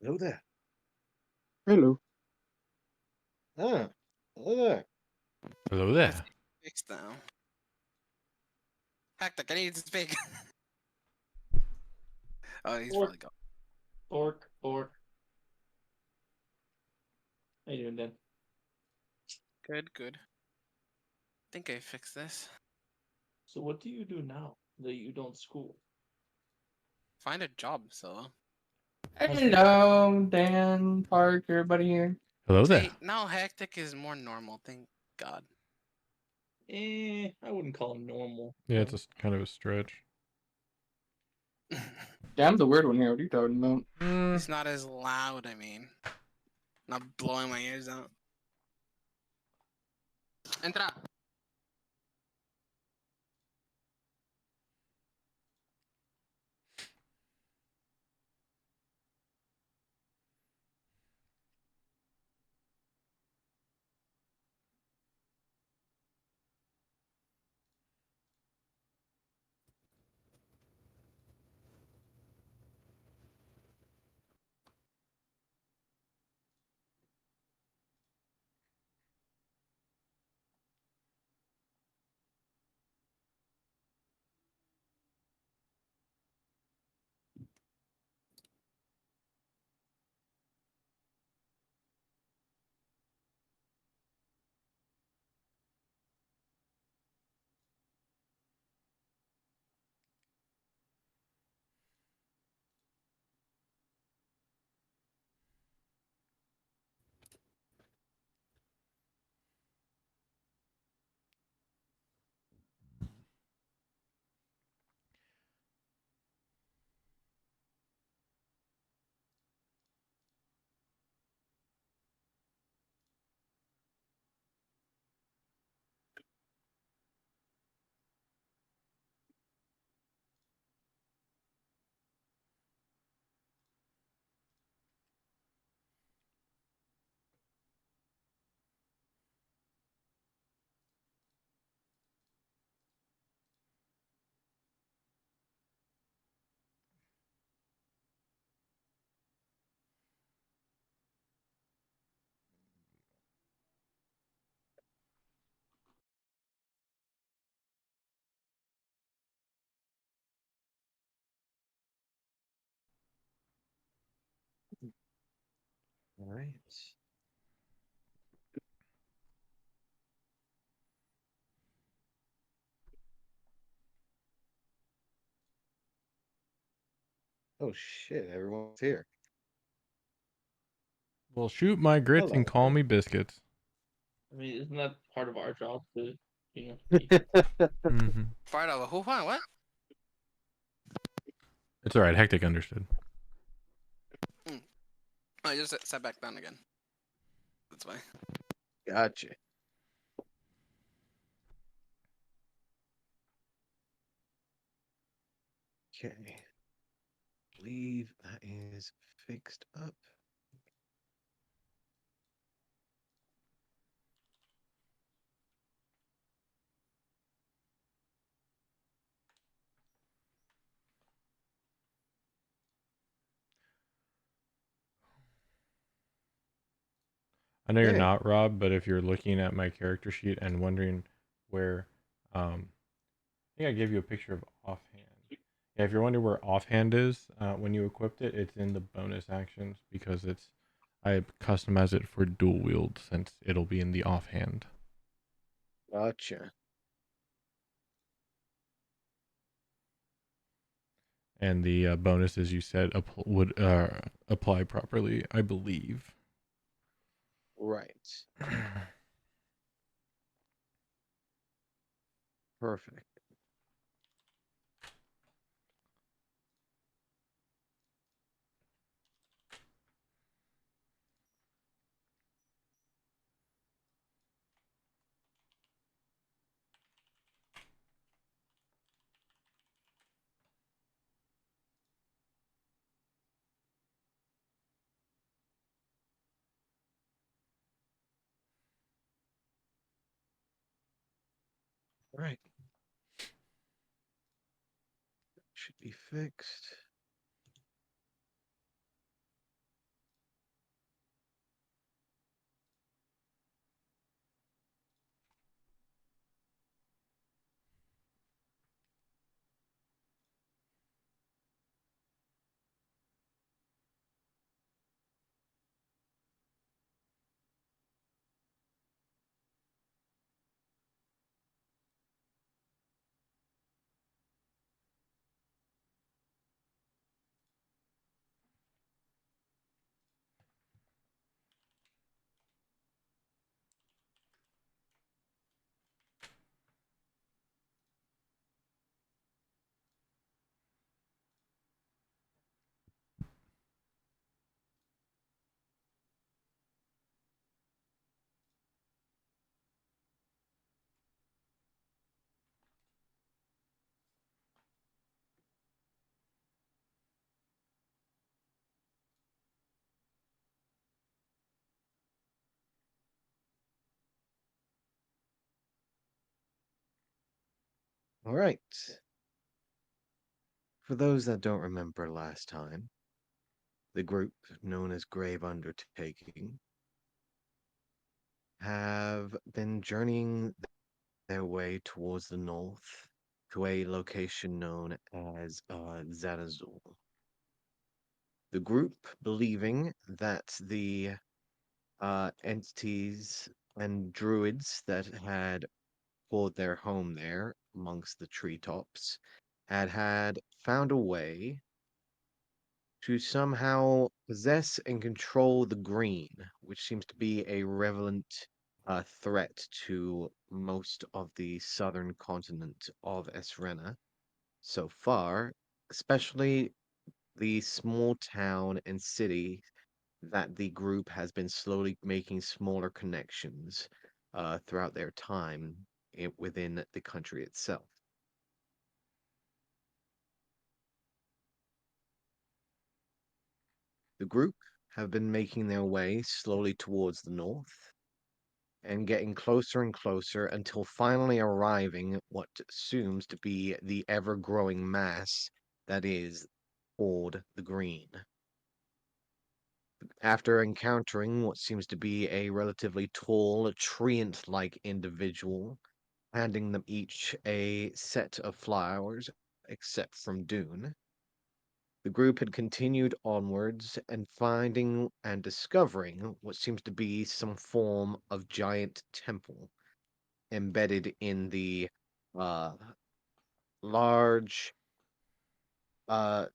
Hello there. Hello. Ah, hello there. Hello I there. think fixed now. Hectic, I need to speak. Oh, he's Orc, probably gone. orc. How you doing, Dan? Good, good. Think I fixed this. So what do you do now that you don't school? Find a job, so. Hello, Dan, Park, everybody here. Hello there. See, now hectic is more normal. Thank God. I wouldn't call him normal. Yeah, it's kind of a stretch. Yeah, I'm the weird one here. What are you talking about? It's not as loud. I mean, not blowing my ears out. Entra. All right. Oh shit! Everyone's here. Well, shoot my grits and Hello. call me biscuits. I mean, isn't that part of our job to, Mm-hmm. Part of who? What? It's all right. Hectic understood. I just sat back down again. That's why. Gotcha. Okay. Believe that is fixed up. I know you're Okay. not Rob, but if you're looking at my character sheet and wondering where, I think I gave you a picture of offhand. Yeah, if you're wondering where offhand is, when you equipped it, it's in the bonus actions because I customize it for dual wield since it'll be in the offhand. Gotcha. And the bonuses you said would apply properly, I believe. Right. Perfect. All right. Should be fixed. All right. For those that don't remember last time, the group known as Grave Undertaking have been journeying their way towards the north to a location known as Zanazul. The group believing that the entities and druids that had called their home there amongst the treetops had found a way to somehow possess and control the green, which seems to be a relevant threat to most of the southern continent of Essrena so far, especially the small town and city that the group has been slowly making smaller connections throughout their time within the country itself. The group have been making their way slowly towards the north and getting closer and closer until finally arriving at what assumes to be the ever growing mass that is called the Green. After encountering what seems to be a relatively tall, treant like individual, handing them each a set of flowers, except from Dune, the group had continued onwards and finding and discovering what seems to be some form of giant temple embedded in the uh, large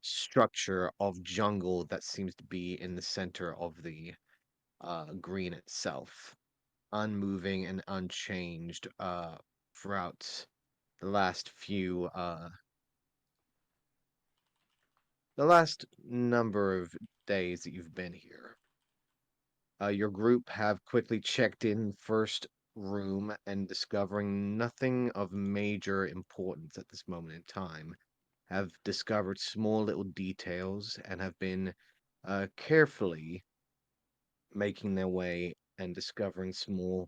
structure of jungle that seems to be in the center of the green itself, unmoving and unchanged throughout the last few the last number of days that you've been here. Your group have quickly checked in first room and discovering nothing of major importance at this moment in time, have discovered small little details and have been carefully making their way and discovering small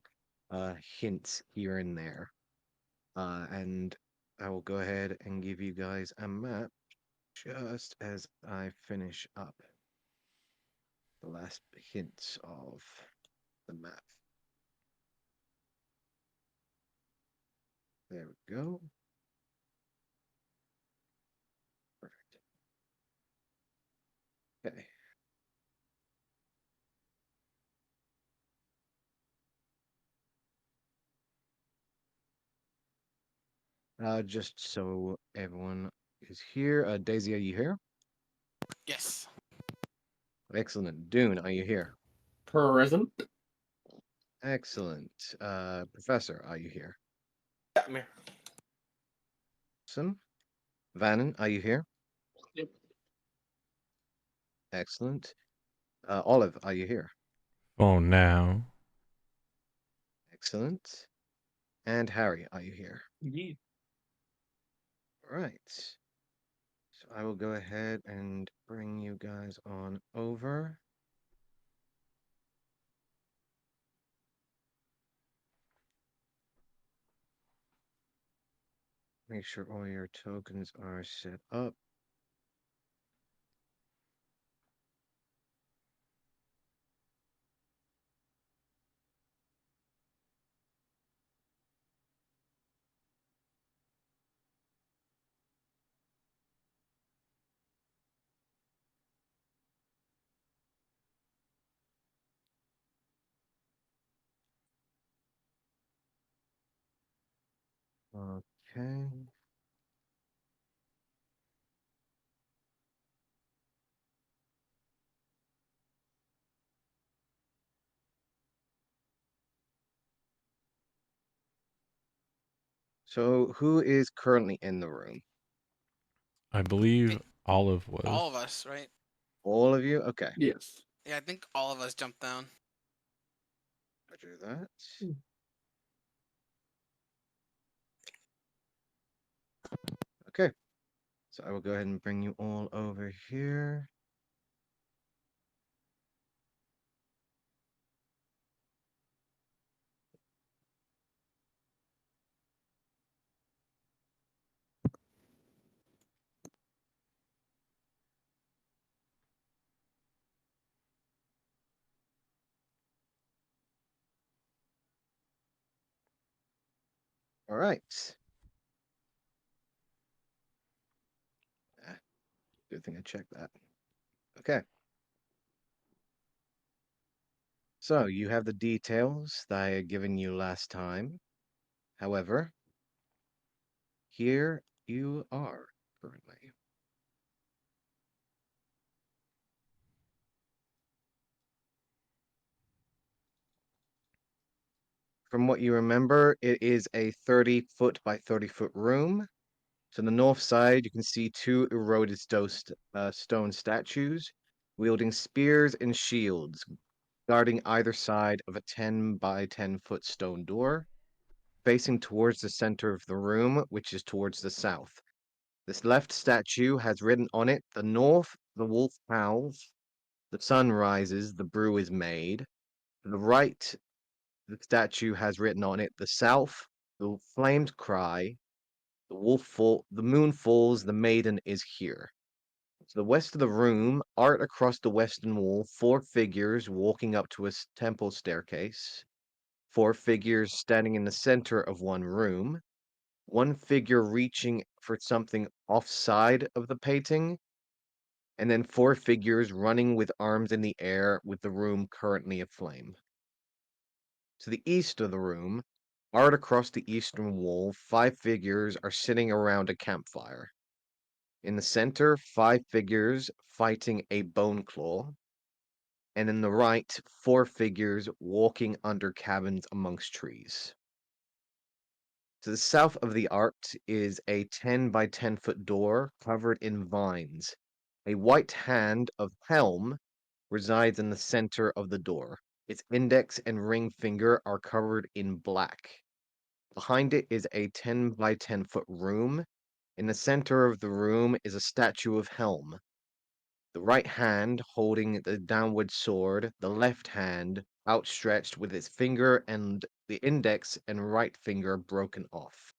hints here and there. And I will go ahead and give you guys a map just as I finish up the last hints of the map. There we go. Perfect. Okay. Just so everyone is here. Daisy, are you here? Yes. Excellent. Dune, are you here? Present. Excellent. Professor, are you here? Yeah, I'm here. Awesome. Vannon, are you here? Yep. Excellent. Olive, are you here? Oh, now. Excellent. And Harry, are you here? Indeed. All right. So I will go ahead and bring you guys on over. Make sure all your tokens are set up. Okay. So who is currently in the room? I believe Think Olive was. all of us, right? All of you? Okay. Yes. Yeah, I think all of us jumped down. Roger that. Hmm. Okay. So I will go ahead and bring you all over here. All right. Ah, good thing I checked that. Okay. So you have the details that I had given you last time. However, here you are currently. From what you remember, it is a 30-foot by 30-foot room. To the north side, you can see two eroded stone statues wielding spears and shields, guarding either side of a 10 by 10-foot stone door, facing towards the center of the room, which is towards the south. This left statue has written on it, "The north, the wolf howls, the sun rises, the brew is made." To the right, the statue has written on it, "The south, the flames cry, the moon falls, the maiden is here." To the west of the room, art across the western wall, four figures walking up to a temple staircase, four figures standing in the center of one room, one figure reaching for something offside of the painting, and then four figures running with arms in the air with the room currently aflame. To the east of the room, art across the eastern wall, five figures are sitting around a campfire. In the center, five figures fighting a bone claw, and in the right, four figures walking under cabins amongst trees. To the south of the art is a 10 by 10-foot door covered in vines. A white hand of helm resides in the center of the door. Its index and ring finger are covered in black. Behind it is a 10 by 10-foot room. In the center of the room is a statue of Helm. The right hand holding the downward sword, the left hand outstretched with its finger and the index and right finger broken off.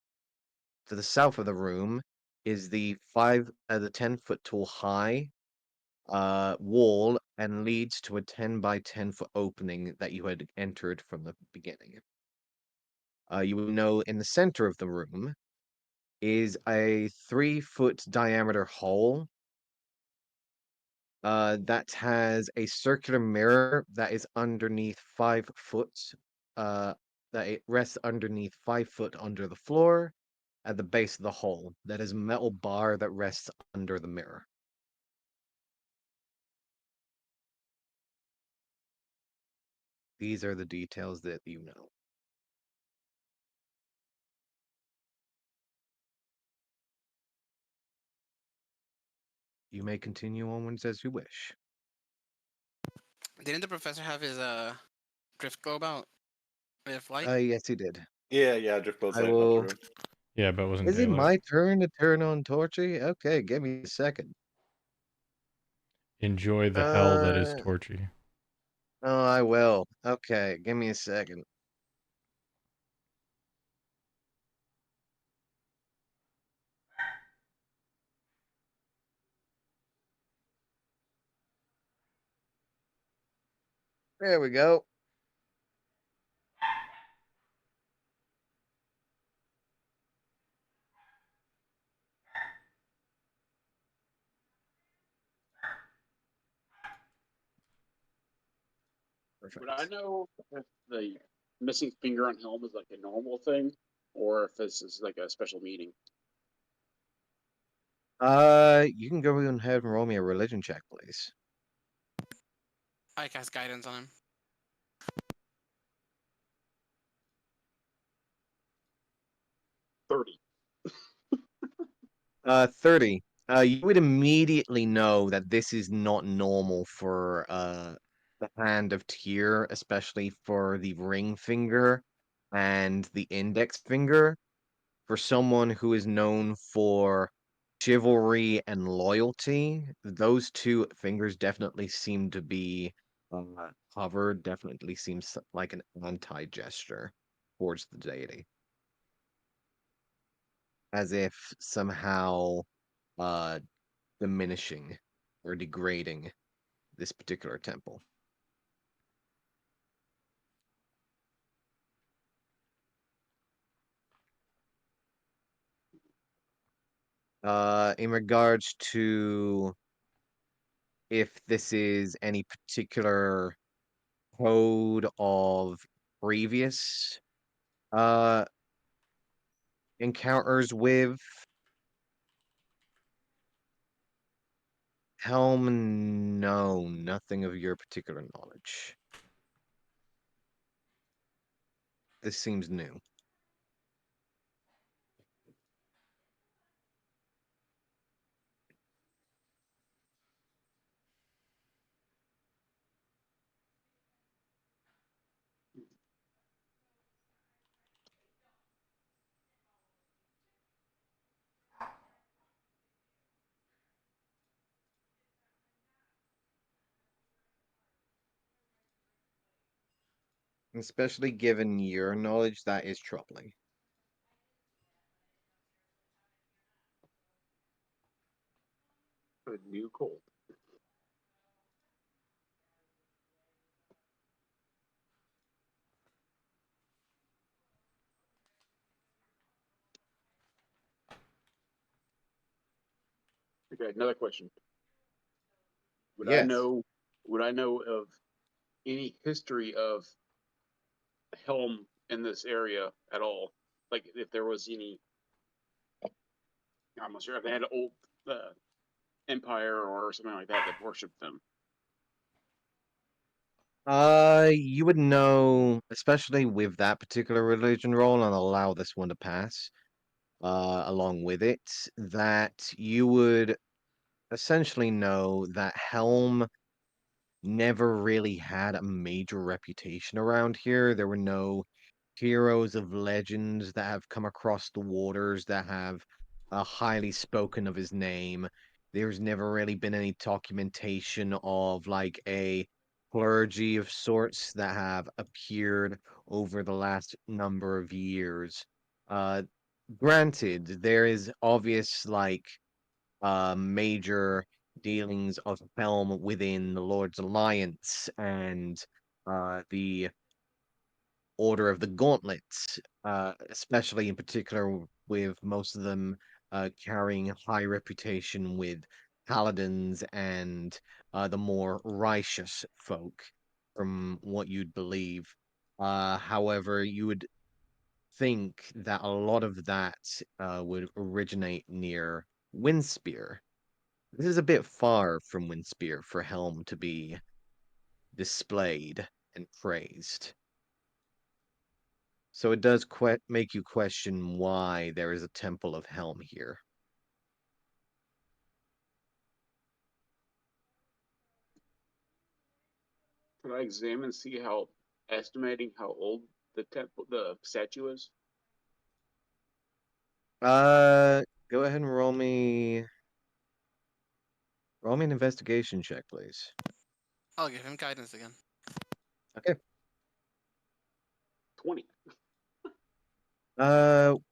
To the south of the room is the 10-foot tall high wall and leads to a 10 by 10-foot opening that you had entered from the beginning. You will know in the center of the room is a 3-foot diameter hole that has a circular mirror that is underneath 5 foot, uh, that it rests underneath 5 foot under the floor at the base of the hole. That is a metal bar that rests under the mirror. These are the details that you know. You may continue onwards as you wish. Didn't the professor have his drift go about with light? Yes, he did. Yeah, drift boat's I lighting up the will. room. Yeah, but it wasn't Is it daylight. my turn to turn on Torchy? Okay, give me a second. Enjoy the hell that is Uh, Torchy. oh, I will. Okay, give me a second. There we go. Would I Perfect. know if the missing finger on helm is like a normal thing, or if this is like a special meaning? You can go ahead and roll me a religion check, please. I cast guidance on him. 30. 30. You would immediately know that this is not normal for the hand of Tyr, especially for the ring finger and the index finger. For someone who is known for chivalry and loyalty, those two fingers definitely seem to be covered, definitely seems like an anti-gesture towards the deity, as if somehow uh diminishing or degrading this particular temple. In regards to if this is any particular code of previous uh encounters with Helm, no, nothing of your particular knowledge. This seems new. Especially given your knowledge, that is troubling. A new cold. Okay, another question. Would I Yes. know? Would I know of any history of Helm in this area at all? Like if there was any, I'm not sure if they had an old empire or something like that that worshipped them. You would know, especially with that particular religion role, and I'll allow this one to pass, along with it, that you would essentially know that Helm never really had a major reputation around here. There were no heroes of legends that have come across the waters that have highly spoken of his name. There's never really been any documentation of like a clergy of sorts that have appeared over the last number of years. Uh, Granted, there is obvious like major dealings of Helm within the Lord's Alliance and the Order of the Gauntlets, especially in particular with most of them carrying a high reputation with paladins and the more righteous folk, from what you'd believe. However, you would think that a lot of that would originate near Windspear. This is a bit far from Windspear for Helm to be displayed and praised. So it does make you question why there is a Temple of Helm here. Could I examine, see how, estimating how old the statue is? Uh, Go ahead and roll me an investigation check, please. I'll give him guidance again. Okay. 20.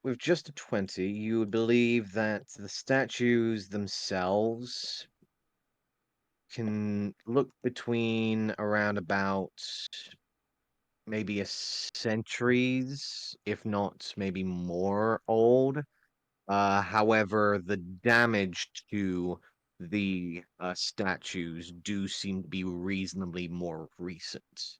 With just a 20, you would believe that the statues themselves can look between around about maybe a centuries, if not maybe more old. However, the damage to the statues do seem to be reasonably more recent.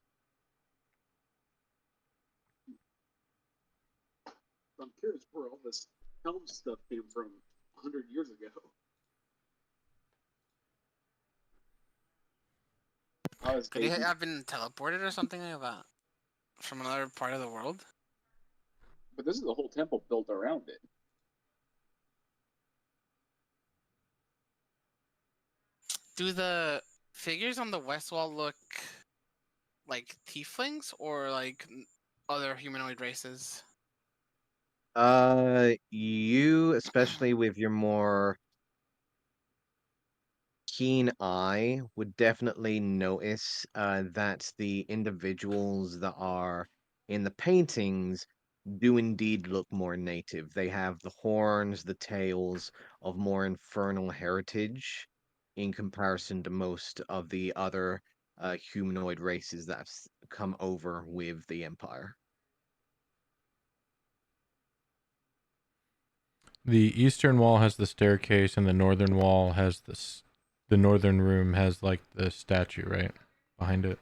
I'm curious where all this Helm stuff came from 100 years ago. I was Could he hating, have been teleported or something like that from another part of the world? but this is the whole temple built around it. Do the figures on the west wall look like tieflings or like other humanoid races? You, especially with your more keen eye, would definitely notice that the individuals that are in the paintings do indeed look more native. They have the horns, the tails of more infernal heritage in comparison to most of the other humanoid races that have come over with the Empire. The eastern wall has the staircase, and the northern wall has the northern room has like the statue right behind it.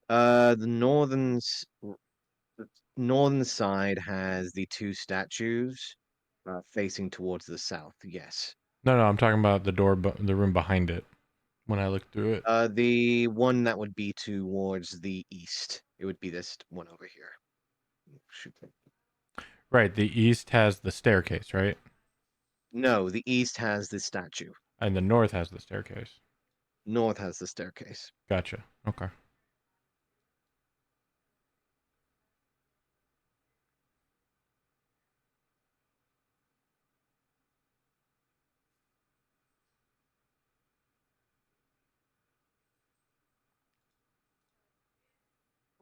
The northern side has the two statues facing towards the south. Yes. No, I'm talking about the room behind it. When I looked through it, The one that would be towards the east. It would be this one over here. Shoot. right, the east has the staircase, right, No, the east has the statue. and the north has the staircase. North has the staircase. Gotcha. Okay.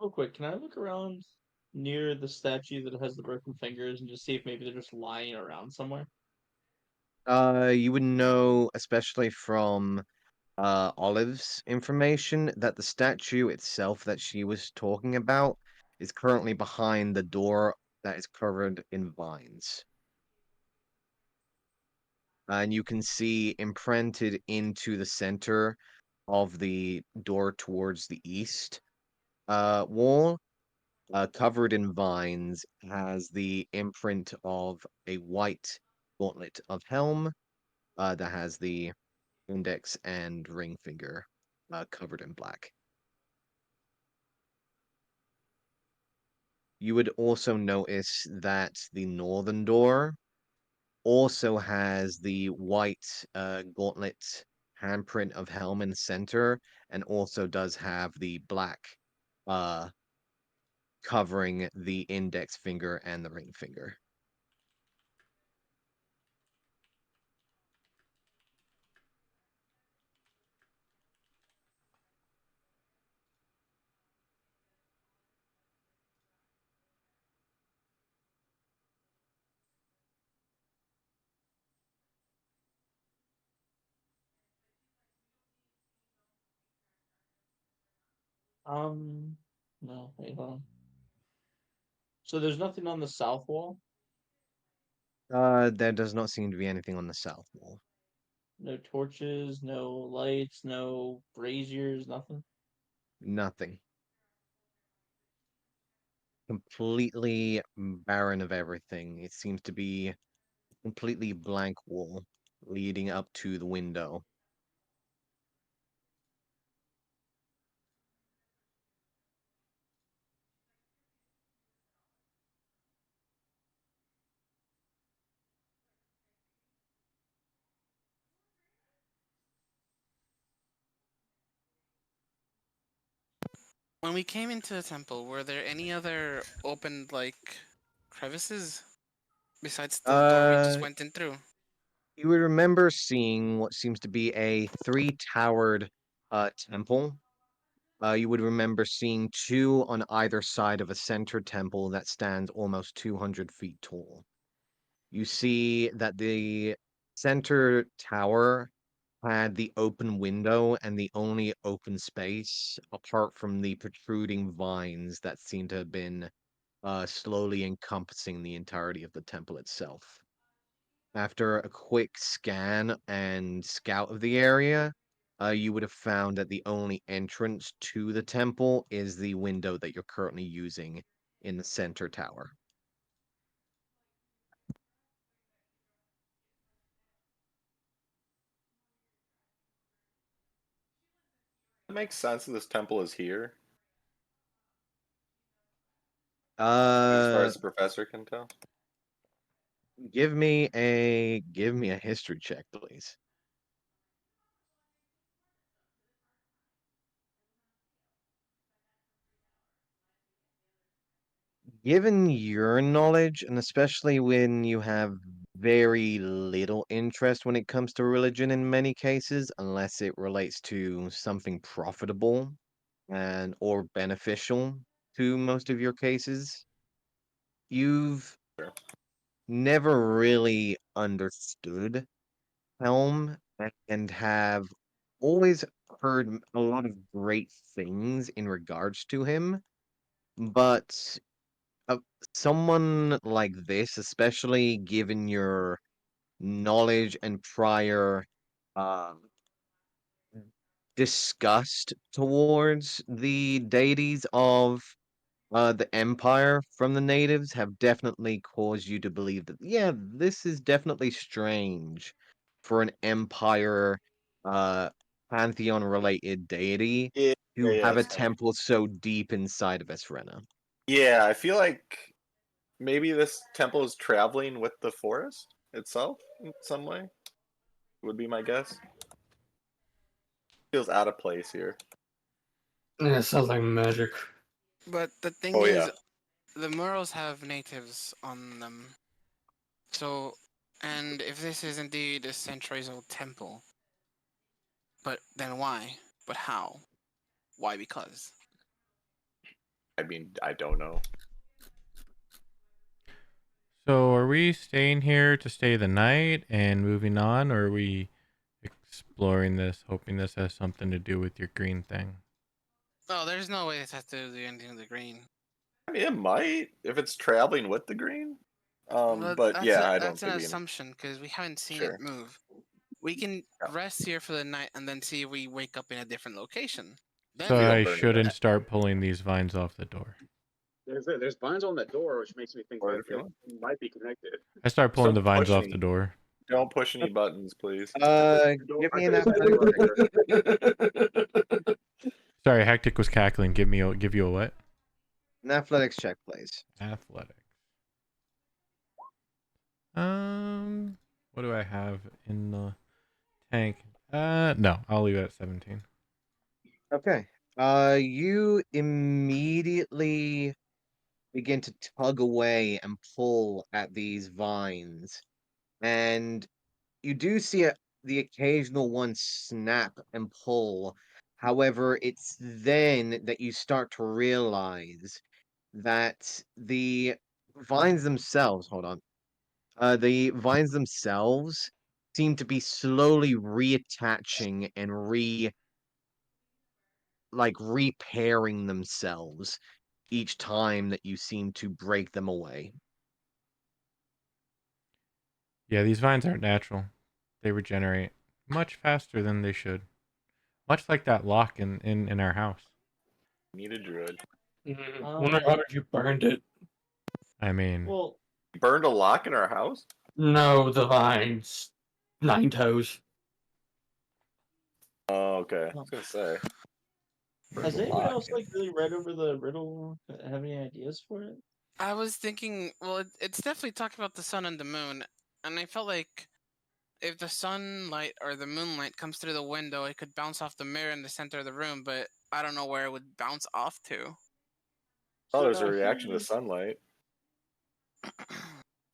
Real quick, can I look around near the statue that has the broken fingers and just see if maybe they're just lying around somewhere? You would know, especially from Olive's information, that the statue itself that she was talking about is currently behind the door that is covered in vines. And you can see imprinted into the center of the door towards the east wall, covered in vines, has the imprint of a white gauntlet of helm that has the index and ring finger covered in black. You would also notice that the northern door also has the white gauntlet handprint of helm in the center, and also does have the black uh, covering the index finger and the ring finger. Um, no, wait, hold on. So there's nothing on the south wall? There does not seem to be anything on the south wall. No torches, no lights, no braziers, nothing? Nothing. Completely barren of everything. It seems to be completely blank wall leading up to the window. When we came into the temple, were there any other open like crevices besides the door we just Uh, went in through? you would remember seeing what seems to be a three-towered temple. You would remember seeing two on either side of a center temple that stands almost 200 feet tall. You see that the center tower had the open window and the only open space, apart from the protruding vines that seem to have been slowly encompassing the entirety of the temple itself. After a quick scan and scout of the area, you would have found that the only entrance to the temple is the window that you're currently using in the center tower. It makes sense that this temple is here, as far Uh, as the professor can tell. give me a history check, please. Given your knowledge, and especially when you have very little interest when it comes to religion in many cases, unless it relates to something profitable and or beneficial to most of your cases, you've Sure. never really understood Helm and have always heard a lot of great things in regards to him, but someone like this, especially given your knowledge and prior um, disgust towards the deities of the empire from the natives, have definitely caused you to believe that, yeah, this is definitely strange for an empire uh, pantheon related deity Yeah, to yeah, have a that's fine. temple so deep inside of Essrena. Yeah, I feel like maybe this temple is traveling with the forest itself in some way. Would be my guess. Feels out of place here. Yeah, it sounds like magic. But the thing Oh is, yeah, the murals have natives on them. So, and if this is indeed a centuries-old temple, but then why? But how? Why? Because. I mean, I don't know. So are we staying here to stay the night and moving on, or are we exploring this, hoping this has something to do with your green thing? Oh, there's no way this has to do anything with the green. I mean, it might if it's traveling with the green. Well, But yeah, I don't that's an think we can. assumption because we haven't seen it Sure. move. We can Yeah. rest here for the night and then see if we wake up in a different location. So Then We we don't I burn it down. shouldn't start pulling these vines off the door. There's vines on that door, which makes me think Or that if you want. it might be connected. I start pulling the Don't vines push off me. the door. Don't push any buttons, please. Give me an athletic check. Sorry, Hectic was cackling. Give you a what? An athletics check, please. Athletics. What do I have in the tank? No, I'll leave it at 17. Okay. You immediately begin to tug away and pull at these vines, and you do see the occasional one snap and pull. However, it's then that you start to realize that the vines themselves, hold on, the vines themselves seem to be slowly reattaching and repairing themselves each time that you seem to break them away. Yeah, these vines aren't natural. They regenerate much faster than they should. Much like that lock in our house. Need a druid. Wonder how hard you burned it. I mean, Well, Burned a lock in our house? No, the vines. 9 toes. Oh, okay. I was gonna say. Burned has a anyone lock. else like really read over the riddle? Have any ideas for it? I was thinking, well, it's definitely talking about the sun and the moon, and I felt like if the sunlight or the moonlight comes through the window, it could bounce off the mirror in the center of the room, but I don't know where it would bounce off to. Oh, So there's a now reaction to sunlight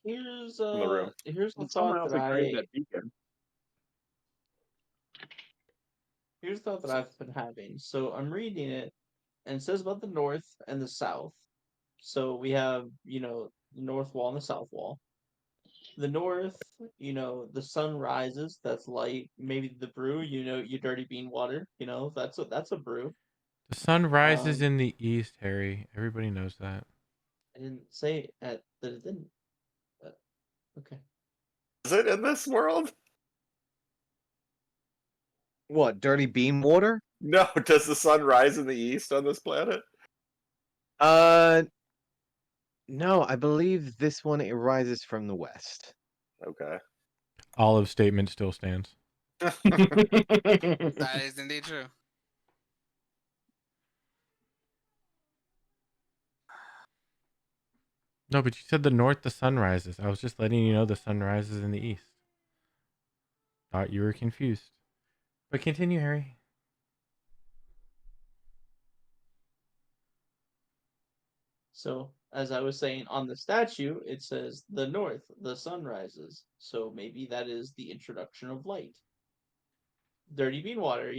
here's in the room. here's the Someone thought else that created that beacon. here's the thought that I've been having. So I'm reading it, and it says about the north and the south. So we have, the north wall and the south wall. The north, the sun rises, that's light. Maybe the brew, your dirty bean water, that's a brew. the sun rises Um, in the east, Harry. Everybody knows that. I didn't say that it didn't. But, okay. Is it in this world? What, dirty bean water? No. Does the sun rise in the east on this planet? Uh, no, I believe this one it rises from the west. Okay. Olive's statement still stands. That is indeed true. No, but you said the north, the sun rises. I was just letting you know the sun rises in the east. Thought you were confused. But continue, Harry. So, as I was saying, on the statue, it says the north, the sun rises. So maybe that is the introduction of light. Dirty bean water,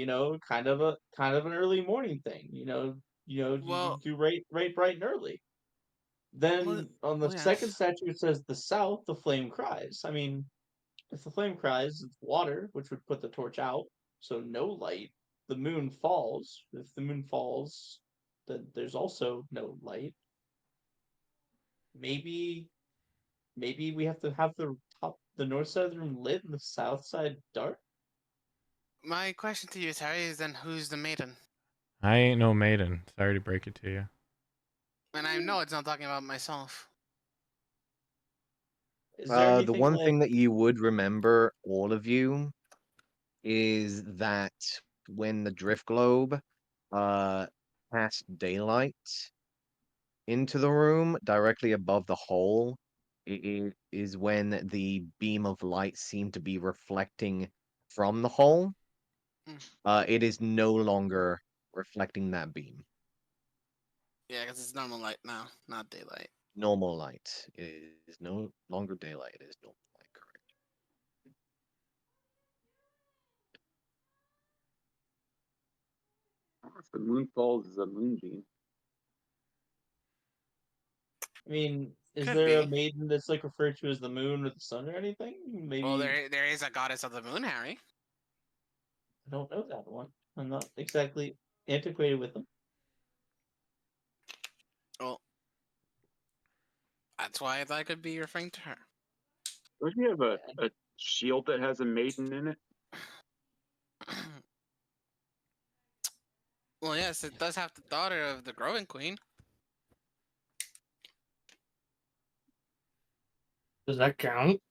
kind of an early morning thing. You Well, do right bright and early. well, Then on the second yes. statue it says the south, the flame cries. I mean, if the flame cries, it's water, which would put the torch out, so no light. The moon falls. If the moon falls, then there's also no light. maybe we have to have the north side of the room lit and the south side dark. My question to you, Harry, is then who's the maiden? I ain't no maiden. Sorry to break it to you. And I know it's not talking about myself. Is there The anything one like thing that you would remember, all of you, is that when the drift globe uh cast daylight into the room directly above the hole, it is when the beam of light seemed to be reflecting from the hole. Mm. It is no longer reflecting that beam. Yeah, because it's normal light now, not daylight. Normal light. It is no longer daylight. It is normal light, correct. If the moon falls, is a moonbeam. I mean, is Could there a be. maiden that's like referred to as the moon or the sun or anything? Maybe Well, there is a goddess of the moon, Harry. I don't know that one. I'm not exactly antiquated with them. Well, that's why I thought I could be referring to her. Don't you have a shield that has a maiden in it? Well, yes, it does have the daughter of the growing queen. Does that count?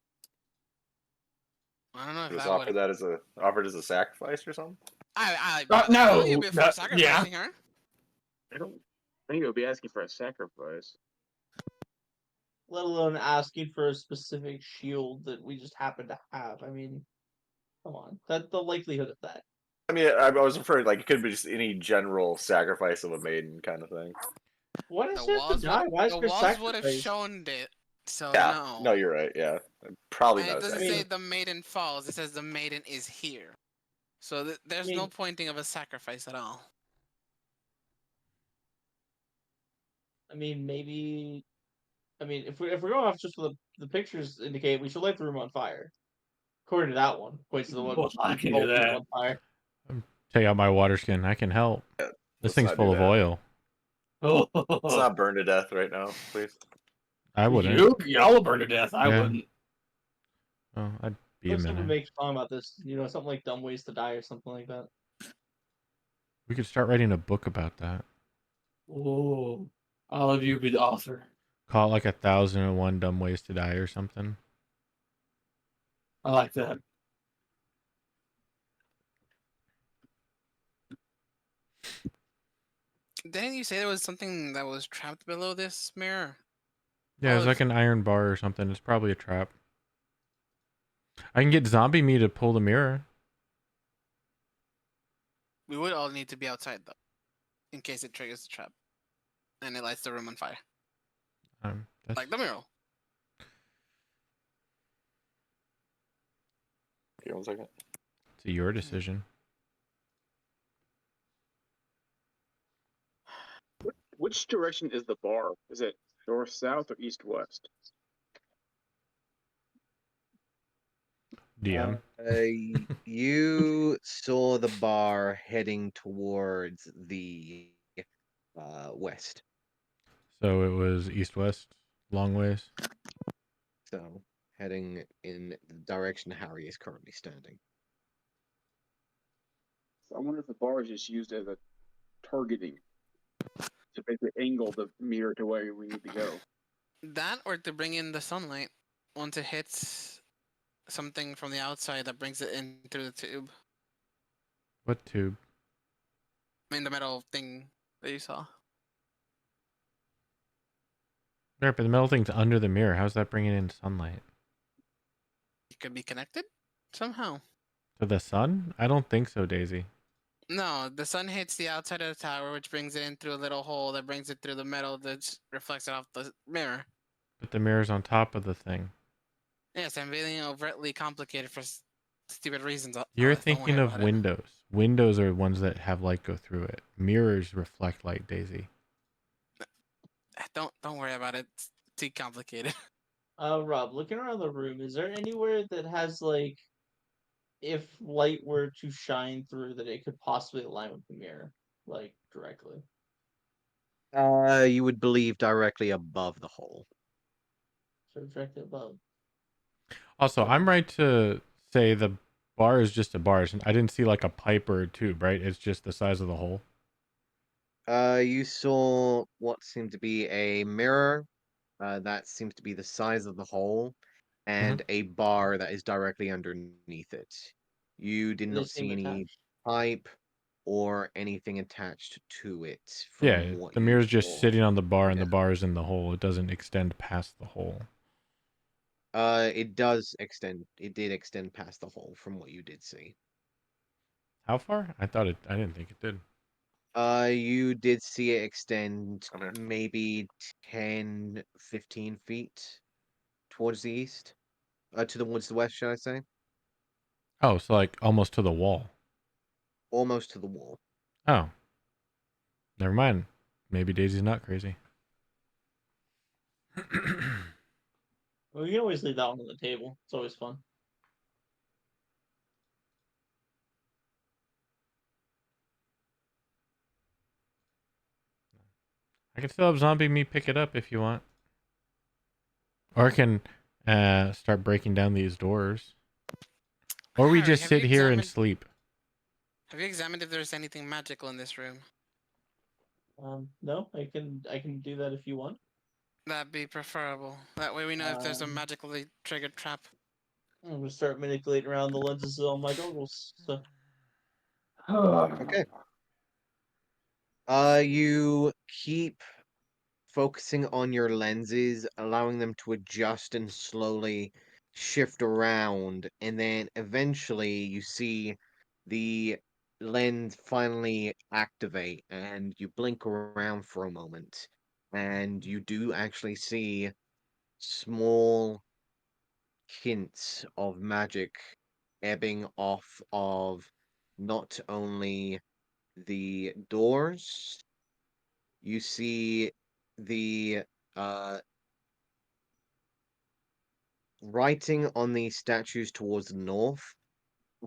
I don't know It if was that would. offered as a sacrifice or something. I'd kill you No. before Yeah. sacrificing her. I don't think it would be asking for a sacrifice. Let alone asking for a specific shield that we just happen to have. I mean, come on. That's the likelihood of that. I mean, I was referring like it could be just any general sacrifice of a maiden kind of thing. What The is it to walls would die? Why is the there walls would have sacrifice? shown it. So Yeah, no. no, you're right. Yeah, probably And not it a doesn't I say mean, sacrifice. the maiden falls. It says the maiden is here. So I there's no mean, pointing of a sacrifice at all. maybe. I mean, if we're going off just what the pictures indicate, we should light the room on fire. According to that one, points to the one Well, I can do whole room that. on fire. Take out my water skin. I can help. This Let's thing's not do full of that. oil. Let's not burn to death right now, please. I wouldn't. Y'all will burn to death. I Yeah. wouldn't. Oh, I'd be a Looks like we minute. make a song about this. Something like "Dumb Ways to Die" or something like that. We could start writing a book about that. Oh, all of you be the author. Call it like 1001 Dumb Ways to Die or something. I like that. Didn't you say there was something that was trapped below this mirror? Yeah, it's Oh, like an iron bar or something. It's probably a trap. I can get zombie me to pull the mirror. we would all need to be outside though, in case it triggers the trap, and it lights the room on fire, That's like the mural. Okay, 1 second. it's your decision. Which direction is the bar? Is it north, south, or east, west? DM. You saw the bar heading towards the west. So it was east-west, long ways. So heading in the direction Harry is currently standing. So I wonder if the bar is just used as a targeting to basically angle the mirror to where we need to go. That or to bring in the sunlight once it hits something from the outside that brings it in through the tube. What tube? In the metal thing that you saw. There, but the metal thing's under the mirror. How's that bringing in sunlight? It could be connected somehow. To the sun? I don't think so, Daisy. No, the sun hits the outside of the tower, which brings it in through a little hole that brings it through the metal that reflects it off the mirror. But the mirror's on top of the thing. Yes, I'm being overtly complicated for stupid reasons. You're Alice, don't worry thinking of about it. windows. Windows are ones that have light go through it. Mirrors reflect light, Daisy. Don't worry about it. It's too complicated. Rob, looking around the room, is there anywhere that has like, if light were to shine through, that it could possibly align with the mirror, like directly? You would believe directly above the hole. So directly above. Also, Okay. I'm right to say the bar is just a bar. I didn't see like a pipe or a tube, right? It's just the size of the hole. You saw what seemed to be a mirror. That seems to be the size of the hole, Mm-hmm. and a bar that is directly underneath it. You did They not seem see any attached. pipe or anything attached to it from Yeah, what the you mirror's just saw. sitting on the bar, and Yeah. the bar is in the hole. It doesn't extend past the hole. It does extend. It did extend past the hole from what you did see. How far? I thought it. I didn't think it did. You did see it extend Come here. maybe 10, 15 feet towards the east. Towards the west, should I say? Oh, so like almost to the wall. Almost to the wall. Oh, never mind. Maybe Daisy's not crazy. Well, you can always leave that one on the table. It's always fun. I can still have zombie me pick it up if you want, or I can start breaking down these doors, or we Harry, just sit here and sleep. have you examined if there's anything magical in this room? No, I can do that if you want. That'd be preferable. That way we know if there's a Um, magically triggered trap. I'm gonna start manipulating around the lenses on my goggles. So Okay. You keep focusing on your lenses, allowing them to adjust and slowly shift around, and then eventually you see the lens finally activate, and you blink around for a moment, and you do actually see small hints of magic ebbing off of not only the doors, you see the uh writing on the statues towards the north,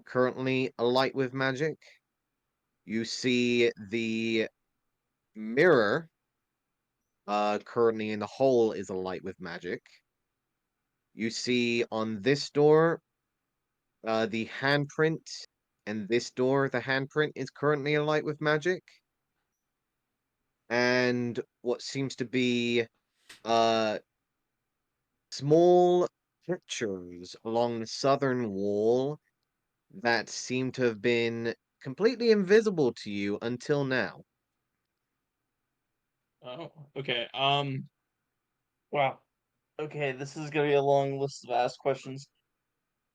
currently alight with magic. You see the mirror, currently in the hole, is alight with magic. You see on this door, the handprint, and this door, the handprint is currently alight with magic. And what seems to be uh small pictures along the southern wall that seem to have been completely invisible to you until now. oh, okay. Wow. Okay, this is gonna be a long list of asked questions.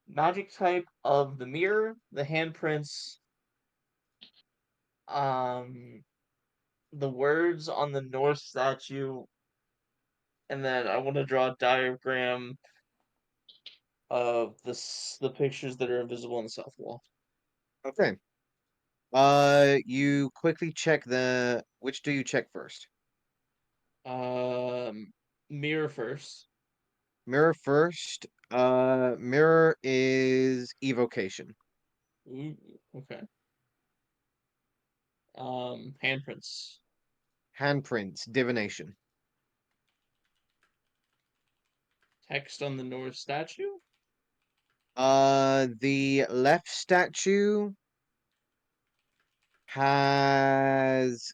Magic type of the mirror, the handprints, um, the words on the North statue, and then I want to draw a diagram of the pictures that are invisible on the south wall. Okay. You quickly check the. Which do you check first? Um, Mirror first. Mirror first. Mirror is evocation. Ooh, okay. Handprints. Handprints, divination. Text on the North statue. The left statue has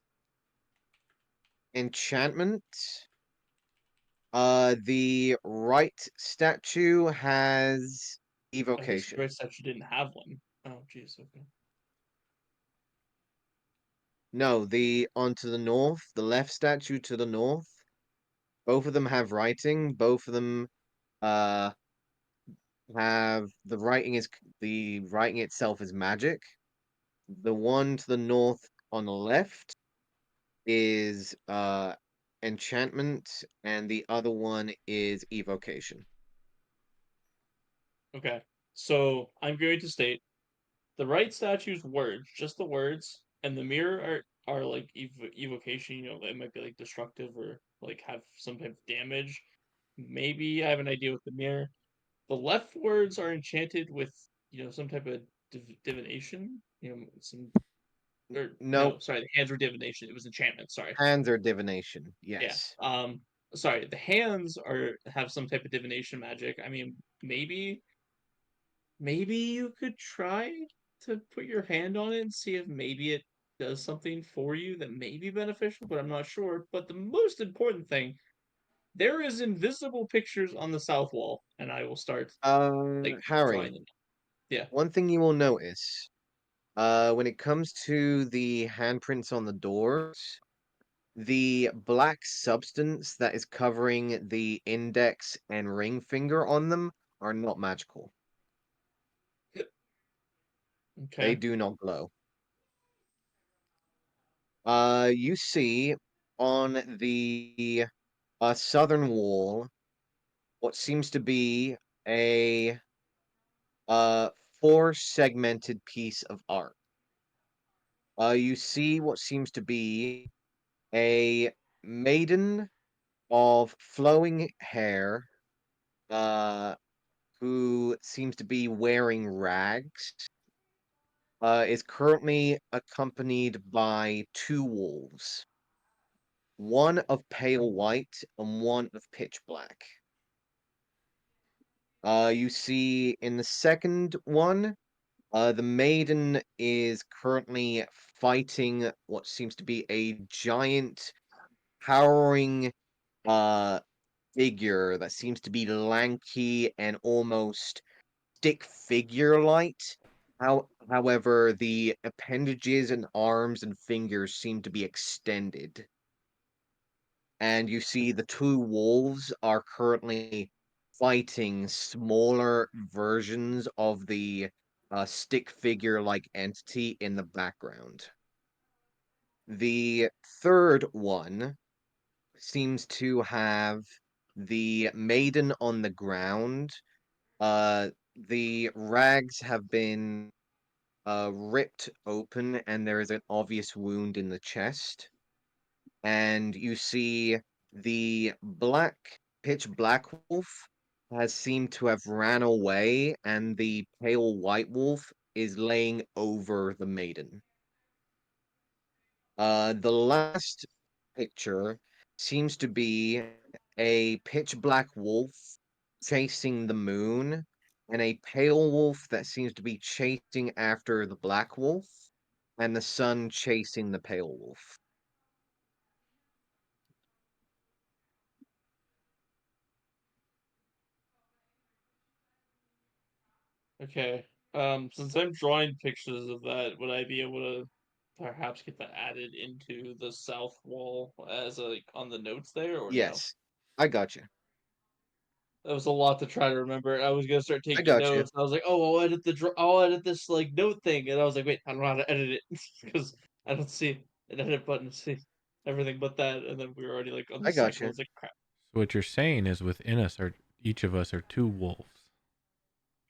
enchantment. The right statue has Okay, so the evocation. right statue didn't have one. Oh, jeez. Okay. No, the onto the north, the left statue to the north. Both of them have writing. Both of them uh have the writing itself is magic. The one to the north on the left is enchantment, and the other one is evocation. Okay. So I'm going to state the right statue's words, just the words, and the mirror are like evocation. You know, it might be like destructive or like have some type of damage. Maybe I have an idea with the mirror. The left words are enchanted with some type of divination. Some or Nope. no, sorry, the hands were divination. It was enchantment. Sorry. Hands are divination. Yeah. Yes. sorry, the hands have some type of divination magic. I mean, maybe you could try to put your hand on it and see if maybe it does something for you that may be beneficial, but I'm not sure. But the most important thing, there is invisible pictures on the south wall, and I will start drawing Harry, them. Yeah. one thing you will notice, when it comes to the handprints on the doors, the black substance that is covering the index and ring finger on them are not magical. They Okay. do not glow. You see on the southern wall what seems to be a uh four segmented piece of art. You see what seems to be a maiden of flowing hair, uh, who seems to be wearing rags, is currently accompanied by two wolves, one of pale white and one of pitch black. You see in the second one, the maiden is currently fighting what seems to be a giant, towering uh figure that seems to be lanky and almost stick figure light. However, the appendages and arms and fingers seem to be extended. And you see the two wolves are currently fighting smaller versions of the stick figure like entity in the background. The third one seems to have the maiden on the ground. The rags have been ripped open, and there is an obvious wound in the chest. And you see the pitch black wolf has seemed to have ran away, and the pale white wolf is laying over the maiden. The last picture seems to be a pitch black wolf chasing the moon, and a pale wolf that seems to be chasing after the black wolf, and the sun chasing the pale wolf. Okay. Since I'm drawing pictures of that, would I be able to perhaps get that added into the south wall as like on the notes there, or no? Yes, I got you. That was a lot to try to remember. I was gonna start I taking got you. notes. I was like, oh, I'll edit this like note thing, and I was like, wait, I don't know how to edit it because I don't see an edit button to see everything but that. And then we were already like on the I got second one. I you. was like, crap. So what you're saying is within us are each of us are two wolves.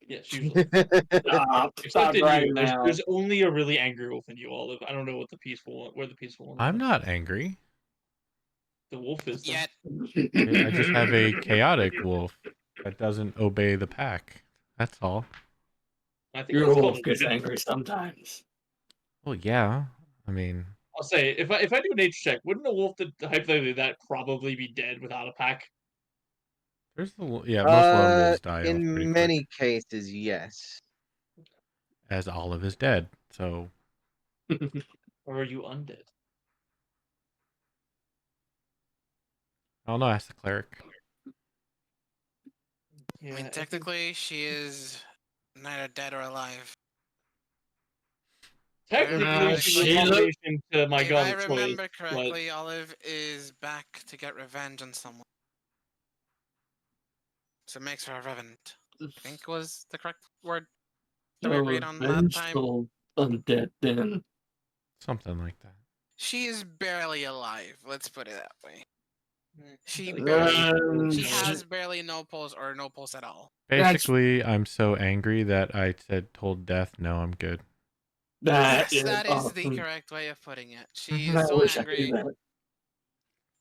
Yes, usually. Except Stop in right you. now. There's only a really angry wolf in you, Olive. I don't know what the peaceful one, where the peaceful ones I'm are. not angry. The wolf is then. Yet. I just have a chaotic wolf that doesn't obey the pack. That's all. I think Your that's called wolf a gets limit. angry sometimes. Well, yeah. I mean, I'll say if I do a nature check, wouldn't a wolf that hypothetically that probably be dead without a pack? there's most lone wolves die off pretty In quick, many cases, yes. as Olive is dead. So Or are you undead? I don't know. Ask the cleric. Yeah, I mean, think technically, she is neither dead or alive. technically she's an she's a- abomination to my If god I of choice, remember but correctly, Olive is back to get revenge on someone. So it makes her a revenant. I think was the correct word that we So agreed on last time. vengeful undead then. Something like that. She is barely alive. Let's put it that way. She Like, barely. She Revenge. has barely no pulse or no pulse at all. Basically, I'm so angry that I told Death, no, I'm good. That Yes, is that is the awesome. correct way of putting it. She is I so wish I could do angry,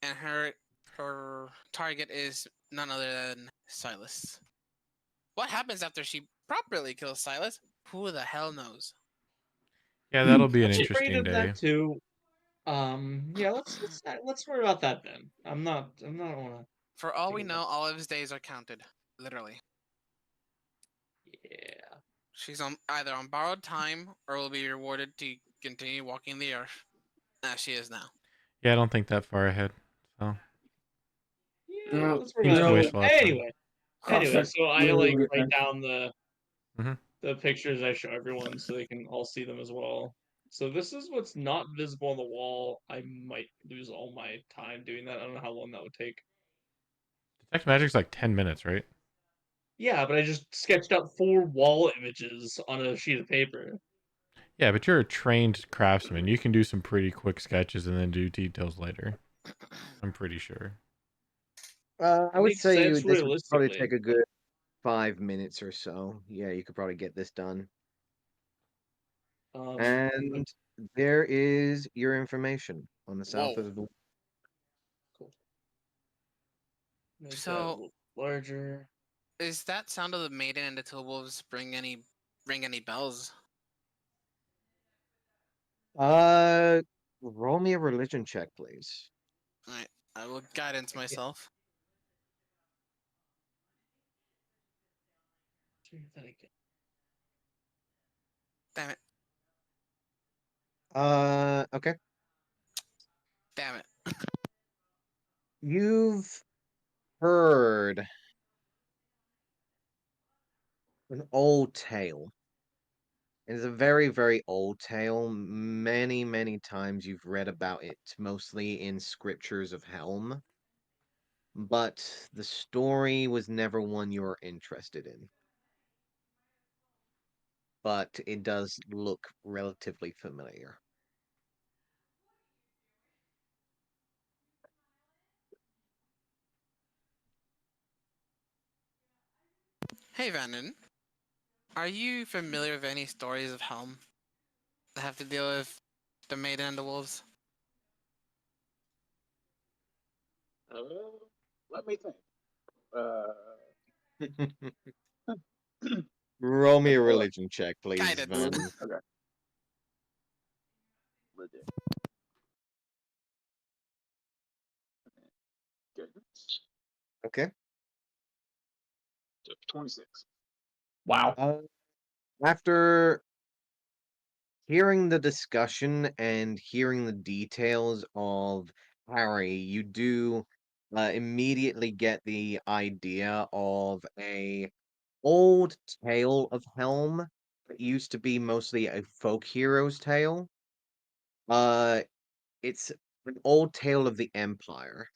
that. and her target is none other than Silas. What happens after she properly kills Silas? Who the hell knows? Yeah, that'll be an I'm afraid interesting of day. that too. Yeah, let's worry about that then. I'm not wanna For all we think know, about Olive's days are counted. Literally. yeah. She's on either on borrowed time or will be rewarded to continue walking the earth as she is now. Yeah, I don't think that far ahead. So Yeah, No, let's worry seems about to that no waste then. a lot of time. Anyway, crossfit so I really like good write thing. down Hmm. the pictures I show everyone so they can all see them as well. So this is what's not visible on the wall. I might lose all my time doing that. I don't know how long that would take. Detect magic's like 10 minutes, right? Yeah, but I just sketched out 4 wall images on a sheet of paper. Yeah, but you're a trained craftsman. You can do some pretty quick sketches and then do details later. I'm pretty sure. I It would makes say sense this would probably realistically. take a good 5 minutes or so. Yeah, you could probably get this done. But And there is your information on the south Whoa. of the. cool. Make that a So little larger. is that sound of the maiden and the two wolves ring any bells? Uh, roll me a religion check, please. Alright. I will guidance Yeah. myself. Damn it. Okay. Damn it. You've heard an old tale. It is a very, very old tale. Many, many times you've read about it, mostly in scriptures of Helm, but the story was never one you were interested in. But it does look relatively familiar. Hey Vannon. Are you familiar with any stories of Helm that have to deal with the maiden and the wolves? Uh, let me think. Uh, Roll me a hold on. religion check, please, Guidance. Van. Okay. Legit. Good. Okay. 26. Wow. After hearing the discussion and hearing the details of Harry, you do immediately get the idea of a old tale of Helm that used to be mostly a folk hero's tale. Uh, it's an old tale of the Empire,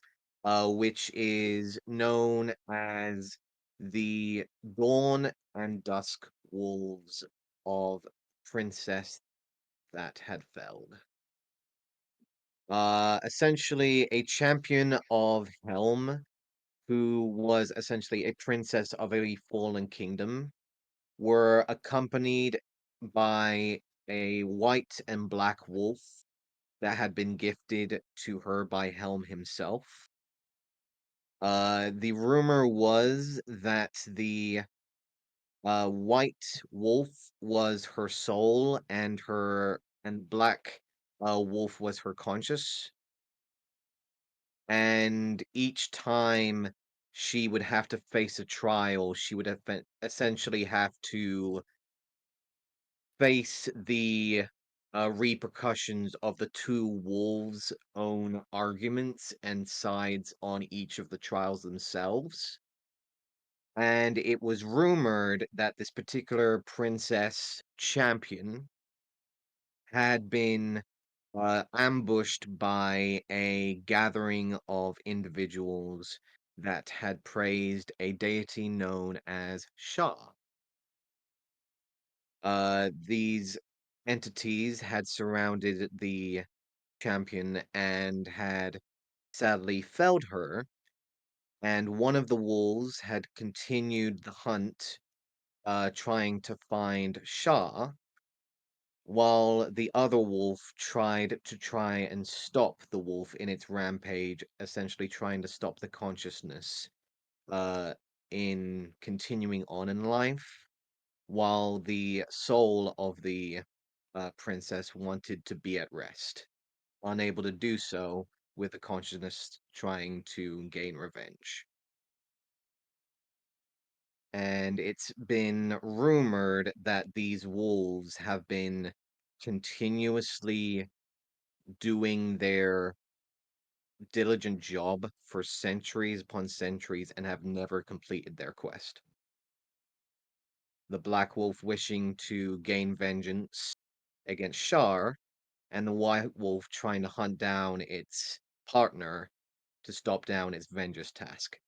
which is known as the Dawn and Dusk Wolves of Princess that had felled. Essentially a champion of Helm, who was essentially a princess of a fallen kingdom, were accompanied by a white and black wolf that had been gifted to her by Helm himself. The rumor was that the white wolf was her soul, and black wolf was her conscious. And each time she would have to face a trial, she would essentially have to face the repercussions of the two wolves' own arguments and sides on each of the trials themselves. And it was rumored that this particular princess champion had been ambushed by a gathering of individuals that had praised a deity known as Shah. These entities had surrounded the champion and had sadly felled her, and one of the wolves had continued the hunt, trying to find Shah, while the other wolf try and stop the wolf in its rampage, essentially trying to stop the consciousness uh, in continuing on in life, while the soul of the princess wanted to be at rest. unable to do so, with the consciousness trying to gain revenge. And it's been rumored that these wolves have been continuously doing their diligent job for centuries upon centuries and have never completed their quest. The Black Wolf wishing to gain vengeance against Shar, and the White Wolf trying to hunt down its partner to stop down its vengeance task.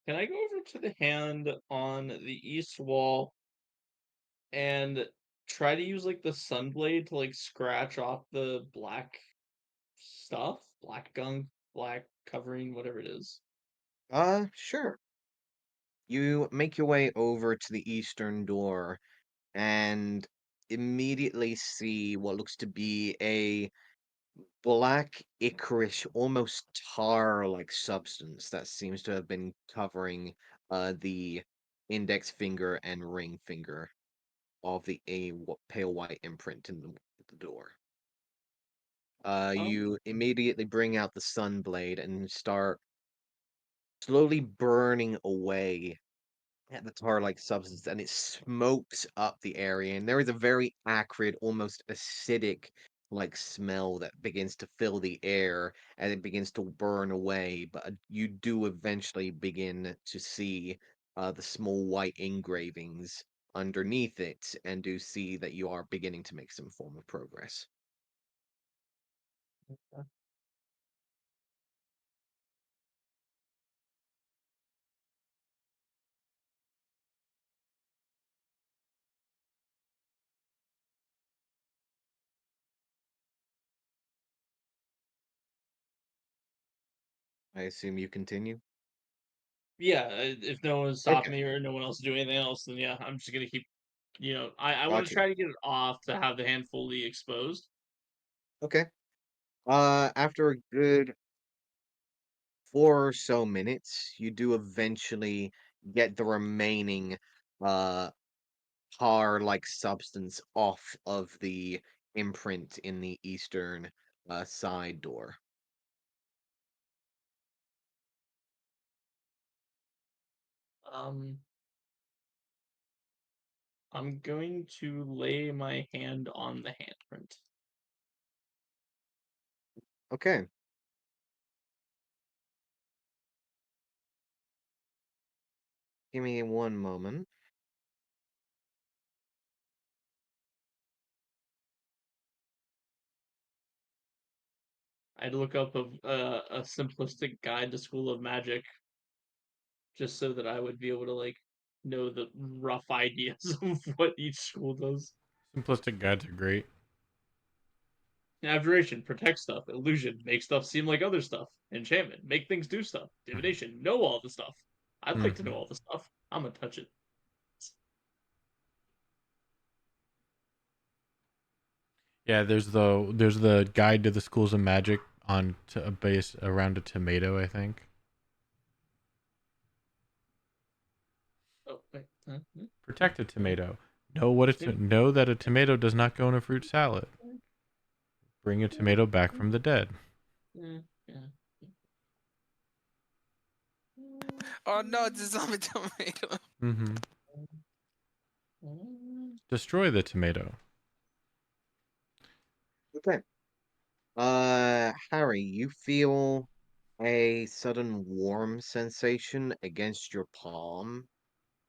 Can I go over to the hand on the east wall and try to use like the sunblade to like scratch off the black stuff, black gunk, black covering, whatever it is? Sure. You make your way over to the eastern door and immediately see what looks to be a black ichorish, almost tar-like substance that seems to have been covering the index finger and ring finger of the pale white imprint in the door. You Um, immediately bring out the sun blade and start slowly burning away at the tar-like substance, and it smokes up the area. And there is a very acrid, almost acidic like smell that begins to fill the air as it begins to burn away. But you do eventually begin to see the small white engravings underneath it, and do see that you are beginning to make some form of progress. I assume you continue. yeah, if no one's stopping Okay, me or no one else is doing anything else, then yeah, I'm just gonna keep. I want to gotcha. try to get it off to have the hand fully exposed. Okay. After a good 4 or so minutes, you do eventually get the remaining uh tar-like substance off of the imprint in the eastern side door. Um, I'm going to lay my hand on the handprint. Okay, give me one moment. I'd look up a simplistic guide to School of Magic just so that I would be able to like know the rough ideas of what each school does. Simplistic guides are great. Abjuration, protect stuff. Illusion, make stuff seem like other stuff. Enchantment, make things do stuff. Divination, know all the stuff. I'd like to Mm-hmm. know all the stuff. I'm gonna touch it. Yeah, there's the guide to the schools of magic on a base around a tomato, I think. Oh wait, Protect a tomato. Know that a tomato does not go in a fruit salad. Bring a tomato back from the dead. yeah. Oh no, it's a zombie tomato. Mm-hmm. Destroy the tomato. Okay. Harry, you feel a sudden warm sensation against your palm,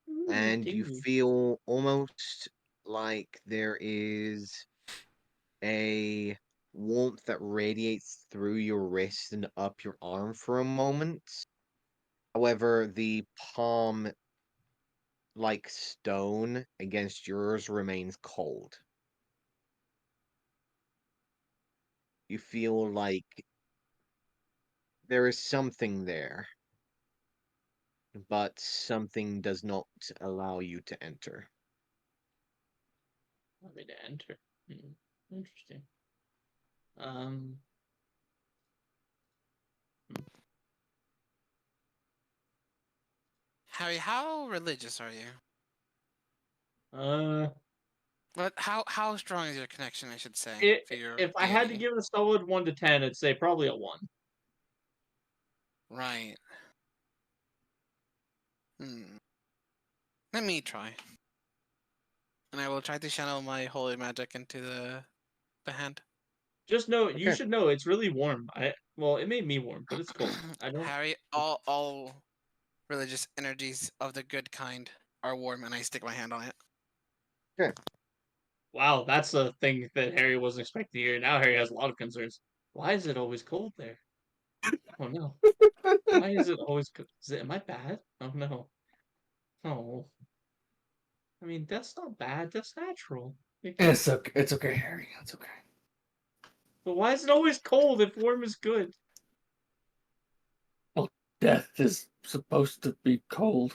Ooh, and you tingly. feel almost like there is a warmth that radiates through your wrist and up your arm for a moment. However, the palm like stone against yours remains cold. You feel like there is something there, but something does not allow you to enter. Want me to enter? Interesting. Um, Harry, how religious are you? Uh, What? How strong is your connection? I should say it, for your if I had to deity. give it a solid 1 to 10, I'd say probably a 1. Right. Hmm. Let me try, and I will try to channel my holy magic into the hand. Just know, you Okay. should know, it's really warm. Well, it made me warm, but it's cold. I don't. Harry, all religious energies of the good kind are warm, and I stick my hand on it. Okay. Wow, that's a thing that Harry wasn't expecting to hear. Now Harry has a lot of concerns. Why is it always cold there? Oh no. Why is it always cold? Am I bad? Oh no. Oh. I mean, that's not bad. That's natural. It's okay. It's okay, Harry. It's okay. But why is it always cold if warm is good? Well, death is supposed to be cold.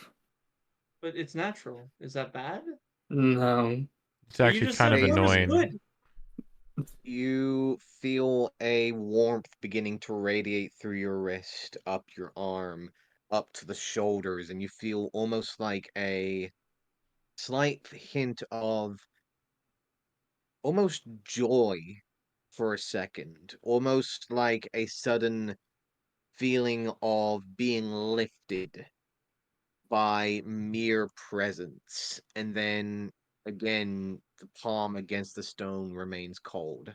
But it's natural. Is that bad? No. It's But you actually just kind said of warm is annoying. good. You feel a warmth beginning to radiate through your wrist, up your arm, up to the shoulders, and you feel almost like a slight hint of almost joy for a second, almost like a sudden feeling of being lifted by mere presence. And then again, the palm against the stone remains cold.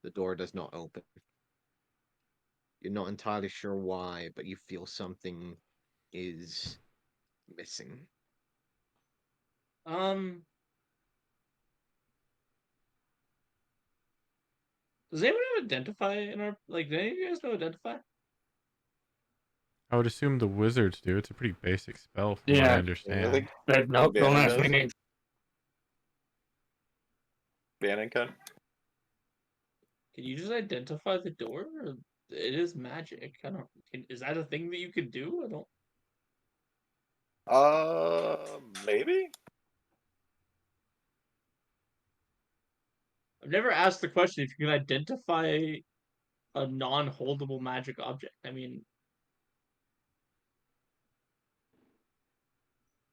The door does not open. You're not entirely sure why, but you feel something is missing. Um, does anyone identify in our do any of you guys know identify? I would assume the wizards do. It's a pretty basic spell from what I Yeah. I think understand. No, don't Bannon ask does. me. Bannon can. Can you just identify the door? Or it is magic. I don't. Is that a thing that you could do? I don't. Maybe. I've never asked the question if you can identify a non-holdable magic object. I mean,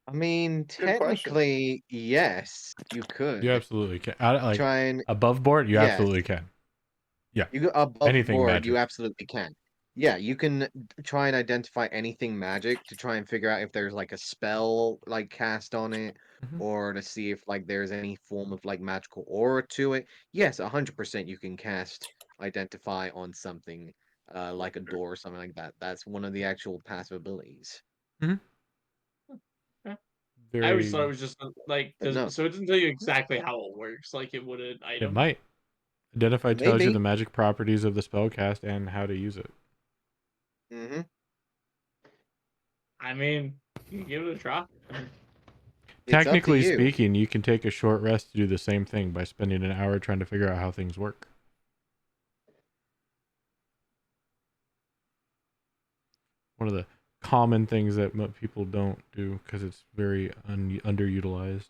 I mean, Good question. technically, yes, you You could absolutely can. Like try and above board, you yes, absolutely can. Yeah, you go above anything board, you magic. absolutely can. Yeah, you can try and identify anything magic to try and figure out if there's like a spell like cast on it, Hmm. or to see if like there's any form of like magical aura to it. Yes, 100% you can cast identify on something like a door or something like that. That's one of the actual passive abilities. Hmm. eh. I always thought it Very. was just But no, so it doesn't tell you exactly how it works, like it would an It item. might. Identify tells you the maybe. magic properties of the spell cast and how to use it. Hmm. I mean, you can give it a try. It's up to Technically you. speaking, you can take a short rest to do the same thing by spending an hour trying to figure out how things work. One of the common things that people don't do because it's very underutilized.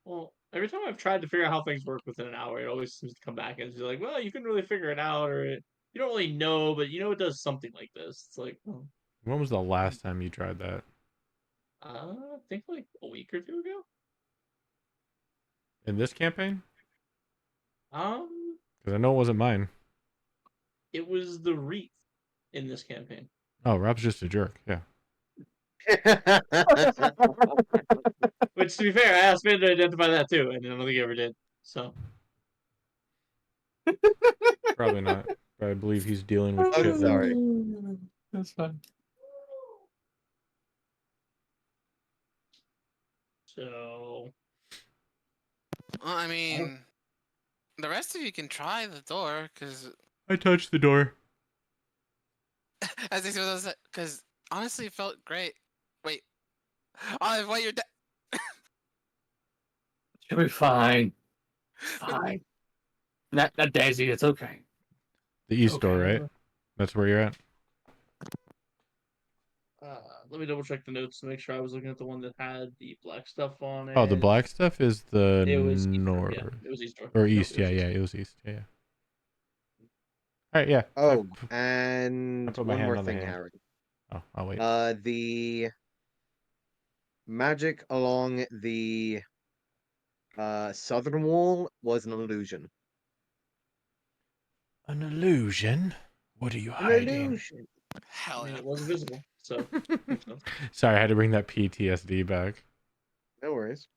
Well, every time I've tried to figure out how things work within an hour, it always seems to come back and it's like, well, you couldn't really figure it out, or you don't really know, but you know it does something like this. It's like, oh, When was the last time you tried that? I think like a week or two ago. In this campaign? Um, Because I know it wasn't mine. it was the wreath in this campaign. Oh, Rob's just a jerk. Yeah. Which, to be fair, I asked Ben to identify that too, and I don't think he ever did. So, Probably not. But I believe he's dealing with I'm shit now. sorry. That's fine. so Well, I mean, the rest of you can try the door, because I touched the door. as they said, because honestly, it felt great. Wait, oh, wait, you're dead. She'll be fine. Fine. Not Daisy. It's okay. The east Okay. door, right? That's where you're at? let me double check the notes to make sure I was looking at the one that had the black stuff on it. Oh, the black stuff is the It was north. yeah, it was East Door. Or No, east. it was Yeah, East. yeah. It was east. Yeah, yeah. All right, yeah. Oh, I and put my one hand more on the thing, hand. Harry. Oh, I'll wait. The magic along the southern wall was an illusion. An illusion? What are you An hiding? illusion. I Hell mean, yeah. it was visible, so makes sense. Sorry, I had to bring that PTSD back. No worries.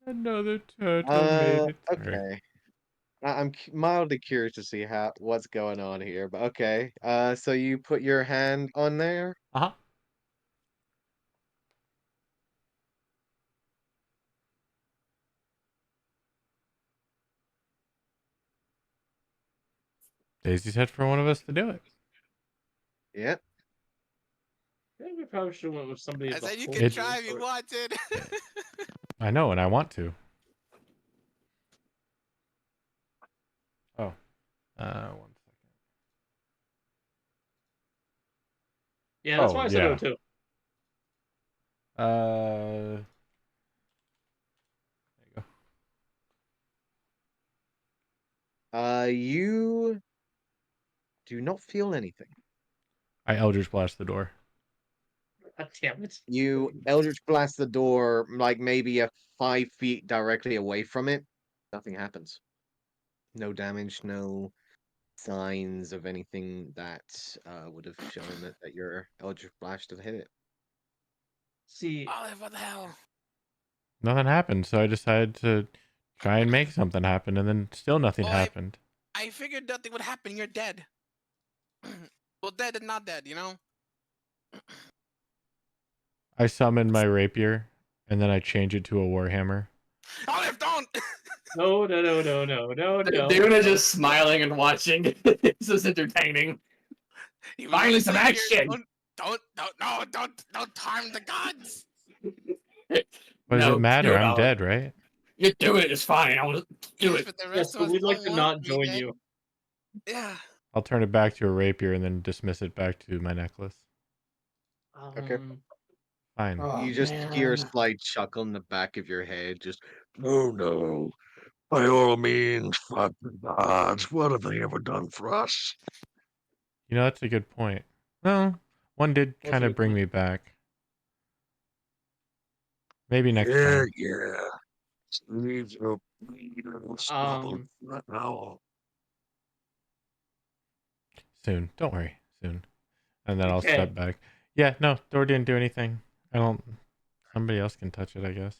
Another turtle made it through. Okay. I'm mildly curious to see what's going on here, but okay. So you put your hand on there. Uh-huh. Daisy said for one of us to do it. Yep. I think we probably should have went with somebody I of the said you whole can It- try if you wanted. I know, and I want to. Oh. 1 second. Yeah, that's Oh, why I said yeah. O2. There you go. You do not feel anything. I Eldritch Blast the door. God damn it. You Eldritch blast the door like maybe 5 feet directly away from it. Nothing happens. No damage, no signs of anything that would have shown that your Eldritch blast had hit it. See, Olive, what the hell? Nothing happened, so I decided to try and make something happen, and then still nothing Oh, happened. I figured nothing would happen. You're dead. Well, dead and not dead, you know? I summoned my rapier, and then I change it to a warhammer. Olive, don't! no. Duna just smiling and watching. This is entertaining. You Finally, some listen here. action. Don't harm the gods. What does it No, matter? do it, I'm Olive. dead, right? You do it. It's fine. I'll just do Yes, it. but the yes, rest of but us we'd like don't to want not me join dead. you. Yeah. I'll turn it back to a rapier and then dismiss it back to my necklace. Okay. Fine. Oh, You just hear a man. slight chuckle in the back of your head, just, oh no, by all means, fuck the gods, what have they ever done for us? You know, that's a good point. Well, one did What's kind a of good bring point? me back. Maybe next Yeah, time. yeah. Leaves are stubborn right now. Soon. Don't worry. Soon. And then I'll Okay. step back. Yeah, no, door didn't do anything. I don't. Somebody else can touch it, I guess.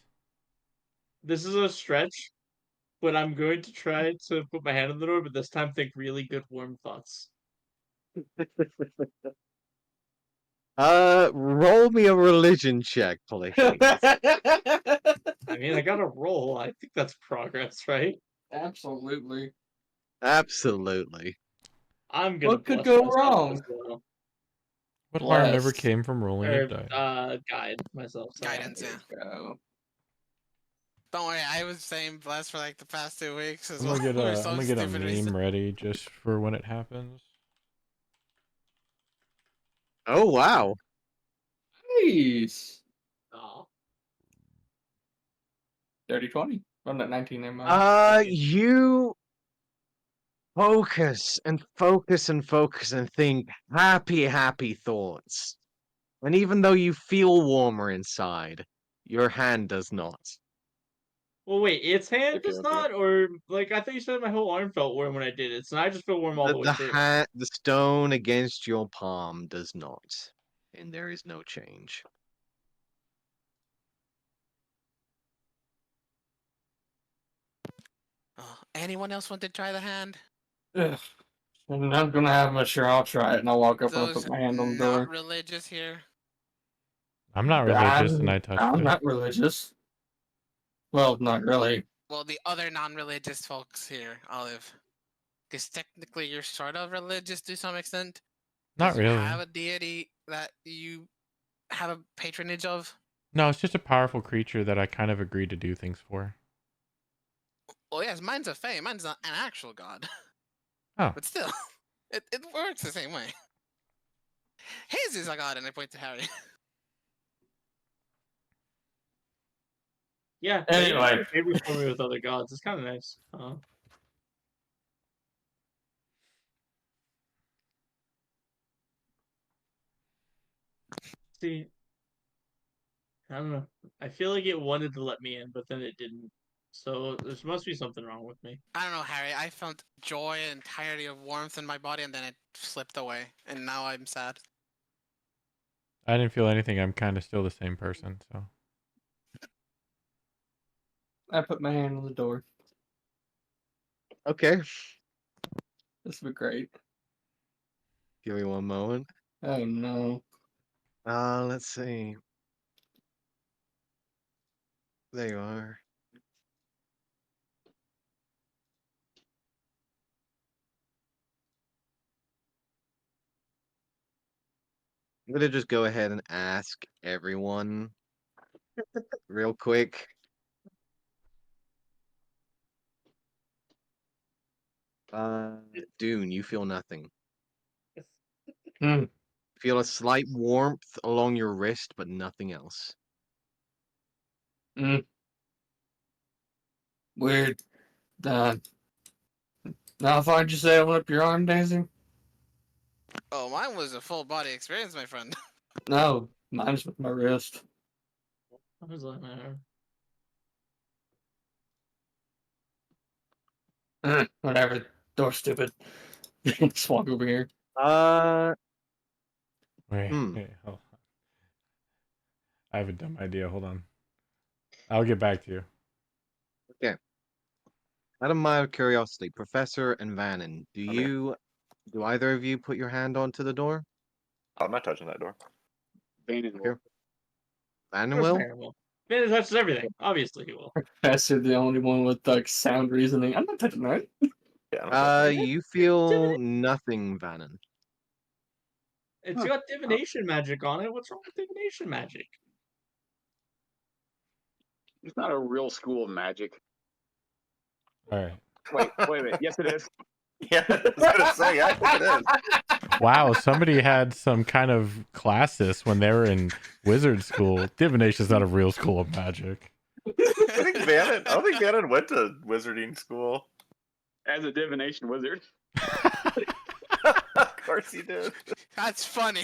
This is a stretch, but I'm going to try to put my hand on the door, but this time think really good warm thoughts. Roll me a religion check, please. I mean, I got a roll. I think that's progress, right? Absolutely. Absolutely. I'm gonna What could bless go myself wrong? as well. What harm ever Blessed. came from rolling a Or die? guide myself. Sorry. Guidance, yeah. There you go. Don't worry, I was saying blessed for like the past 2 weeks as I'm well. gonna get For a some I'm gonna get a stupid meme reason. ready just for when it happens. Oh, wow. Nice. Aw. Dirty 20. Run that 19 there, man. You focus and focus and focus and think happy, happy thoughts. And even though you feel warmer inside, your hand does not. Well, wait, its hand Okay, does okay. not, or like I thought you said my whole arm felt warm when I did it, so I just feel warm all the way through. The stone against your palm does not. And there is no change. Anyone else want to try the hand? Ugh. I'm not gonna have much sure. I'll try it and I'll walk up and I'll Those put my hand on the not door. religious here. I'm not religious and I touched I'm it. not religious. Well, not really. Well, the other non-religious folks here, Olive. Because technically you're sort of religious to some extent. Not You really. have a deity that you have a patronage of. No, it's just a powerful creature that I kind of agreed to do things for. Well, yes, mine's a fae. Mine's not an actual god. Oh. But still, it works the same way. His is a god, and I point to Harry. Yeah. Anyway. Favors for me with other gods. It's kind of nice. See, I don't know. I feel like it wanted to let me in, but then it didn't. So there must be something wrong with me. I don't know, Harry. I felt joy and entirety of warmth in my body, and then it slipped away, and now I'm sad. I didn't feel anything. I'm kind of still the same person. So I put my hand on the door. Okay, This would be great. give me one moment. Oh no. Let's see. There you are. I'm gonna just go ahead and ask everyone real quick. Dune, you feel nothing. Hmm. Feel a slight warmth along your wrist, but nothing else. Weird. Now, if I just say open up your arm, Daisy? Oh, mine was a full body experience, my friend. No, mine's with my wrist. How does that matter? Whatever. Door stupid. Just walk over here. wait, Hmm. hold on. I have a dumb idea. Hold on. I'll get back to you. Okay. Out of my curiosity, Professor and Vannon, do either of you put your hand onto the door? I'm not touching that door. Vanin Okay. will. Vannon Of course will? Baron will. Baron touches everything. Obviously he will. Professor, the only one with like sound reasoning. I'm not touching that. Yeah, I'm not touching You feel nothing, Vannon. It's Huh. got divination magic on it. What's wrong with divination magic? It's not a real school of magic. All right. Wait a minute. Yes, it is. it. Yeah, I was gonna say, I think it is. Wow, somebody had some kind of classes when they were in wizard school. Divination's not a real school of magic. I don't think Vannon went to wizarding school. As a divination wizard. Of course he did. That's funny.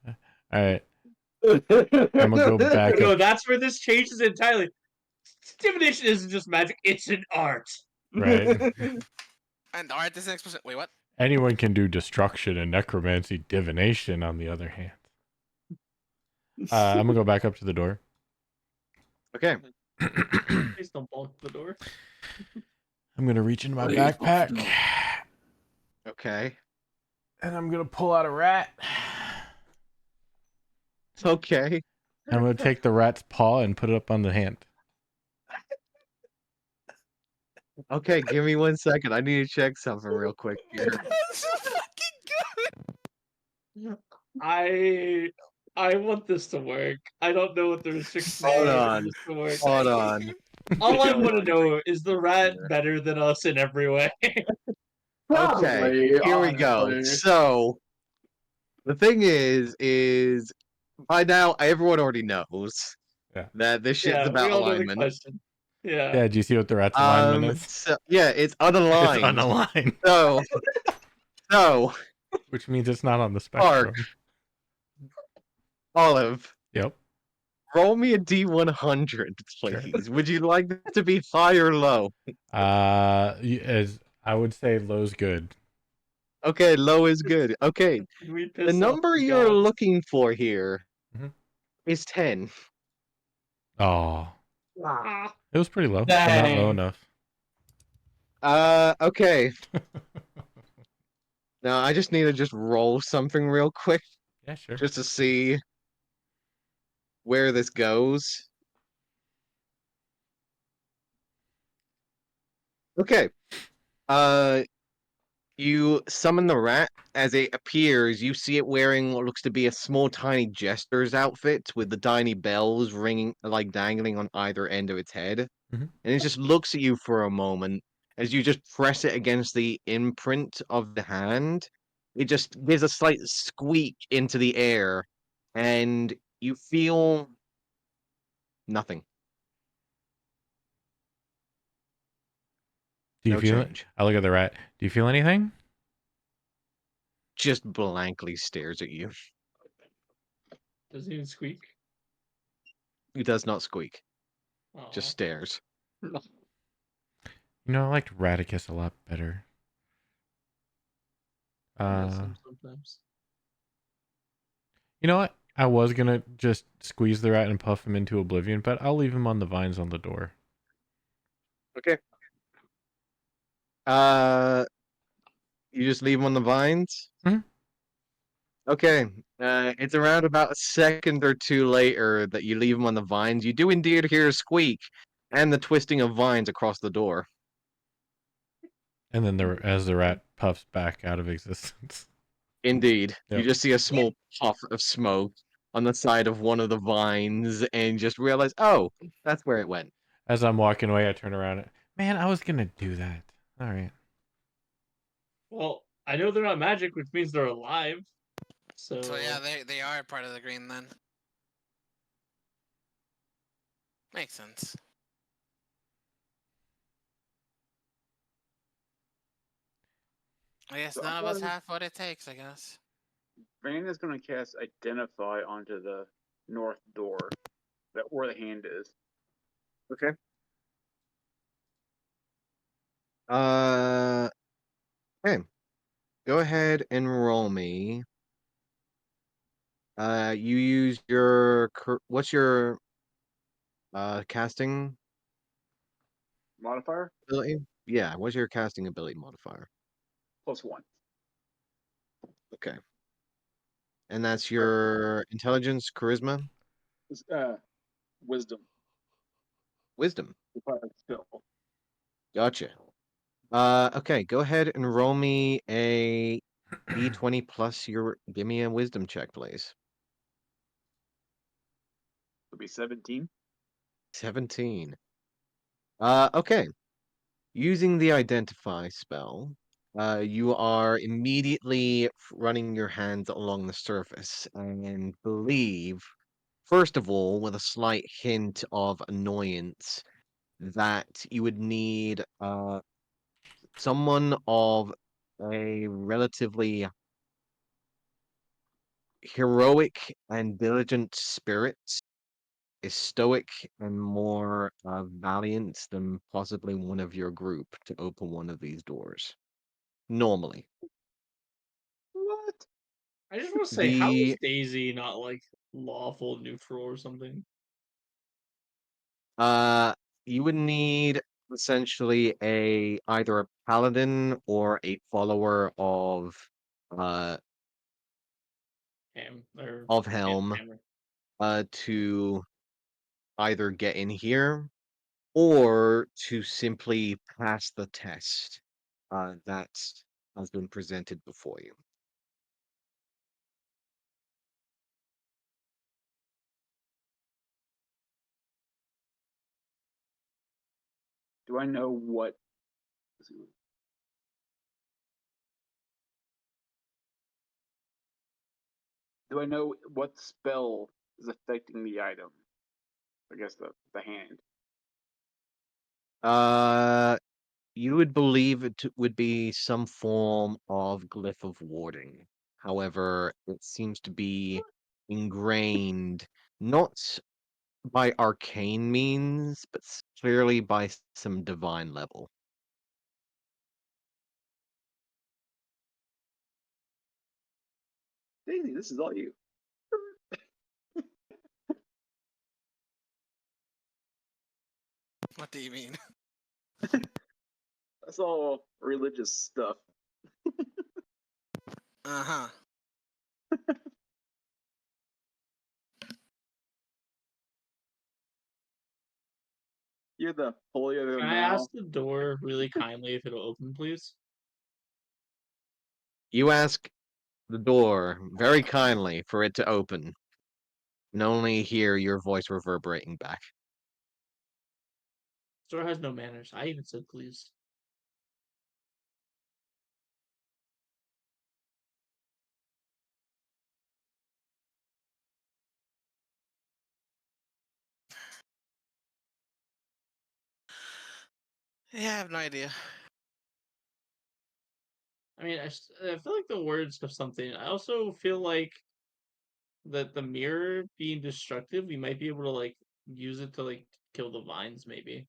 All right. I'm gonna go back No, up. that's where this changes entirely. Divination isn't just magic, it's an art. Right. And art is an explicit. Wait, what? Anyone can do destruction and necromancy. Divination, on the other hand. I'm gonna go back up to the door. Okay. Please don't block the door. I'm gonna reach into my Please, backpack, Okay. and I'm gonna pull out a rat. Okay. I'm gonna take the rat's paw and put it up on the hand. Okay, give me 1 second. I need to check something real quick here. That's so fucking good. I want this to work. I don't know what the restrictions Hold are on. for this to work. Hold on. All I Go want to on. know is the rat Yeah. better than us in every way. Okay, Probably, here we go. honestly. So, the thing is by now everyone already knows Yeah. that this shit's Yeah, about we all know the alignment. question. Yeah. Yeah, do you see what the rat's alignment is? So, yeah, it's It's unaligned. unaligned, So, which means it's not on the Mark. spectrum. Olive, Yep. roll me a D100, Sure. please. Would you like that to be high or low? As I would say, low's good. Okay, low is good. Okay, Can we the piss off number the you're gods? looking for here Mhm. is 10. Oh, Ah. it was pretty low, but not low Dang. enough. Okay. Now I just need to just roll something real quick Yeah, sure. just to see where this goes. Okay. Uh, you summon the rat. As it appears, you see it wearing what looks to be a small, tiny jester's outfit with the tiny bells ringing, like dangling on either end of its head. Mhm. And it just looks at you for a moment as you just press it against the imprint of the hand. It just gives a slight squeak into the air, and you feel nothing. Do you No feel it? change. I look at the rat. Do you feel anything? Just blankly stares at you. Doesn't even squeak. It does not squeak, just Oh, stares. You know, I liked Radicus a lot better. I miss him sometimes. You know what? I was gonna just squeeze the rat and puff him into oblivion, but I'll leave him on the vines on the door. Okay. Uh, you just leave him on the vines? Mhm. Okay. It's around about a second or two later that you leave him on the vines. You do indeed hear a squeak and the twisting of vines across the door. And then as the rat puffs back out of existence. Indeed. You Yep. just see a small puff of smoke on the side of one of the vines and just realize, oh, that's where it went. As I'm walking away, I turn around and, man, I was gonna do that. All right. Well, I know they're not magic, which means they're alive. So So yeah, they are part of the green then. Makes sense. I guess So none of us have what it takes, I guess. Van is going to cast Identify onto the north door, that where the hand is. Okay. Uh, hey, go ahead and roll me. You use your what's your casting Modifier ability? Yeah, what's your casting ability modifier? +1. Okay, and that's Or, your intelligence, charisma, wisdom. wisdom. Required skill. Gotcha. Okay, go ahead and roll me a d20 plus your. Give me a wisdom check, please. It'll be 17. 17. Okay. Using the identify spell, you are immediately running your hands along the surface and believe, first of all, with a slight hint of annoyance, that you would need someone of a relatively heroic and diligent spirit is stoic and more valiant than possibly one of your group to open one of these doors. Normally. What? I just want to say, how is The Daisy not like lawful neutral or something? uh you would need essentially a either a paladin or a follower uh Ham or of Ham Helm Hammer. to either get in here or to simply pass the test that has been presented before you. Do I know what? Do I know what spell is affecting the item? I guess the hand. Uh you would believe would be some form of glyph of warding. However, it seems to be ingrained not by arcane means, but clearly by some divine level. Daisy, this is all you. What do you mean? That's all religious stuff. Uh-huh. You're the holier Can than I thou. ask the door really kindly if it'll open, please? You ask the door very kindly for it to open, and only hear your voice reverberating back. This door has no manners. I even said please. Yeah, I have no idea. I mean, I feel like the words have something. I also feel like that the mirror being destructive, we might be able to like use it to like kill the vines, maybe.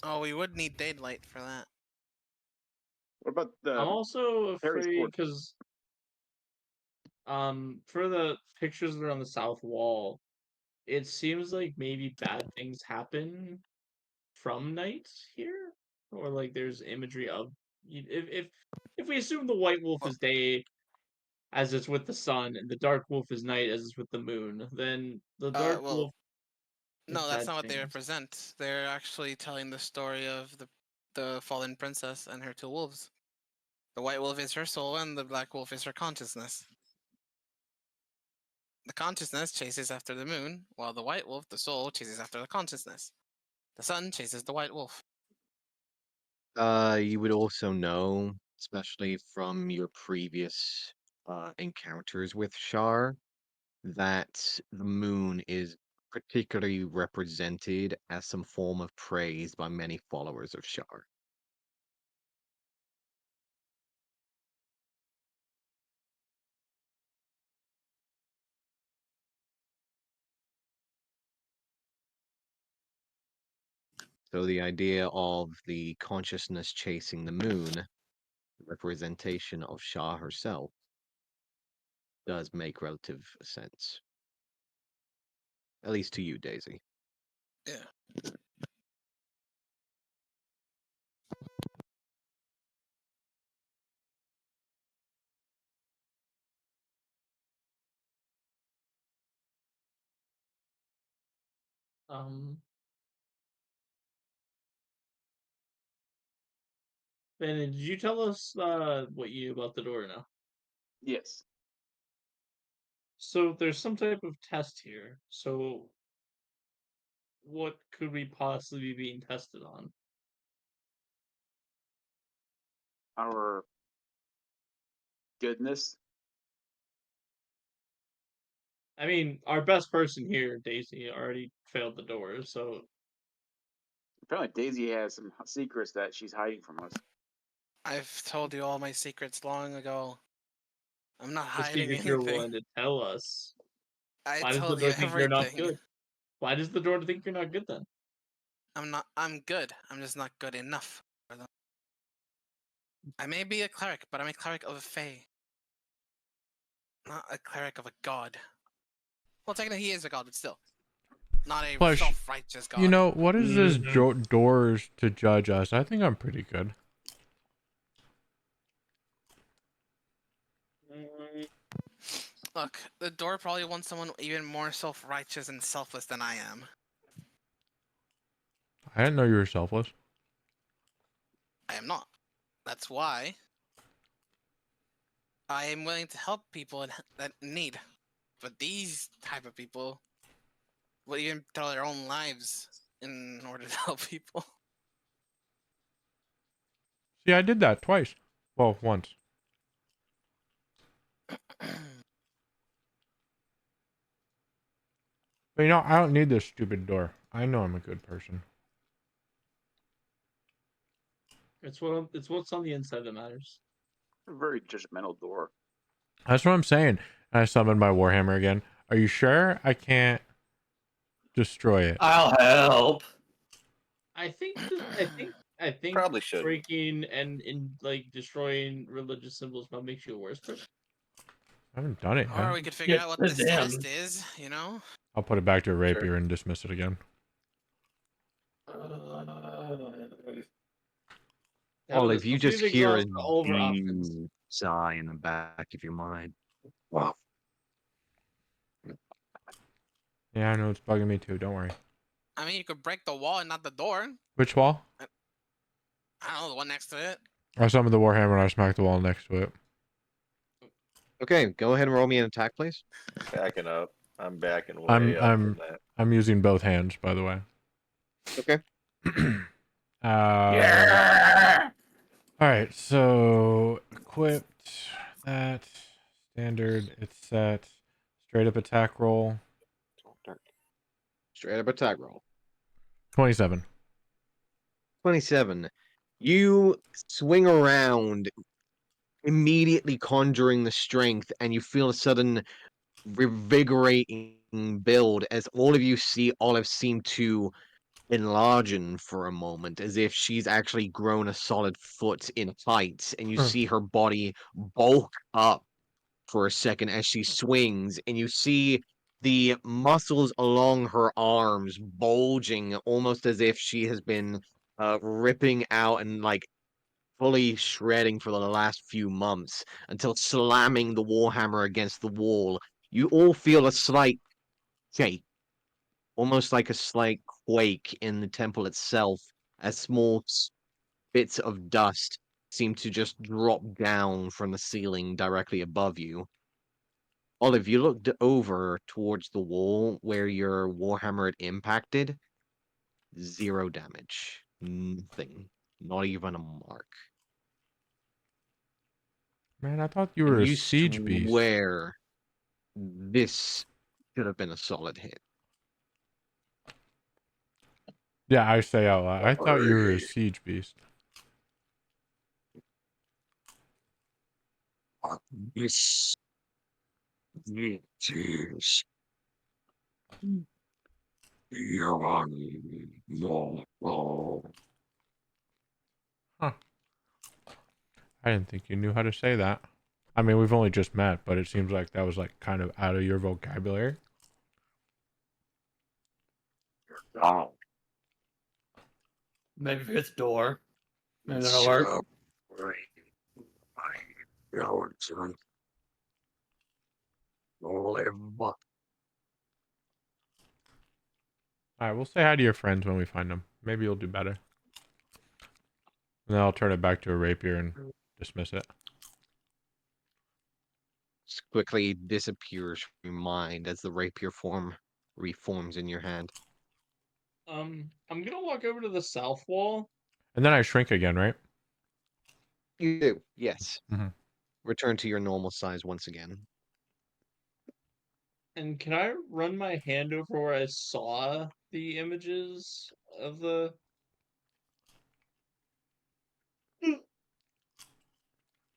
Oh, we would need daylight for that. What about I'm the also Harry's afraid sword? because for the pictures that are on the south wall, it seems like maybe bad things happen from night here, or like there's imagery of if we assume the white wolf Well, is day as it's with the sun and the dark wolf is night as it's with the moon, then the dark well, wolf is no, that's bad not what they things. represent. They're actually telling the story of the fallen princess and her two wolves. The white wolf is her soul, and the black wolf is her consciousness. The consciousness chases after the moon, while the white wolf, the soul, chases after the consciousness. The sun chases the white wolf. You would also know, especially from your previous encounters with Shar, that the moon is particularly represented as some form of praise by many followers of Shar. So the idea of the consciousness chasing the moon, representation of Shah herself, does make relative sense. At least to you, Daisy. Yeah. Um, Ben, did you tell us what you knew about the door now? Yes. So there's some type of test here. So what could we possibly be being tested on? Our goodness. I mean, our best person here, Daisy, already failed the door, so Apparently, Daisy has some secrets that she's hiding from us. I've told you all my secrets long ago. I'm not the hiding secret you're anything. willing to tell us. I Why does the told you door think you're not everything. good? Why does the door think you're not good then? I'm good. I'm just not good enough for them. I may be a cleric, but I'm a cleric of a fae. Not a cleric of a god. Well, technically he is a god, but still. Not a Plus, self-righteous god. you know, what is this Mhm. doors to judge us? I think I'm pretty good. Look, the door probably wants someone even more self-righteous and selfless than I am. I didn't know you were selfless. I am not. That's why I am willing to help people that need. But these type of people will even throw their own lives in order to help people. See, I did that twice. Well, once. But you know, I don't need this stupid door. I know I'm a good person. It's what's on the inside that matters. A very judgmental door. That's what I'm saying. I summoned my Warhammer again. Are you sure I can't destroy it? I'll help. I think Probably should. breaking and in like destroying religious symbols probably makes you a worse person. I haven't done it Or yet. we could figure Get out what the this damn. test is, you know? I'll put it back to a Sure. rapier and dismiss it again. Well, if There's you a few just to hear a exhaust all of our options. deep sigh in the back of your mind. Wow. Yeah, I know it's bugging me too. Don't worry. I mean, you could break the wall and not the door. Which wall? I don't know, the one next to it. I summoned the Warhammer and I smacked the wall next to it. Okay, go ahead and roll me an attack, please. Backing up. I'm backing I'm way up from I'm that. I'm using both hands, by the way. Okay. Yeah. All right, so equipped that standard. It's set. Straight up attack roll. Straight up attack roll. 27. 27. You swing around immediately conjuring the strength, and you feel a sudden revigorating build as all of you see Olive seem to enlargen for a moment, as if she's actually grown a solid foot in height, and you see her body bulk up for a second as she swings, and you see the muscles along her arms bulging almost as if she has been ripping out and like fully shredding for the last few months until slamming the warhammer against the wall. You all feel a slight shake, almost like a slight quake in the temple itself, as small bits of dust seem to just drop down from the ceiling directly above you. Olive, you looked over towards the wall where your warhammer had impacted. 0 damage. Nothing. Not even a mark. Man, I thought you were And a you siege beast. swear this should have been a solid hit. Yeah, I say out loud. I thought you were a siege beast. This is Huh. I didn't think you knew how to say that. I mean, we've only just met, but it seems like that was like kind of out of your vocabulary. Maybe if it's door. Maybe that'll work. All right, we'll say hi to your friends when we find them. Maybe you'll do better. And then I'll turn it back to a rapier and dismiss it. quickly disappears from your mind as the rapier form reforms in your hand. I'm gonna walk over to the south wall. And then I shrink again, right? You do, yes. Mhm. Return to your normal size once again. And can I run my hand over where I saw the images of the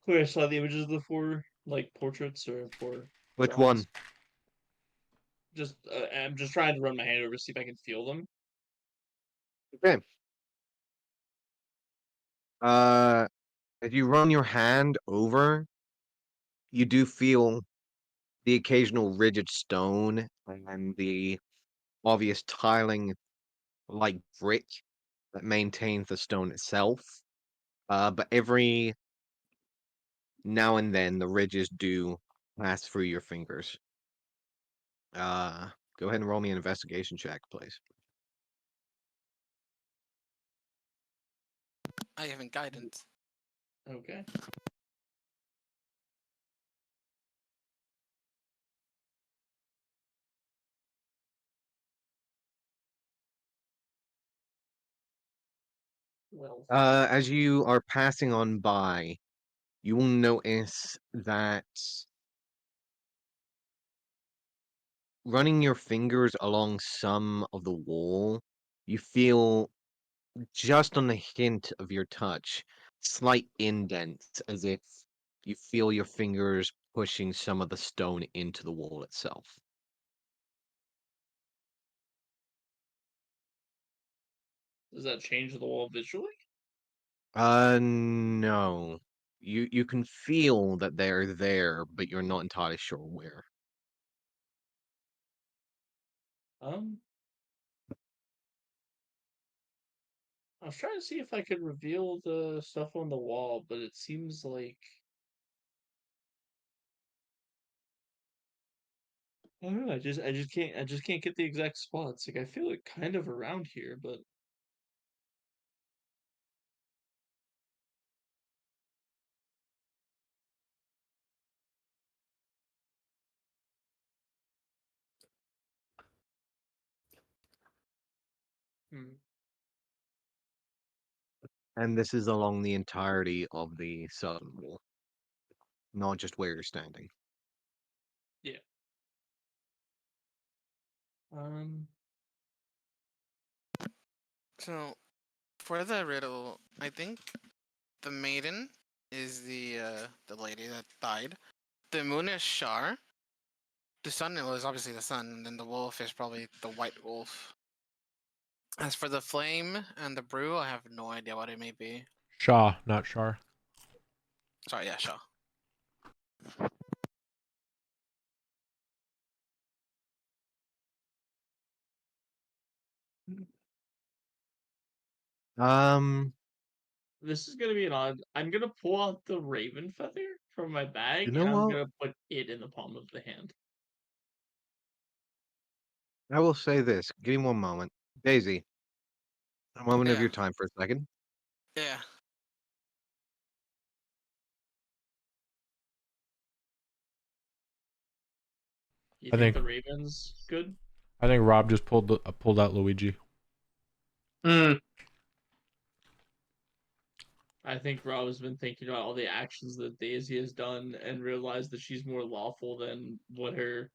where I saw the images of the four like portraits or four Which one? drawings? Just I'm just trying to run my hand over to see if I can feel them. Okay. If you run your hand over, you do feel the occasional rigid stone and the obvious tiling like brick that maintains the stone itself. But every now and then the ridges do pass through your fingers. Uh, Go ahead and roll me an investigation check, please. I haven't guidance. Okay. Well, As you are passing on by, you will notice that running your fingers along some of the wall, you feel just on the hint of your touch, slight indents as if you feel your fingers pushing some of the stone into the wall itself. does that change the wall visually? No. You can feel that they're there, but you're not entirely sure where. Um, I was trying to see if I could reveal the stuff on the wall, but it seems like I don't know. I just can't get the exact spots. Like I feel it kind of around here, but hmm. And this is along the entirety of the southern wall, not just where you're standing. Yeah. Um, So, for the riddle, I think the maiden is the lady that died. The moon is Shar. The sun is obviously the sun, and then the wolf is probably the white wolf. As for the flame and the brew, I have no idea what it may be. Shaw, not Shar. Sorry, yeah, Shaw. Um, This is gonna be an odd. I'm gonna pull out the raven feather from my you bag, know and I'm what? gonna put it in the palm of the hand. I will say this. Give me one moment. Daisy, a moment of Yeah, your time for a second. yeah. You I think think the raven's good? Rob just pulled out Luigi. Hmm. I think Rob's been thinking about all the actions that Daisy has done and realized that she's more lawful than what her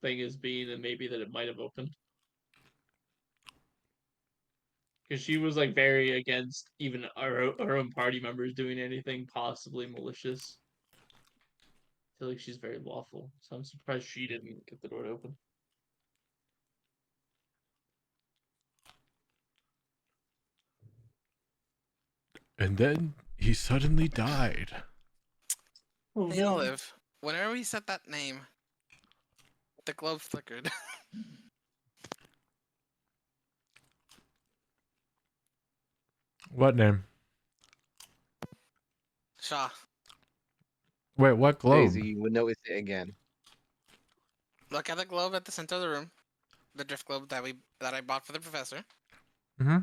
thing has been, and maybe that it might have opened. Because she was like very against even our own party members doing anything possibly malicious. I feel like she's very lawful, so I'm surprised she didn't get the door to open. And then he suddenly died. Oh Hey, no. Olive. Whenever we said that name, the globe flickered. What name? Shaw. Wait, what Daisy, globe? you would notice it again. Look at the globe at the center of the room. The drift globe that I bought for the professor. Mm-hmm.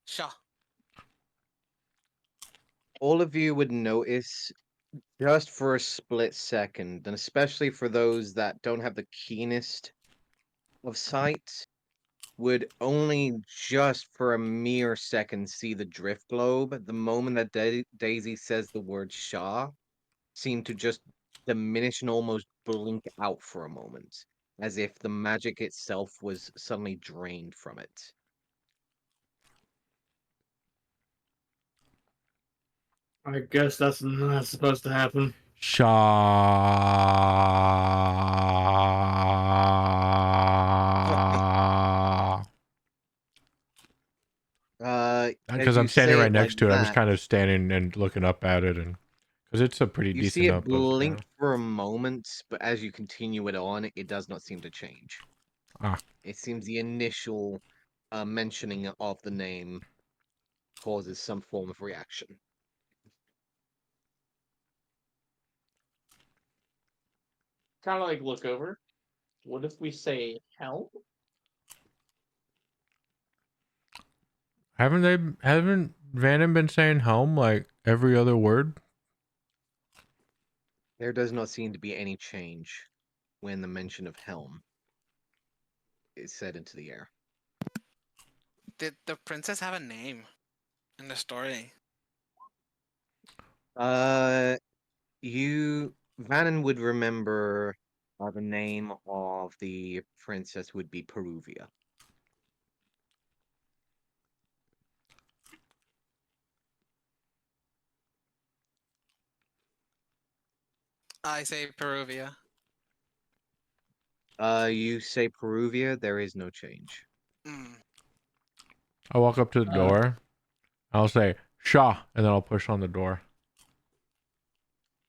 Shaw. All of you would notice just for a split second, and especially for those that don't have the keenest of sight, would only just for a mere second see the drift globe. The moment that Daisy says the word Shah, seem to just diminish and almost blink out for a moment, as if the magic itself was suddenly drained from it. I guess that's not supposed to happen. Shaw. As Because you I'm standing say right it like next to it, I'm just that, kind of standing and looking up at it, and because it's a pretty you see decent it up above the blink ground. for a moment, but as you continue it on, it does not seem to change. Ah, It seems the initial mentioning of the name causes some form of reaction. Kind of like look over. What if we say hell? haven't Vannon been saying helm like every other word? There does not seem to be any change when the mention of helm is said into the air. Did the princess have a name in the story? Uh, Vannon would remember the name of the princess would be Peruvia. I say Peruvia. You say Peruvia, there is no change. Mm. I'll walk up to the Uh, door. I'll say Shaw, and then I'll push on the door.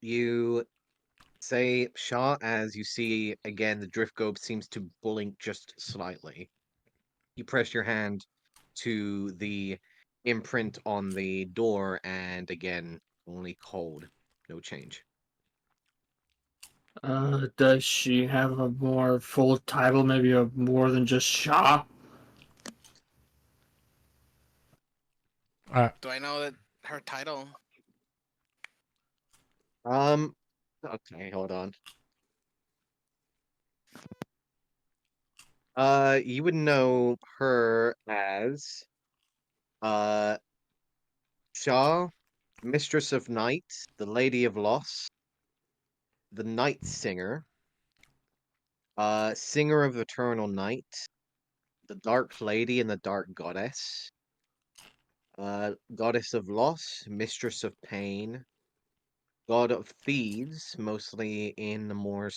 You say Shah as you see again the drift globe seems to blink just slightly. You press your hand to the imprint on the door, and again, only cold, no change. does she have a more full title, maybe a more than just Shah? Uh, Do I know that her title? Um, okay, hold on. You would know her as uh Shah, Mistress of Night, the Lady of Loss, the Night Singer, Singer of Eternal Night, the Dark Lady and the Dark Goddess, Goddess of Loss, Mistress of Pain, god of thieves, mostly in the more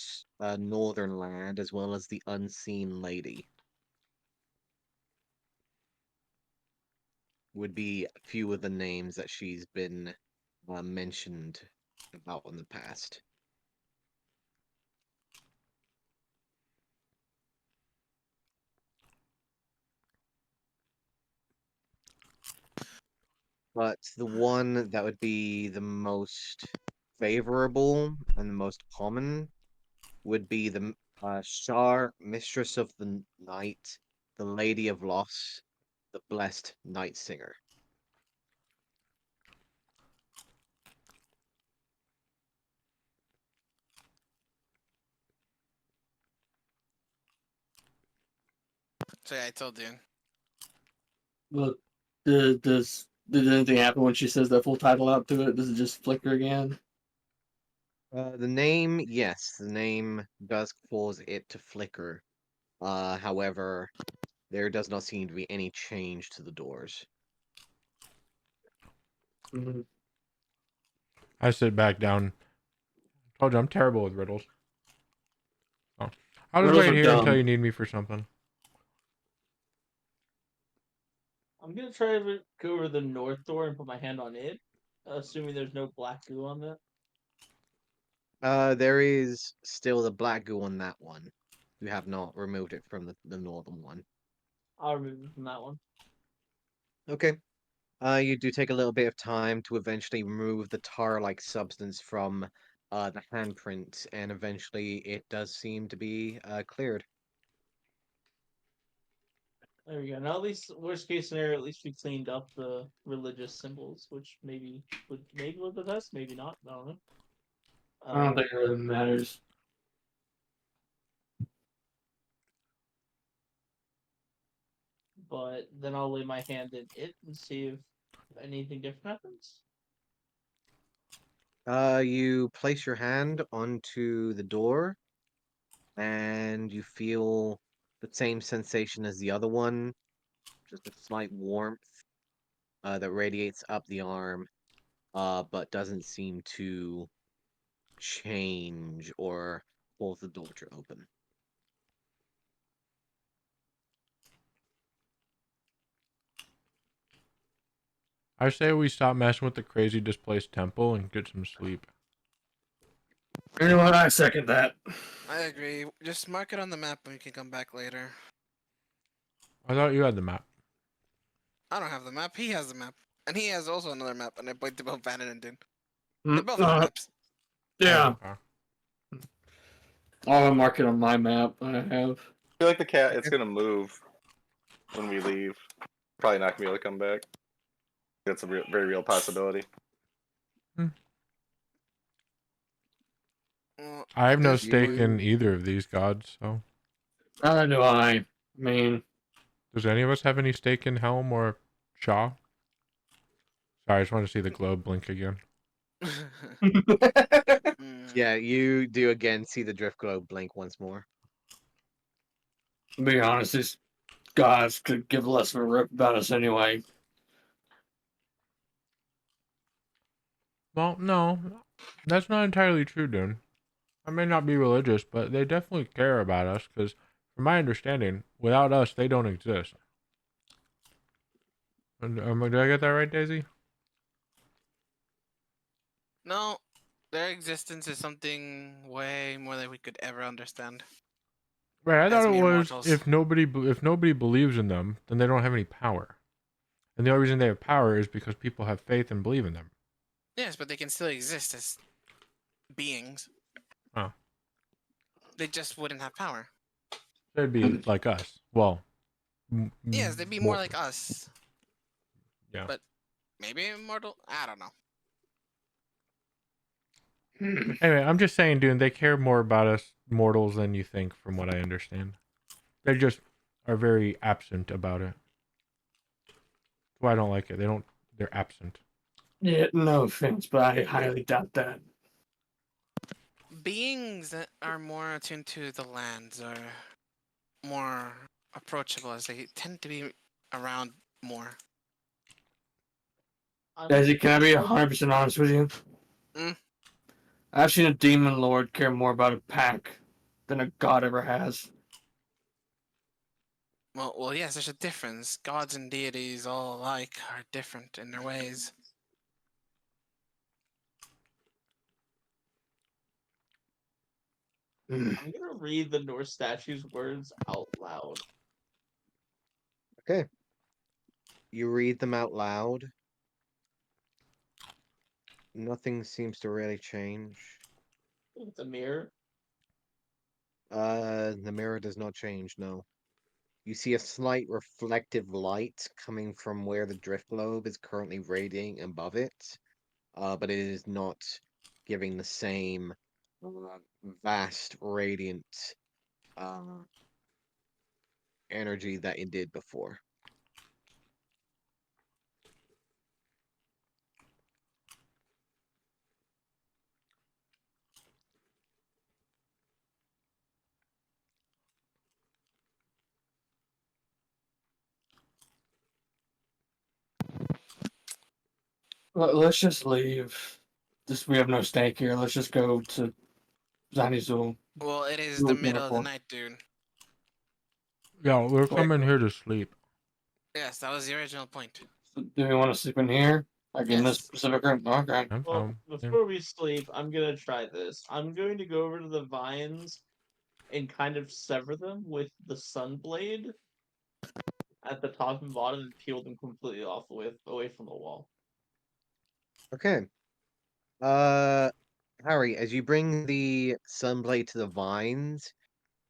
northern land, as well as the unseen lady. Would be a few of the names that she's been mentioned about in the past. But the one that would be the most favorable and the most common would be the Shar, Mistress of the Night, the Lady of Loss, the Blessed Night Singer. So yeah, I told you. Well, did anything happen when she says the full title out to it? Does it just flicker again? The name, yes, the name does cause it to flicker. However, there does not seem to be any change to the doors. Mm-hmm. I sit back down. Told you I'm terrible with riddles. Oh. I'll just Riddles wait are here until dumb. you need me for something. I'm gonna try to go over the north door and put my hand on it, assuming there's no black goo on that. There is still the black goo on that one. You have not removed it from the northern one. I'll remove it from that one. Okay. You do take a little bit of time to eventually remove the tar-like substance from the handprint, and eventually it does seem to be cleared. There we go. Now, at least worst case scenario, at least we cleaned up the religious symbols, which maybe look the best, maybe not. I don't know. I don't think it really matters. But then I'll lay my hand in it and see if anything different happens. You place your hand onto the door, and you feel the same sensation as the other one, just a slight warmth that radiates up the arm, but doesn't seem to change or force the door to open. I say we stop messing with the crazy displaced temple and get some sleep. You know what? I second that. I agree. Just mark it on the map and we can come back later. I thought you had the map. I don't have the map. He has the map. And he has also another map, and I pointed both Bannon and Din. They Mm, both have maps. Yeah, Oh, okay. I'll mark it on my map. I have. I feel like the cat it's gonna move when we leave. Probably not gonna be able to come back. That's a very real possibility. Well, I have no there's stake in You either of these gods, so. Neither do I. I mean, Does any of us have any stake in Helm or Shaw? Sorry, I just want to see the globe blink again. Yeah, you do again see the drift globe blink once more. to be honest, these guys could give less of a rip about us anyway. Well, no, that's not entirely true, dude. I may not be religious, but they definitely care about us, because from my understanding, without us, they don't exist. Did I get that right, Daisy? No, their existence is something way more than we could ever understand. Right, I As thought it mere was mortals. if nobody believes in them, then they don't have any power. And the only reason they have power is because people have faith and believe in them. Yes, but they can still exist as beings. Oh. They just wouldn't have power. They'd be like us. Well, Yes, they'd be more like us. Yeah. But maybe immortal? I don't know. Anyway, I'm just saying, dude, they care more about us mortals than you think, from what I understand. They just are very absent about it. That's why I don't like it. They're absent. Yeah, no offense, but I highly doubt that. Beings that are more attuned to the lands are more approachable as they tend to be around more. Daisy, can I be 100% honest with you? Mm. I've seen a demon lord care more about a pack than a god ever has. Well, yes, there's a difference. Gods and deities all alike are different in their ways. Mm. I'm gonna read the Norse statue's words out loud. Okay. You read them out loud. Nothing seems to really change. With the mirror. The mirror does not change, no. You see a slight reflective light coming from where the drift globe is currently radiating above it, but it is not giving the same vast, radiant uh, energy that it did before. Let's just leave. We have no stake here. Let's just go to Zanizul. Well, it is Do the what we're there middle of the for. night, dude. Yeah, we're Wait. coming here to sleep. Yes, that was the original point. Do we want to sleep in here? Like in this Yes. specific room? Okay. I'm Well, fine. Yeah. before we sleep, I'm gonna try this. I'm going to go over to the vines and kind of sever them with the sun blade at the top and bottom and peel them completely off away from the wall. Okay. Uh, Harry, as you bring the sunblade to the vines,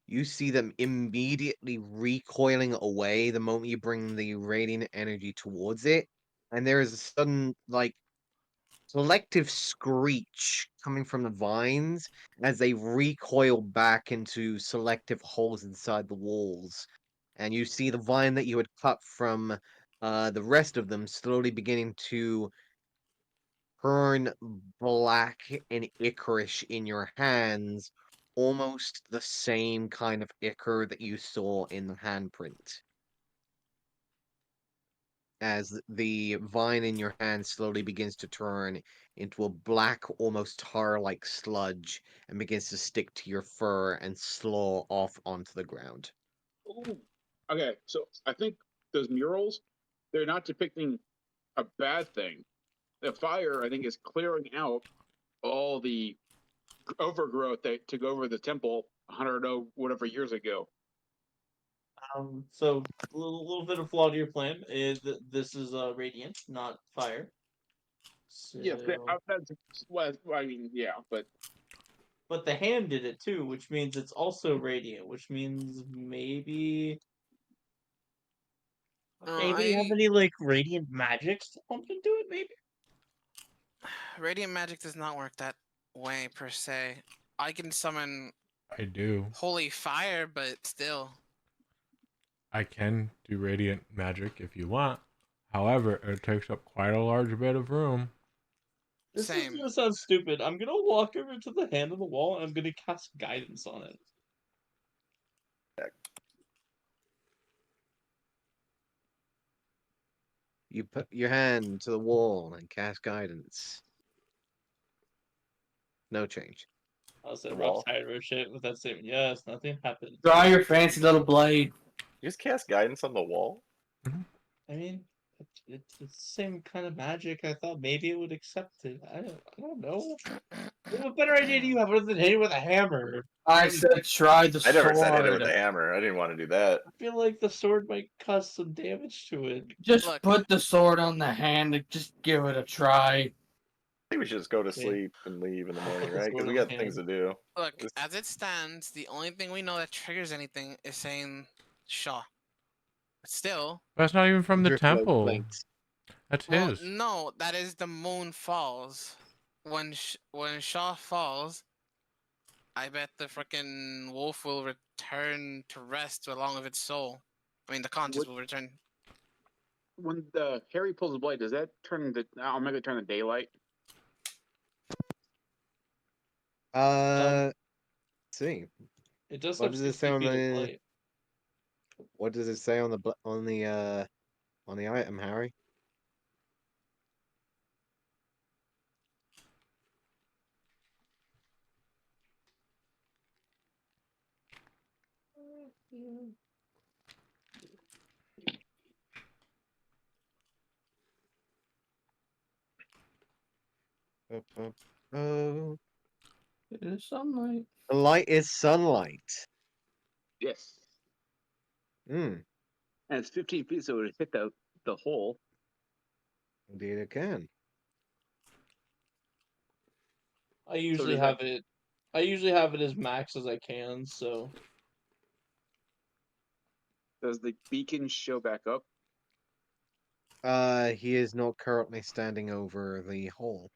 you see them immediately recoiling away the moment you bring the radiant energy towards it, and there is a sudden, like, selective screech coming from the vines as they recoil back into selective holes inside the walls. And you see the vine that you had cut from the rest of them slowly beginning to turn black and ichorish in your hands, almost the same kind of ichor that you saw in the handprint. As the vine in your hand slowly begins to turn into a black, almost tar-like sludge and begins to stick to your fur and slow off onto the ground. Ooh. Okay, so I think those murals, they're not depicting a bad thing. The fire, I think, is clearing out all the overgrowth that took over the temple 100 whatever years ago. So a little bit of flaw to your plan is that this is radiant, not fire. Yes, So, that's what I mean. Yeah, but but the hand did it too, which means it's also radiant, which means maybe you have I any like radiant magics to pump into it, maybe? radiant magic does not work that way per se. I can summon I do. holy fire, but still. I can do radiant magic if you want. However, it takes up quite a large bit of room. This is Same. gonna sound stupid. I'm gonna walk over to the hand on the wall and I'm gonna cast guidance on it. You put your hand to the wall and cast guidance. No change. I'll say The Rob wall. tired of shit with that statement. Yes, nothing happened. Draw your fancy little blade. You just cast guidance on the wall. I mean, it's the same kind of magic. I thought maybe it would accept it. I don't know. What better idea do you have other than hitting with a hammer? I said try the I never said hit it with sword. a hammer. I didn't want to do that. I feel like the sword might cause some damage to it. Just Look. put the sword on the hand and just give it a try. I think we should just go to Okay. sleep and leave in the morning, the right? sword Because we on the got things to hand. do. Look, This- as it stands, the only thing we know that triggers anything is saying Shaw. But still, That's not even from the Drift globe temple. blinks. That's well, his. no, that is the moon falls. When Shaw falls, I bet the frickin' wolf will return to rest along with its soul. I mean, the conscious What- will return. when the Harry pulls the blade, does that turn the? I'll make it turn the daylight. Let's see. It does What have does it 60 say on feet of the light. what does it say on the item, Harry? Oh, It is sunlight. the light is sunlight. Yes. Hmm. And it's 15 feet, so it would hit the hole. Indeed, it can. I usually does have it. I usually have it as max as I can. So Does the beacon show back up? He is not currently standing over the hole.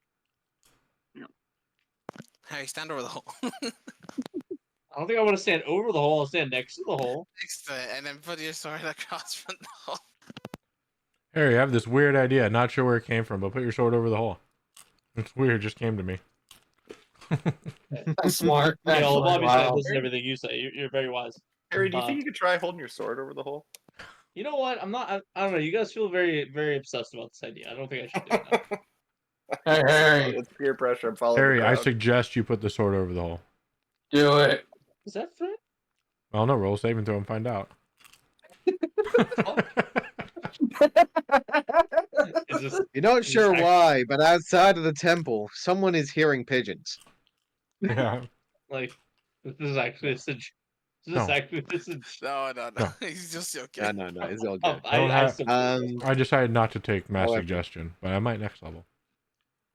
Hey, stand over the hole. I don't think I want to stand over the hole. I'll stand next to the hole. Next to it, and then put your sword across from the hole. Harry, I have this weird idea. Not sure where it came from, but put your sword over the hole. It's weird. Just came to me. That's smart. Yeah, well, Actually, obviously I wow. listen to everything you say. You're very wise. Harry, do you think you could try holding your sword over the hole? You know what? I'm not. I don't know. You guys feel very, very obsessed about this idea. I don't think I should do that. Hey, Harry, It's peer pressure. I'm following Harry, the I crowd. suggest you put the sword over the hole. do it. Is that fair? Well, no, roll save and throw and find out. Is this You're not is this sure act- why, but outside of the temple, someone is hearing pigeons. Yeah. like this is actually a sug- This is No. actually this is. No. No. He's just joking. No, it's all Oh, good. don't I have- still I decided not to take mass However. suggestion, but I might next level.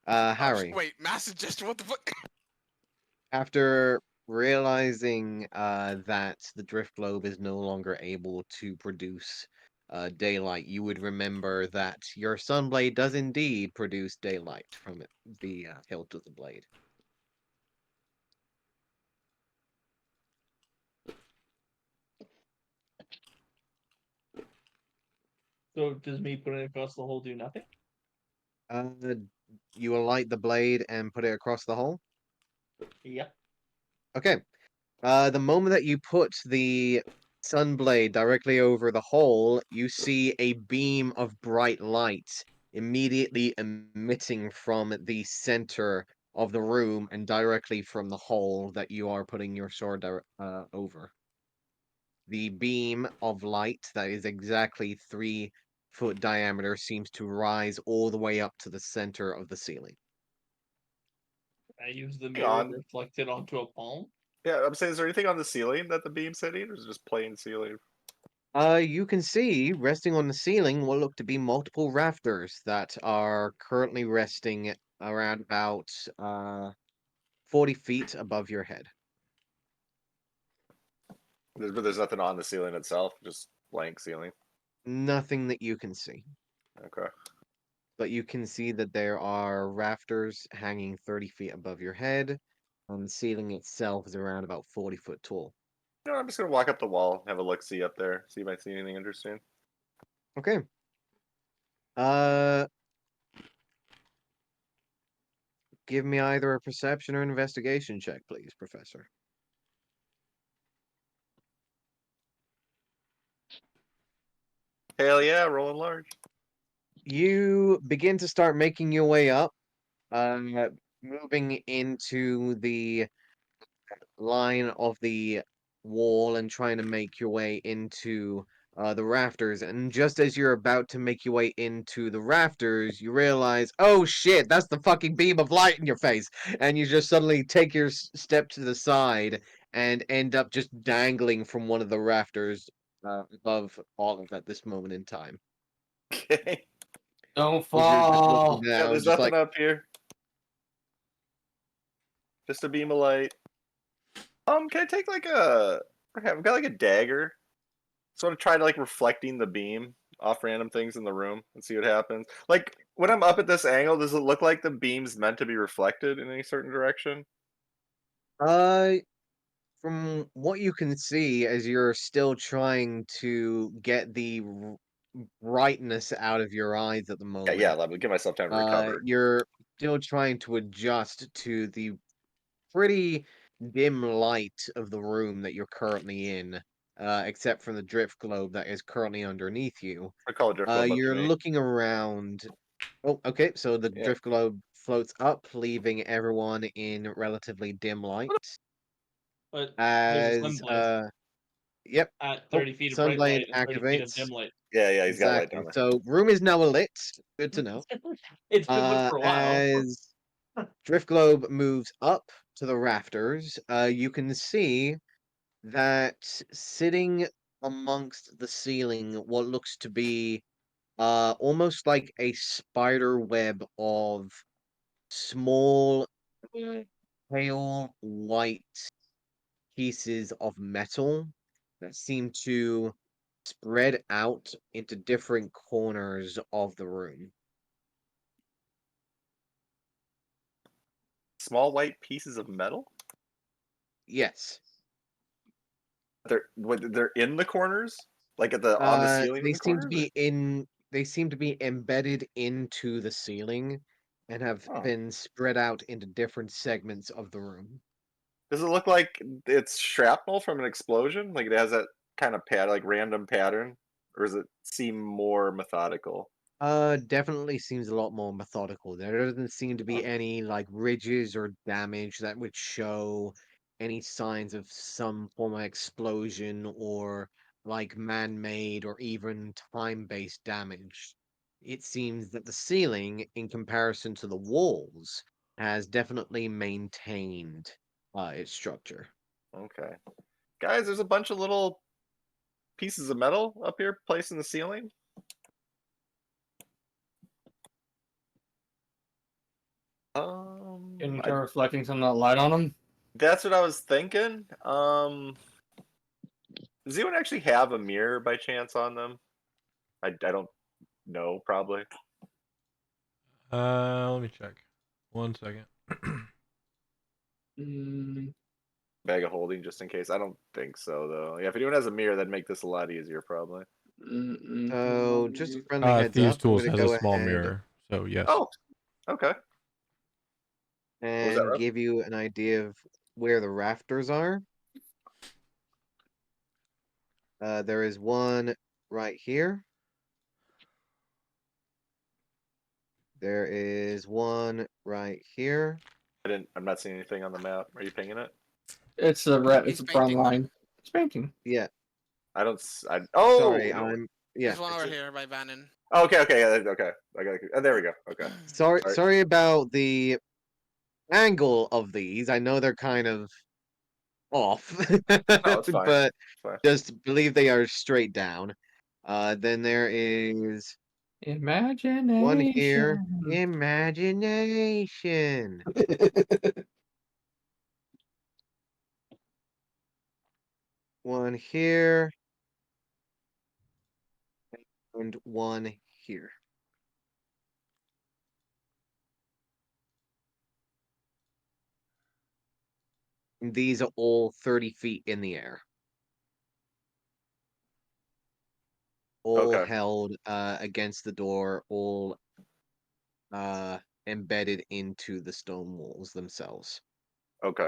Harry, Wait, mass suggestion? What the fuck? after realizing that the drift globe is no longer able to produce daylight, you would remember that your sunblade does indeed produce daylight from the hilt of the blade. So does me putting it across the hole do nothing? Uh, you alight the blade and put it across the hole. Yeah. Okay. The moment that you put the sunblade directly over the hole, you see a beam of bright light immediately emitting from the center of the room and directly from the hole that you are putting your sword over. The beam of light that is exactly 3 foot diameter seems to rise all the way up to the center of the ceiling. I use the Hang mirror on. reflected onto a palm. Yeah, I'm saying, is there anything on the ceiling that the beam's hitting, or is it just plain ceiling? You can see resting on the ceiling what look to be multiple rafters that are currently resting around about 40 feet above your head. But there's nothing on the ceiling itself, just blank ceiling. Nothing that you can see, Okay. but you can see that there are rafters hanging 30 feet above your head, and the ceiling itself is around about 40 foot tall. You know, I'm just gonna walk up the wall, have a look, see up there, see if I see anything interesting. Okay. Uh, give me either a perception or investigation check, please, Professor. Hell yeah, rolling large. You begin to start making your way up, moving into the line of the wall and trying to make your way into the rafters. And just as you're about to make your way into the rafters, you realize, oh shit, that's the fucking beam of light in your face. And you just suddenly take your step to the side and end up just dangling from one of the rafters above Olive at this moment in time. Okay. Don't As you're just looking fall. Yeah, down, there's just nothing like, up here. Just a beam of light. Can I take like a? I've got like a dagger. Sort of try to like reflecting the beam off random things in the room and see what happens. Like when I'm up at this angle, does it look like the beam's meant to be reflected in any certain direction? uh, from what you can see, as you're still trying to get the brightness out of your eyes at the Yeah. moment, Let me give myself time to recover. you're still trying to adjust to the pretty dim light of the room that you're currently in, except from the drift globe that is currently underneath you. I call it drift globe up to You're me. looking around. Oh, okay. So the Yeah. drift globe floats up, leaving everyone in relatively dim light. But there's a As slim blade. Yep. at Oh, 30 feet of bright sunlight light and 30 feet of activates. dim light. Yeah, he's got a light Exactly. down there. So room is now lit. Good to know. It's been lit for a while. As Drift Globe moves up to the rafters, you can see that sitting amongst the ceiling, what looks to be almost like a spider web of small, pale white pieces of metal that seem to spread out into different corners of the room. Small white pieces of metal. Yes. They're in the corners, like on the ceiling in They the seem to corners. be they seem to be embedded into the ceiling and have Oh. been spread out into different segments of the room. Does it look like it's shrapnel from an explosion? Like it has that kind of like random pattern, or does it seem more methodical? Definitely seems a lot more methodical. There doesn't seem to be Huh. any like ridges or damage that would show any signs of some form of explosion or like man-made or even time-based damage. It seems that the ceiling, in comparison to the walls, has definitely maintained its structure. Okay, guys, there's a bunch of little pieces of metal up here placed in the ceiling. Can you try reflecting some of that light on them? That's what I was thinking. Does anyone actually have a mirror by chance on them? I don't know, probably. Let me check. 1 second. Bag of holding just in case. I don't think so though. Yeah, if anyone has a mirror, that'd make this a lot easier, probably. So, just a friendly heads Thieves up, I'm Tools going to has a go small ahead mirror, so yes. Oh, okay. What was that, and Rob? give you an idea of where the rafters are. There is one right here. There is one right here. I'm not seeing anything on the map. Are you pinging it? It's a red. It's He's a brown painting. line. It's painting. Yeah, I don't. Oh, sorry, no. yeah. There's one It's over a- here by Bannon. Okay. Okay. I got. There we go. Okay. Sorry, Sorry. sorry about the angle of these. I know they're kind of off, No, it's fine. but It's fine. just believe they are straight down. Then there is one here. Imagination. Imagination. One here. And one here. And these are all 30 feet in the air. All Okay. held against the door, all embedded into the stone walls themselves. Okay.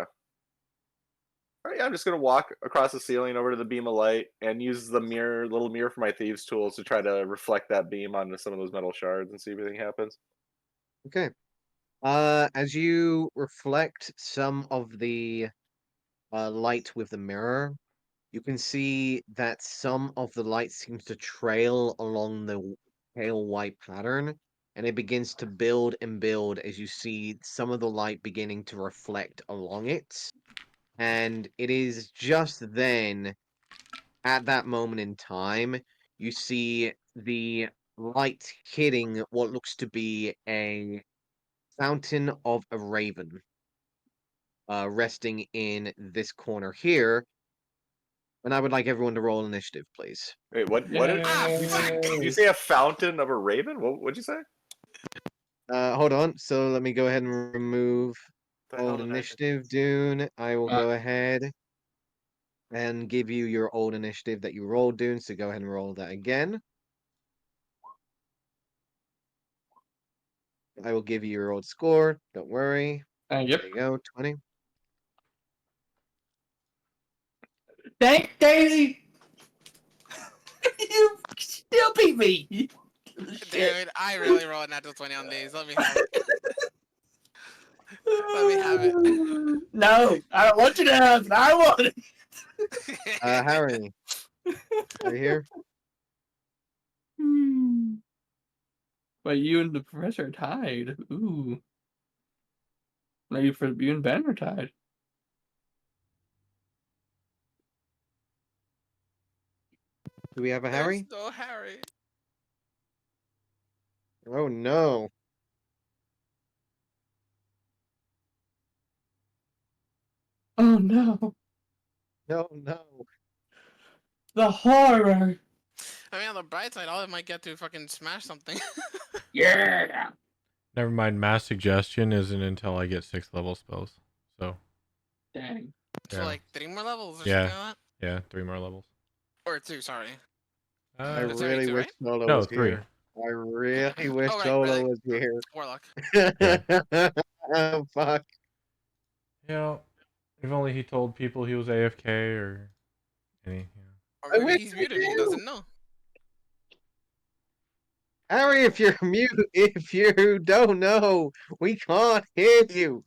All right. Yeah, I'm just gonna walk across the ceiling over to the beam of light and use the little mirror for my thieves' tools to try to reflect that beam onto some of those metal shards and see if anything happens. Okay. As you reflect some of the light with the mirror, you can see that some of the light seems to trail along the pale white pattern, and it begins to build and build as you see some of the light beginning to reflect along it. And it is just then, at that moment in time, you see the light hitting what looks to be a fountain of a raven, resting in this corner here. And I would like everyone to roll initiative, please. Wait, what? Ah, fuck! Did you say a fountain of a raven? What'd you say? Hold on. So let me go ahead and remove The hell old did I just? initiative, Dune. I will Uh, go ahead and give you your old initiative that you rolled, Dune. So go ahead and roll that again. I will give you your old score. Don't worry. yep. There you go, 20. Thank Daisy. You still beat me. Shit. Dude, I really roll a natural 20 on these. Let me have it. Let me have it. No, I don't want you to have it. I want it. Harry, are you here? But you and the professor are tied. Ooh. Maybe for you and Ben are tied. Do we have a There's Harry? no Harry. Oh no. Oh no. No, no. The horror. I mean, on the bright side, all I might get to fucking smash something. Yeah. Never mind. Mass suggestion isn't until I get 6th level spells. So Dang. So yeah, like 3 more levels or yeah, something like yeah. 3 more levels. that, or 2. Sorry, I Uh, it's already really 2, wish right? Solo no, was 3. here. I really wish Oh right, Solo really. was here. Warlock. Yeah. Oh fuck. You know, if only he told people he was AFK or any. Or I maybe wish he's I muted and he knew. doesn't know. Harry, if you're mute, if you don't know, we can't hear you.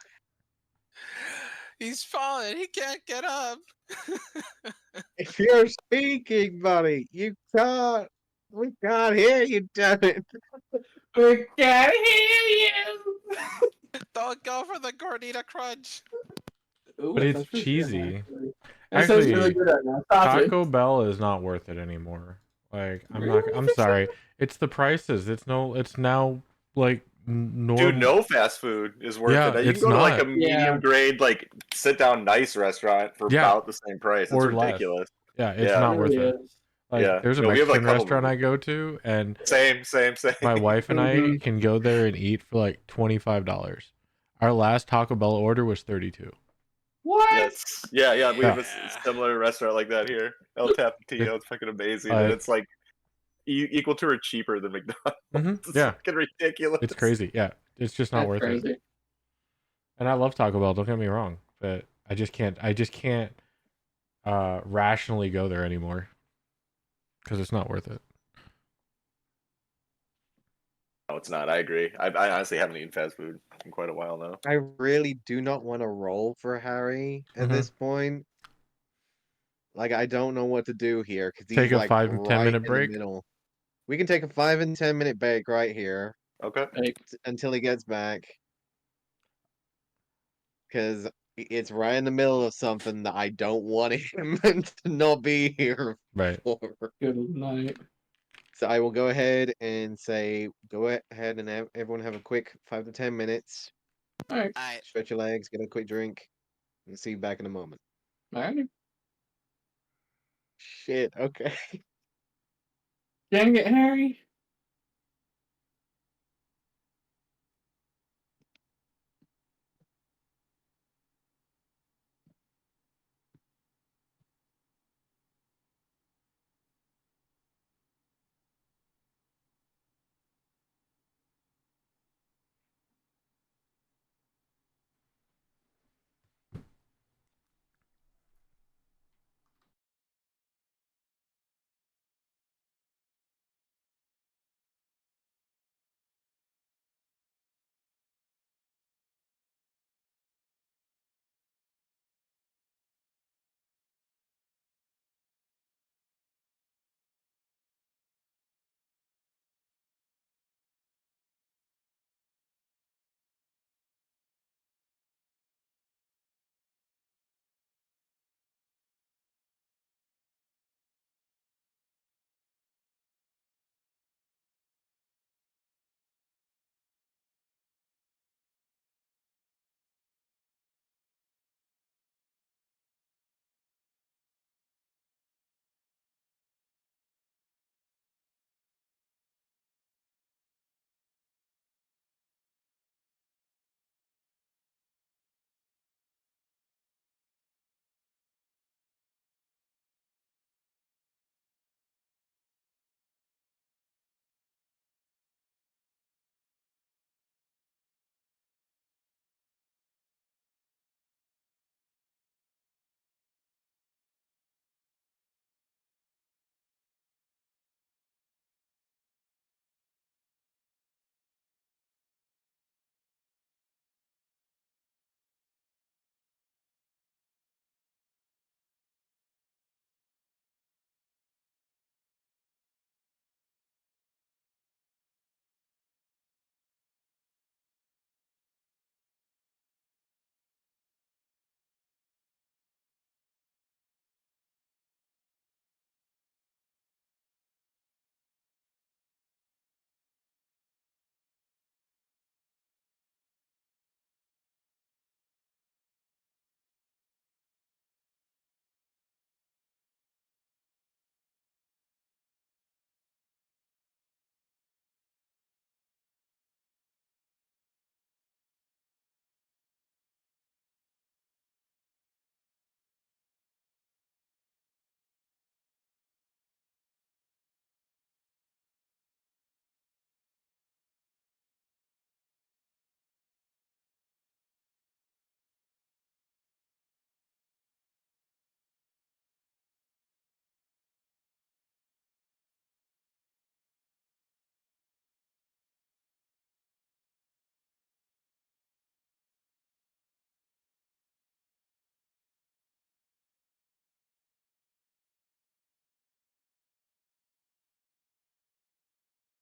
He's fallen. He can't get up. If you're speaking, buddy, you can't. We can't hear you, damn it. We can't hear you. Don't go for the gordita crunch. Ooh, But that it's sounds pretty good, cheesy. actually. That sounds really Actually, good right now. Stop it. Taco Bell is not worth it anymore. Like I'm Really? not. You I'm think so? sorry. It's the prices. It's no. It's now like Dude, normal. no fast food is worth Yeah, it. You can it's go to like a not. Yeah. medium grade, like sit down nice restaurant for Yeah, about the same price. It's or less. ridiculous. Yeah, it's Yeah, It not worth really it. is. Like yeah. there's a No, we have like Mexican a couple restaurant movies. I go to, and Same. my wife and I Mhm. can go there and eat for like $25. Our last Taco Bell order was 32. What? Yes. Yeah. We Yeah, have a similar restaurant like that here. El it, Tapatio. It's fucking amazing, and like it's like equal to or cheaper than McDonald's. It's yeah, fucking ridiculous. it's crazy. Yeah, it's just not That's worth it. crazy. And I love Taco Bell. Don't get me wrong, but I just can't. I just can't rationally go there anymore because it's not worth it. No, it's not. I agree. I honestly haven't eaten fast food in quite a while now. I really do not want to roll for Harry at Mhm. this point. Like, I don't know what to do here because Take he's a like 5-10 right minute in the break. middle. We can take a 5 and 10 minute break right here Okay. Like, until he gets back because it's right in the middle of something that I don't want him to not be here Right. for. good night. So I will go ahead and say, go ahead and everyone have a quick 5 to 10 minutes. All right. Alright. Stretch your legs, get a quick drink, and see you back in a moment. All right. Shit, okay. Dang it, Harry.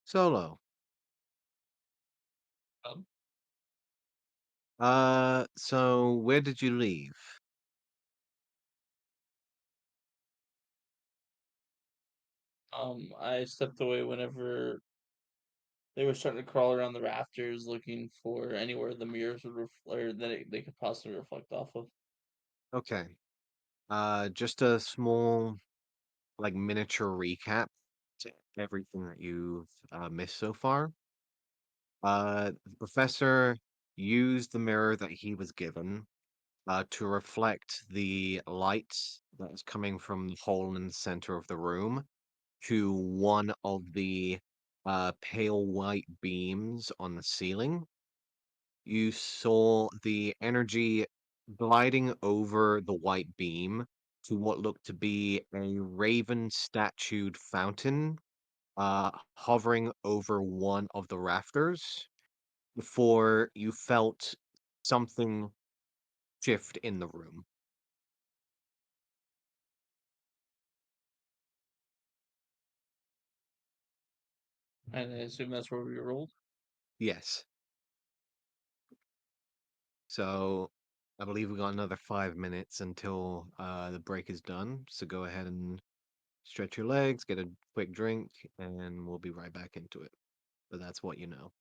Solo. Um, So where did you leave? I stepped away whenever they were starting to crawl around the rafters looking for anywhere the mirrors would or that they could possibly reflect off of. Okay. Just a small, like, miniature recap to everything that you've missed so far. The professor used the mirror that he was given to reflect the light that was coming from the hole in the center of the room to one of the pale white beams on the ceiling. You saw the energy gliding over the white beam to what looked to be a raven statued fountain hovering over one of the rafters before you felt something shift in the room. And I assume that's where we rolled. Yes. So I believe we got another 5 minutes until the break is done. So go ahead and stretch your legs, get a quick drink, and we'll be right back into it. But that's what you know.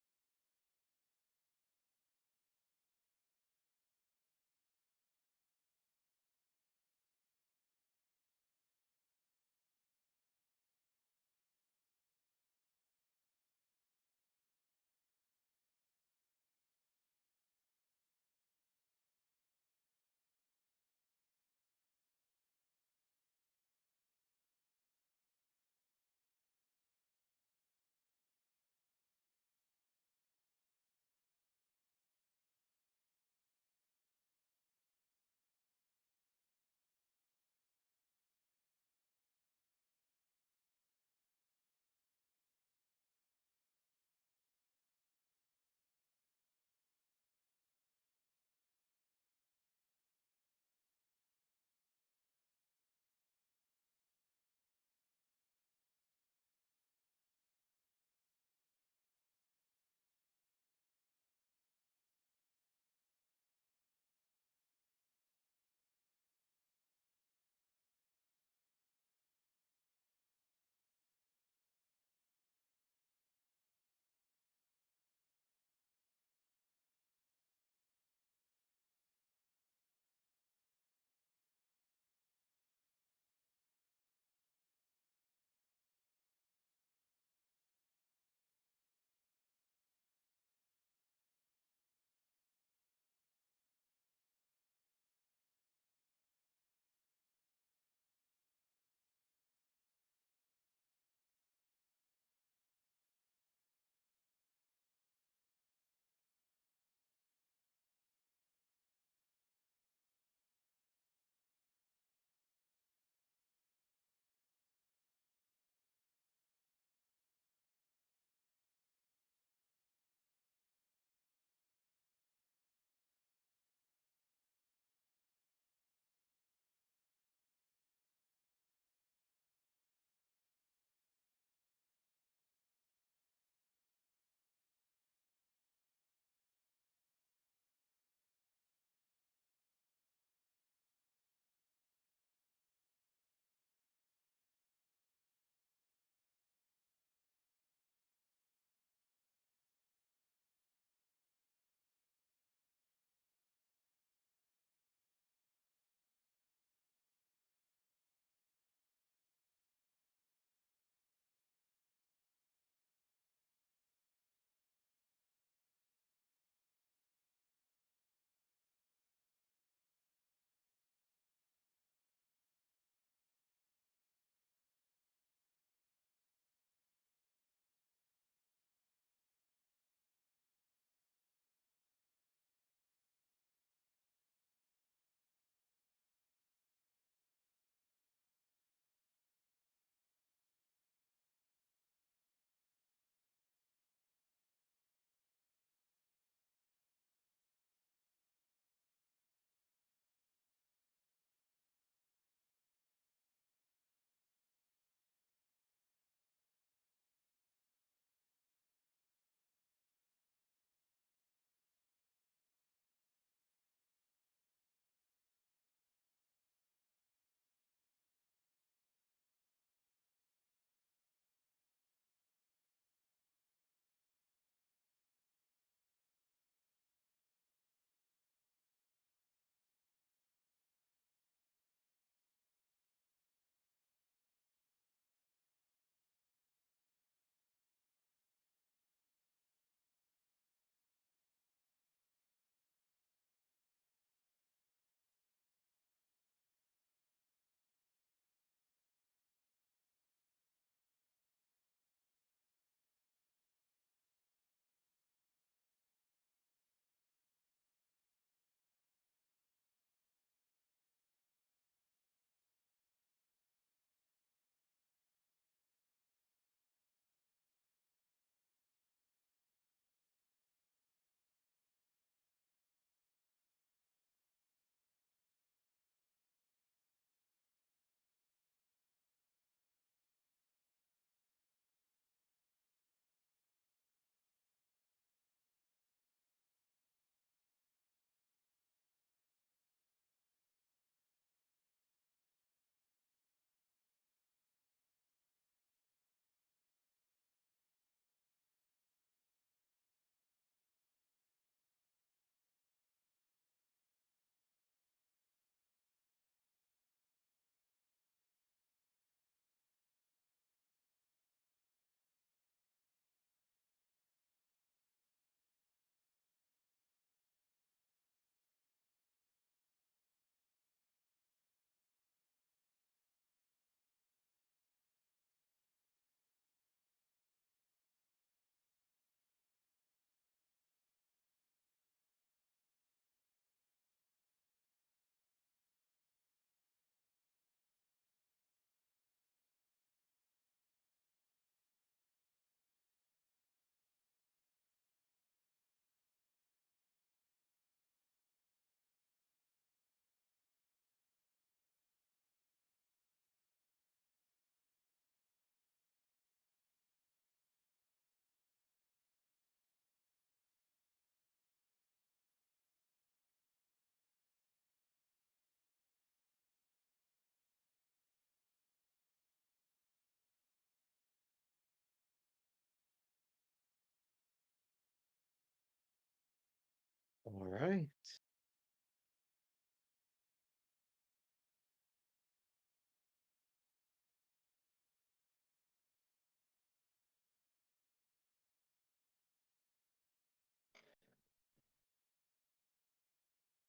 right.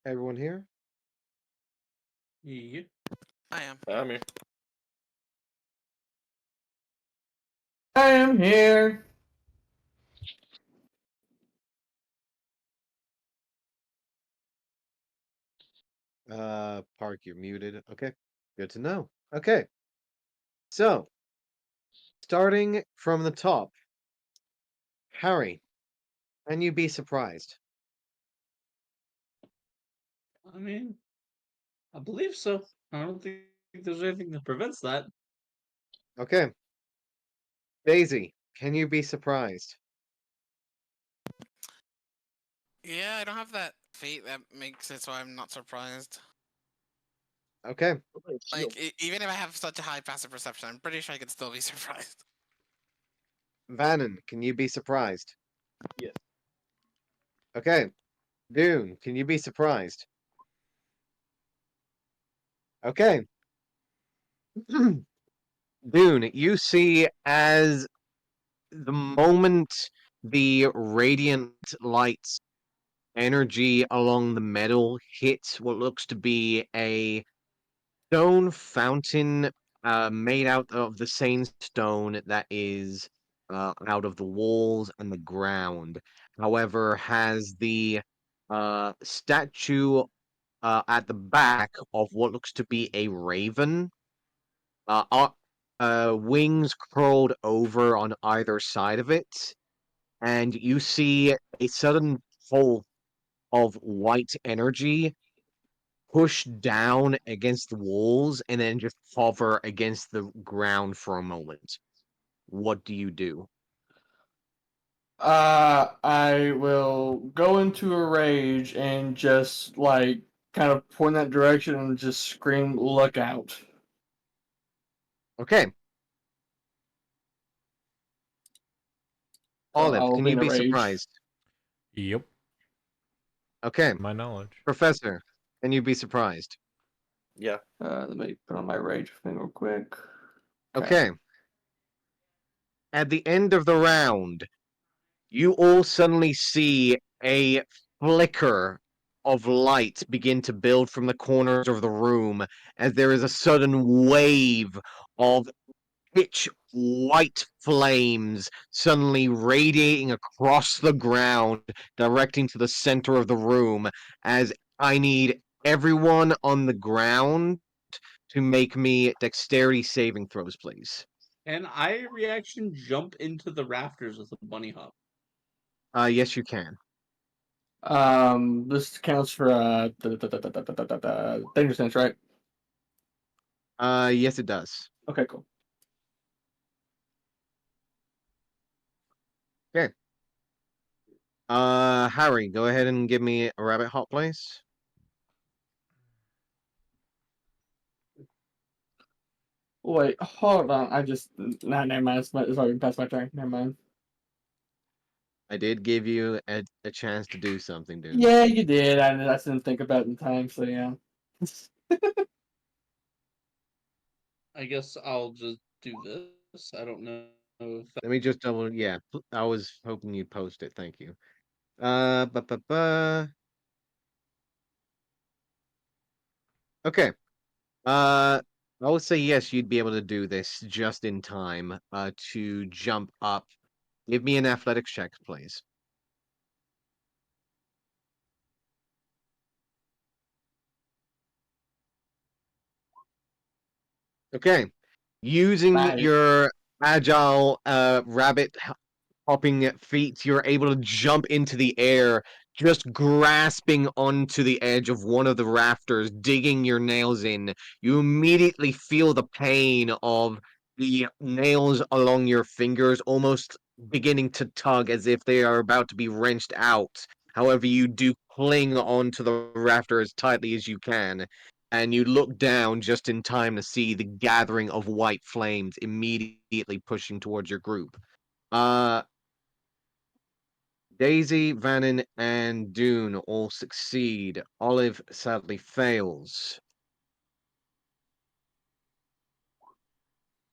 Everyone here? Yeah. I am. I'm here. I am here. Park, you're muted. Okay, good to know. Okay, so starting from the top, Harry, can you be surprised? I mean, I believe so. I don't think there's anything that prevents that. Okay, Daisy, can you be surprised? Yeah, I don't have that fate that makes it so I'm not surprised. Okay, What about a Like, shield? even if I have such a high passive perception, I'm pretty sure I could still be surprised. Vannon, can you be surprised? Yes. Okay, Dune, can you be surprised? Okay, Dune, you see as the moment the radiant lights energy along the metal hits what looks to be a stone fountain made out of the same stone that is out of the walls and the ground. However, has the statue at the back of what looks to be a raven, uh, uh, wings curled over on either side of it, and you see a sudden pulse of white energy push down against the walls and then just hover against the ground for a moment. What do you do? I will go into a rage and just like kind of point that direction and just scream, "Look out!" Okay, So I Olive, will can be you in a be rage. surprised? Yep, Okay, to my knowledge. Professor, can you be surprised? Yeah. Let me put on my rage thing real quick. Okay. Okay, at the end of the round, you all suddenly see a flicker of light begin to build from the corners of the room as there is a sudden wave of pitch white flames suddenly radiating across the ground, directing to the center of the room. As I need everyone on the ground to make me dexterity saving throws, please. Can I reaction jump into the rafters with a bunny hop? Yes, you can. This counts for danger sense, right? Yes, it does. Okay, cool. Okay. Harry, go ahead and give me a rabbit hop, please. Wait, hold on. Nah, never mind. It's already past my turn. Never mind. I did give you a chance to do something, dude. Yeah, you did. I just didn't think about it in time, so yeah. I guess I'll just do this. I don't know if Let me just double. Yeah, I was hoping you'd post it. Thank you. Ba. Okay. I would say yes, you'd be able to do this just in time. To jump up. Give me an athletics check, please. Okay. Using Nice. your agile rabbit hopping feet, you're able to jump into the air, just grasping onto the edge of one of the rafters, digging your nails in. You immediately feel the pain of the nails along your fingers almost beginning to tug as if they are about to be wrenched out. However, you do cling onto the rafter as tightly as you can, and you look down just in time to see the gathering of white flames immediately pushing towards your group. Uh, Daisy, Vannon, and Dune all succeed. Olive sadly fails.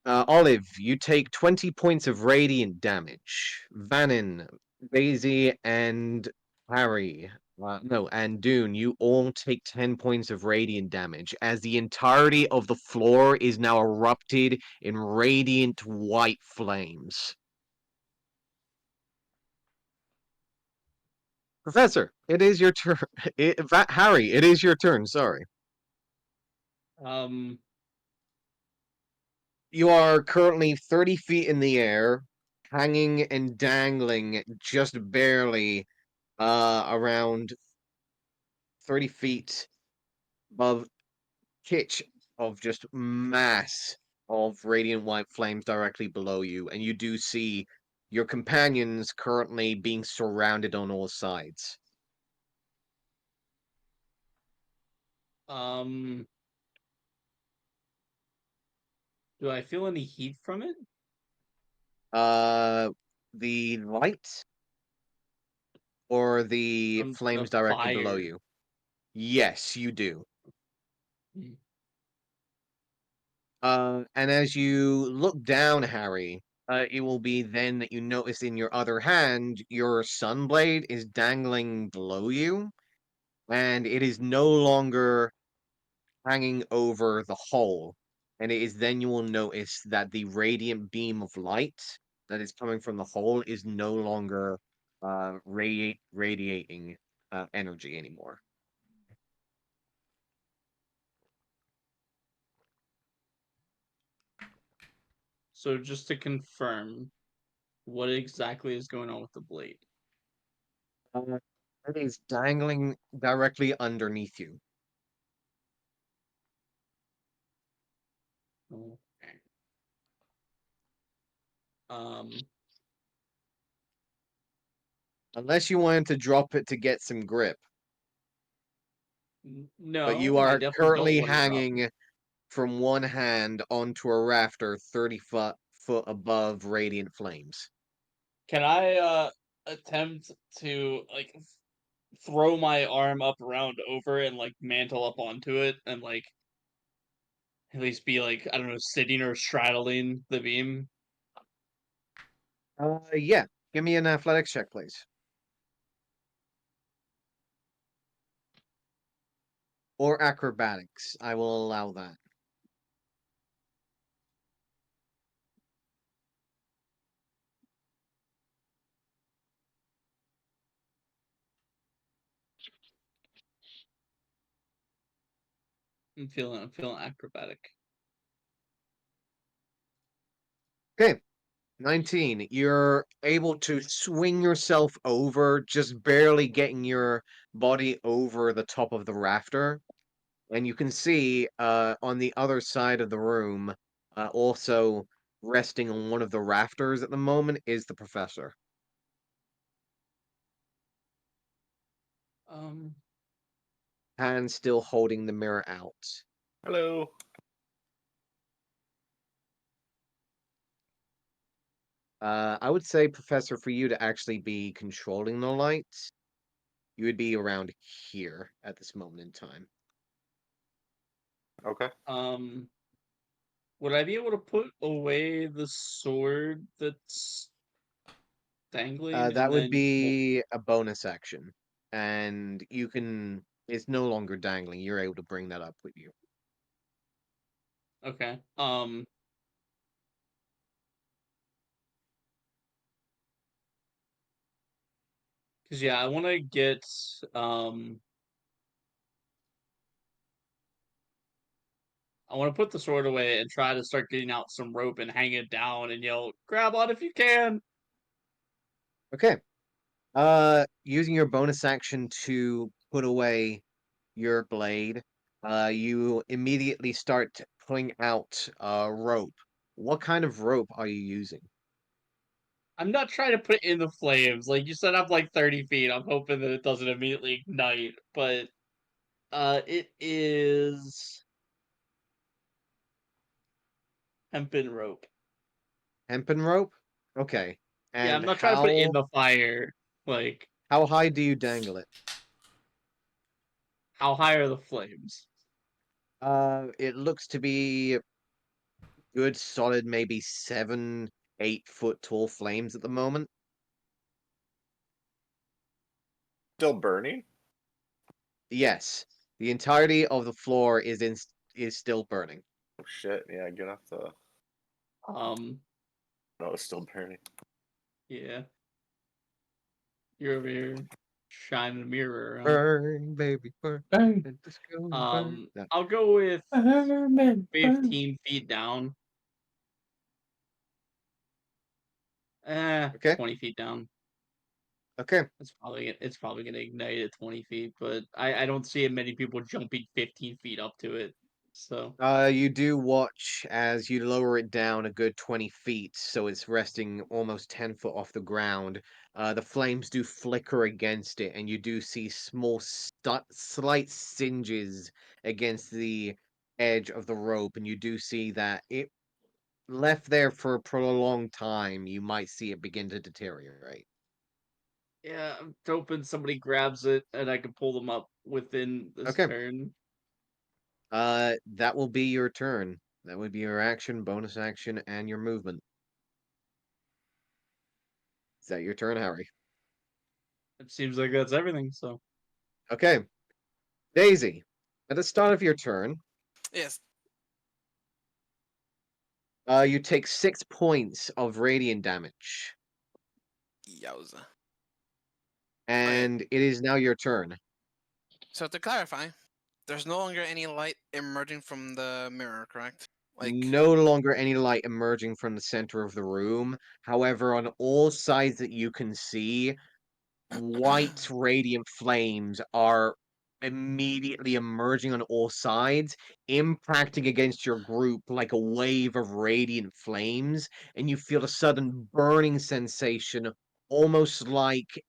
Olive, you take 20 points of radiant damage. Vannon, Daisy, and Harry, no, and Dune, you all take 10 points of radiant damage as the entirety of the floor is now erupted in radiant white flames. Professor, it is your turn. Harry, it is your turn. Sorry. Um, You are currently 30 feet in the air, hanging and dangling just barely around 30 feet above pitch of just mass of radiant white flames directly below you. And you do see your companions currently being surrounded on all sides. um, do I feel any heat from it? Uh, the light or the From the flames directly below fire? you? Yes, you do. Hmm. And as you look down, Harry, it will be then that you notice in your other hand, your sunblade is dangling below you, and it is no longer hanging over the hole. And it is then you will notice that the radiant beam of light that is coming from the hole is no longer radiating energy anymore. So just to confirm, what exactly is going on with the blade? Uh, it is dangling directly underneath you. Okay. Um, Unless you wanted to drop it to get some grip. But you no, I are definitely don't currently want to drop it. hanging from one hand onto a rafter 30 foot above radiant flames. Can I attempt to like throw my arm up around over and like mantle up onto it and like at least be like, I don't know, sitting or straddling the beam? Yeah. Give me an athletics check, please. Or acrobatics. I will allow that. I'm feeling acrobatic. Okay. 19. You're able to swing yourself over, just barely getting your body over the top of the rafter. And you can see on the other side of the room, also resting on one of the rafters at the moment, is the professor. Um, Hand still holding the mirror out. Hello. I would say, Professor, for you to actually be controlling the lights, you would be around here at this moment in time. Okay. um, would I be able to put away the sword that's dangling That and would then be a bonus action, and you can. It's no longer dangling. You're able to bring that up with you. okay. Cause yeah, I want to get um, I want to put the sword away and try to start getting out some rope and hang it down and yell, "Grab on if you can!" Okay. Using your bonus action to put away your blade, you immediately start pulling out rope. What kind of rope are you using? I'm not trying to put it in the flames. Like you said, I'm like 30 feet. I'm hoping that it doesn't immediately ignite, but it is hempen rope. Hempen rope? Okay. Yeah, And I'm not trying to put it in how the fire. Like, How high do you dangle it? how high are the flames? It looks to be good, solid, maybe 7, 8 foot tall flames at the moment. Still burning? Yes, the entirety of the floor is still burning. Oh shit! Yeah, get off the. Um, No, it's still burning. yeah. You're over here shining a mirror around. Burn, baby, burn. Hey, Let this go burn. No. I'll go with Herman, 15 feet down. Okay, 20 feet down. okay. It's probably gonna ignite at 20 feet, but I don't see many people jumping 15 feet up to it. So You do watch as you lower it down a good 20 feet, so it's resting almost 10 foot off the ground. The flames do flicker against it, and you do see small, slight singes against the edge of the rope, and you do see that it left there for a prolonged time, you might see it begin to deteriorate. yeah, I'm hoping somebody grabs it and I can pull them up within this Okay, turn. that will be your turn. That would be your action, bonus action, and your movement. Is that your turn, Harry? It seems like that's everything. So Okay, Daisy. At the start of your turn, Yes. you take 6 points of radiant damage, Yowza. Okay. and it is now your turn. So to clarify, there's no longer any light emerging from the mirror, correct? Like, No longer any light emerging from the center of the room. However, on all sides that you can see, white radiant flames are immediately emerging on all sides, impacting against your group like a wave of radiant flames, and you feel a sudden burning sensation, almost like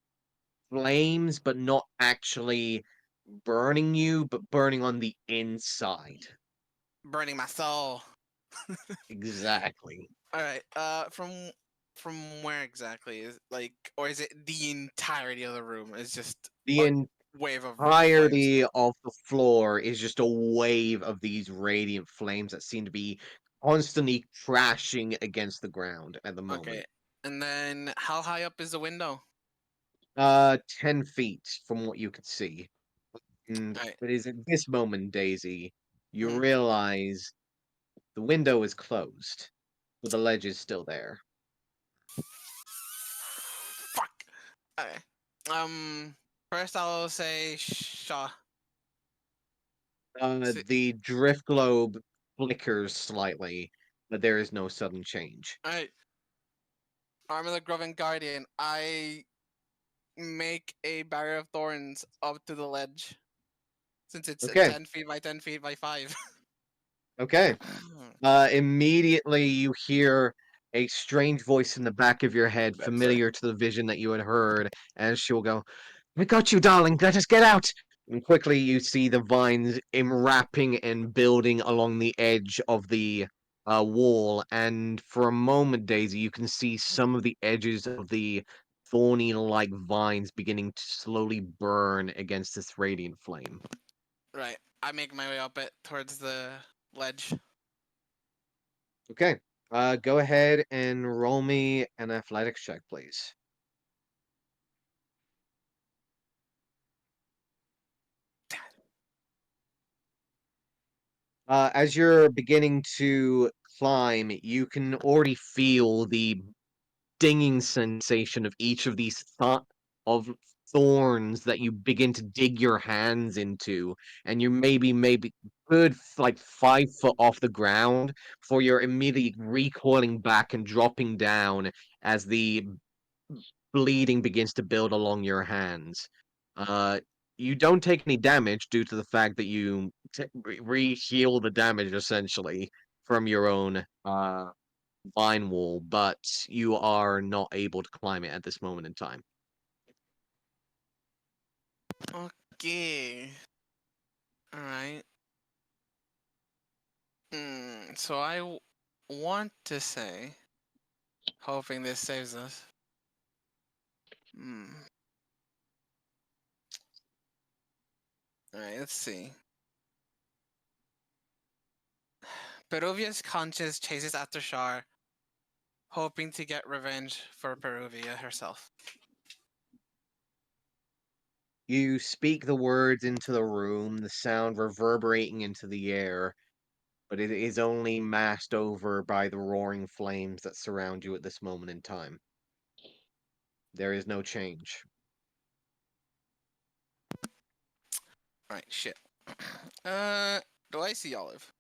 flames, but not actually burning you, but burning on the inside. burning my soul. Exactly. All right. From where exactly is like, or is it the entirety of the room? Is just The a wave of flames. entirety of the floor is just a wave of these radiant flames that seem to be constantly crashing against the ground at the Okay. moment. And then how high up is the window? 10 feet from what you could see. And All right. it is at this moment, Daisy, you Mhm. realize the window is closed, but the ledge is still there. Fuck. Okay. First I'll say Shaw. The drift globe flickers slightly, but there is no sudden change. All right. Arm of the Groven Guardian. I make a barrier of thorns up to the ledge, since it's a Okay, 10 feet by 10 feet by 5. okay. Immediately you hear a strange voice in the back of your head, Bad sign. familiar to the vision that you had heard, and she'll go, "I got you, darling. Let us get out." And quickly you see the vines enwrapping and building along the edge of the wall, and for a moment, Daisy, you can see some of the edges of the thorny-like vines beginning to slowly burn against this radiant flame. Right. I make my way up it towards the ledge. Okay. Go ahead and roll me an athletics check, please. As you're beginning to climb, you can already feel the stinging sensation of each of these of thorns that you begin to dig your hands into, and you maybe good like 5 foot off the ground before you're immediately recoiling back and dropping down as the bleeding begins to build along your hands. Uh, you don't take any damage due to the fact that you re-heal the damage essentially from your own vine wall, but you are not able to climb it at this moment in time. Okay. All right. So I want to say, hoping this saves us. Hmm. Alright, let's see. Peruvia's conscience chases after Shar, hoping to get revenge for Peruvia herself. You speak the words into the room, the sound reverberating into the air, but it is only masked over by the roaring flames that surround you at this moment in time. There is no change. Alright, shit. Do I see Olive?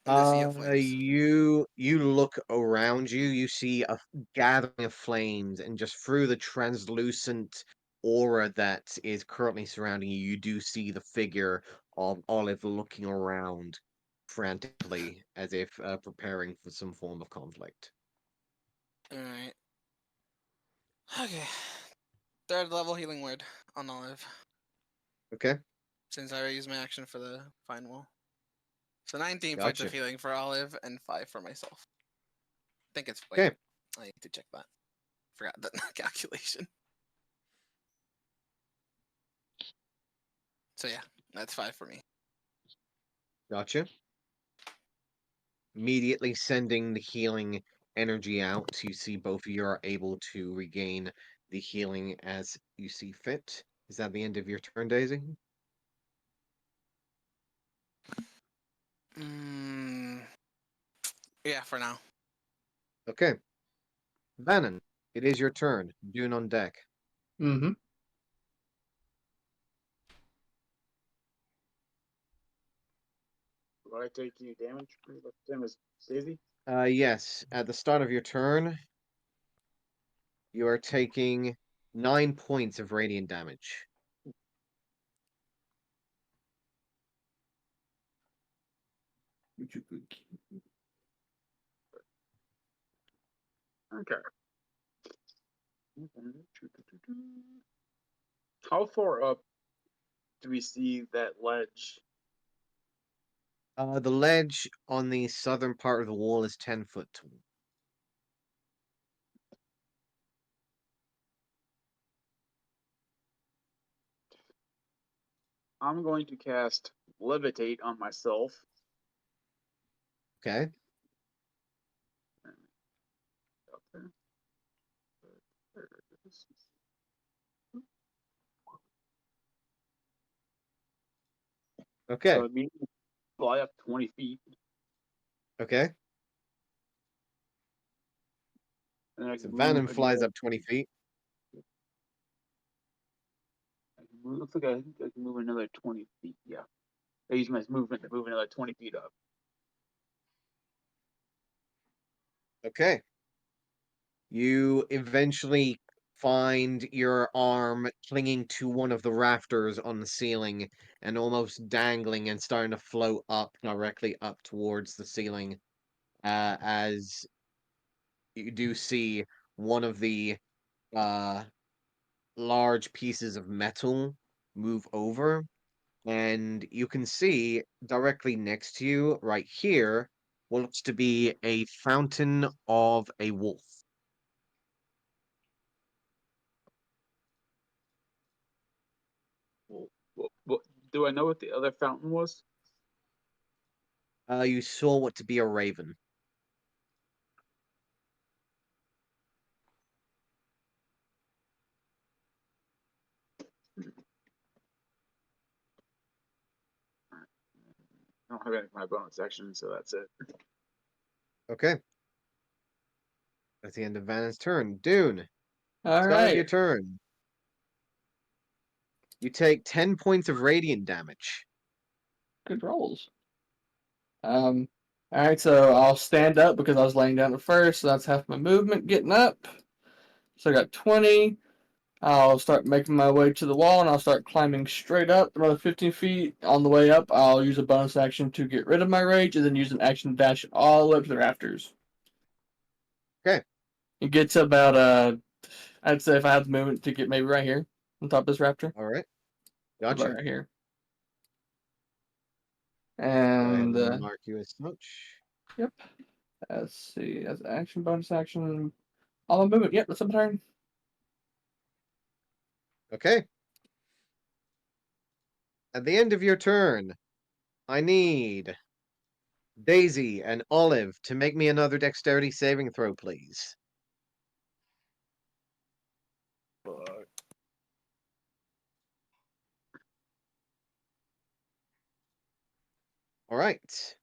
In the sea of flames. You look around you. You see a gathering of flames, and just through the translucent aura that is currently surrounding you, you do see the figure of Olive looking around frantically, as if preparing for some form of conflict. Alright. Okay. Third level healing word on Olive. Okay, Since I already used my action for the fine wall. So 19 points gotcha. of healing for Olive and 5 for myself. I think it's wait. Okay, I need to check that. Forgot that calculation. So yeah, that's 5 for me. gotcha. Immediately sending the healing energy out. You see both of you are able to regain the healing as you see fit. Is that the end of your turn, Daisy? Mm, yeah, for now. Okay. Vannon, it is your turn. Dune on deck. Mm-hmm. Do I take any damage? Same as Daisy? Yes, at the start of your turn, you are taking 9 points of radiant damage. Okay. How far up do we see that ledge? The ledge on the southern part of the wall is 10 foot tall. I'm going to cast Levitate on myself. Okay. Up there. There it is. Okay. So it means fly up 20 feet. Okay. And I So can Vannon move flies another. up 20 feet. Looks like I think I can move another 20 feet. Yeah. I use my movement to move another 20 feet up. Okay. You eventually find your arm clinging to one of the rafters on the ceiling and almost dangling and starting to float up directly up towards the ceiling as you do see one of the uh, large pieces of metal move over, and you can see directly next to you, right here, what looks to be a fountain of a wolf. What, do I know what the other fountain was? You saw what to be a raven. I don't have any of my bonus action, so that's it. Okay, that's the end of Vanna's turn. Dune, All start of your right. turn. You take 10 points of radiant damage. Good rolls. All right, so I'll stand up because I was laying down at first, so that's half my movement getting up. So I got 20. I'll start making my way to the wall and I'll start climbing straight up another 15 feet. On the way up, I'll use a bonus action to get rid of my rage and then use an action to dash all the way up to the rafters. Okay, It gets about, I'd say if I have the movement to get maybe right here on top of this raptor. all right, About gotcha. right here. Go ahead And, and mark you as such. yep. Let's see. As action, bonus action. All my movement. Yep, that's my turn. Okay. At the end of your turn, I need Daisy and Olive to make me another dexterity saving throw, please. Fuck. All right.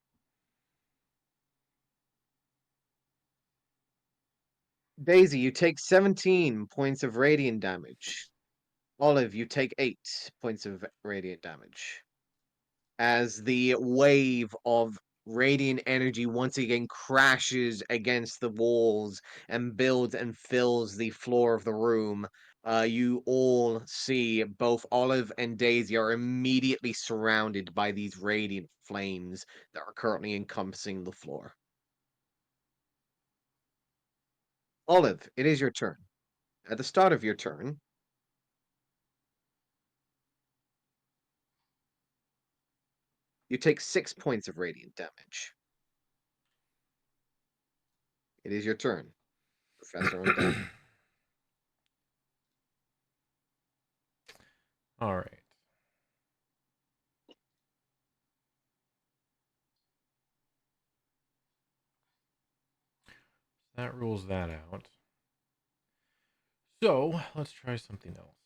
Daisy, you take 17 points of radiant damage. Olive, you take 8 points of radiant damage. As the wave of radiant energy once again crashes against the walls and builds and fills the floor of the room, you all see both Olive and Daisy are immediately surrounded by these radiant flames that are currently encompassing the floor. Olive, it is your turn. At the start of your turn, you take 6 points of radiant damage. It is your turn, Professor Undead. All right. That rules that out. So let's try something else.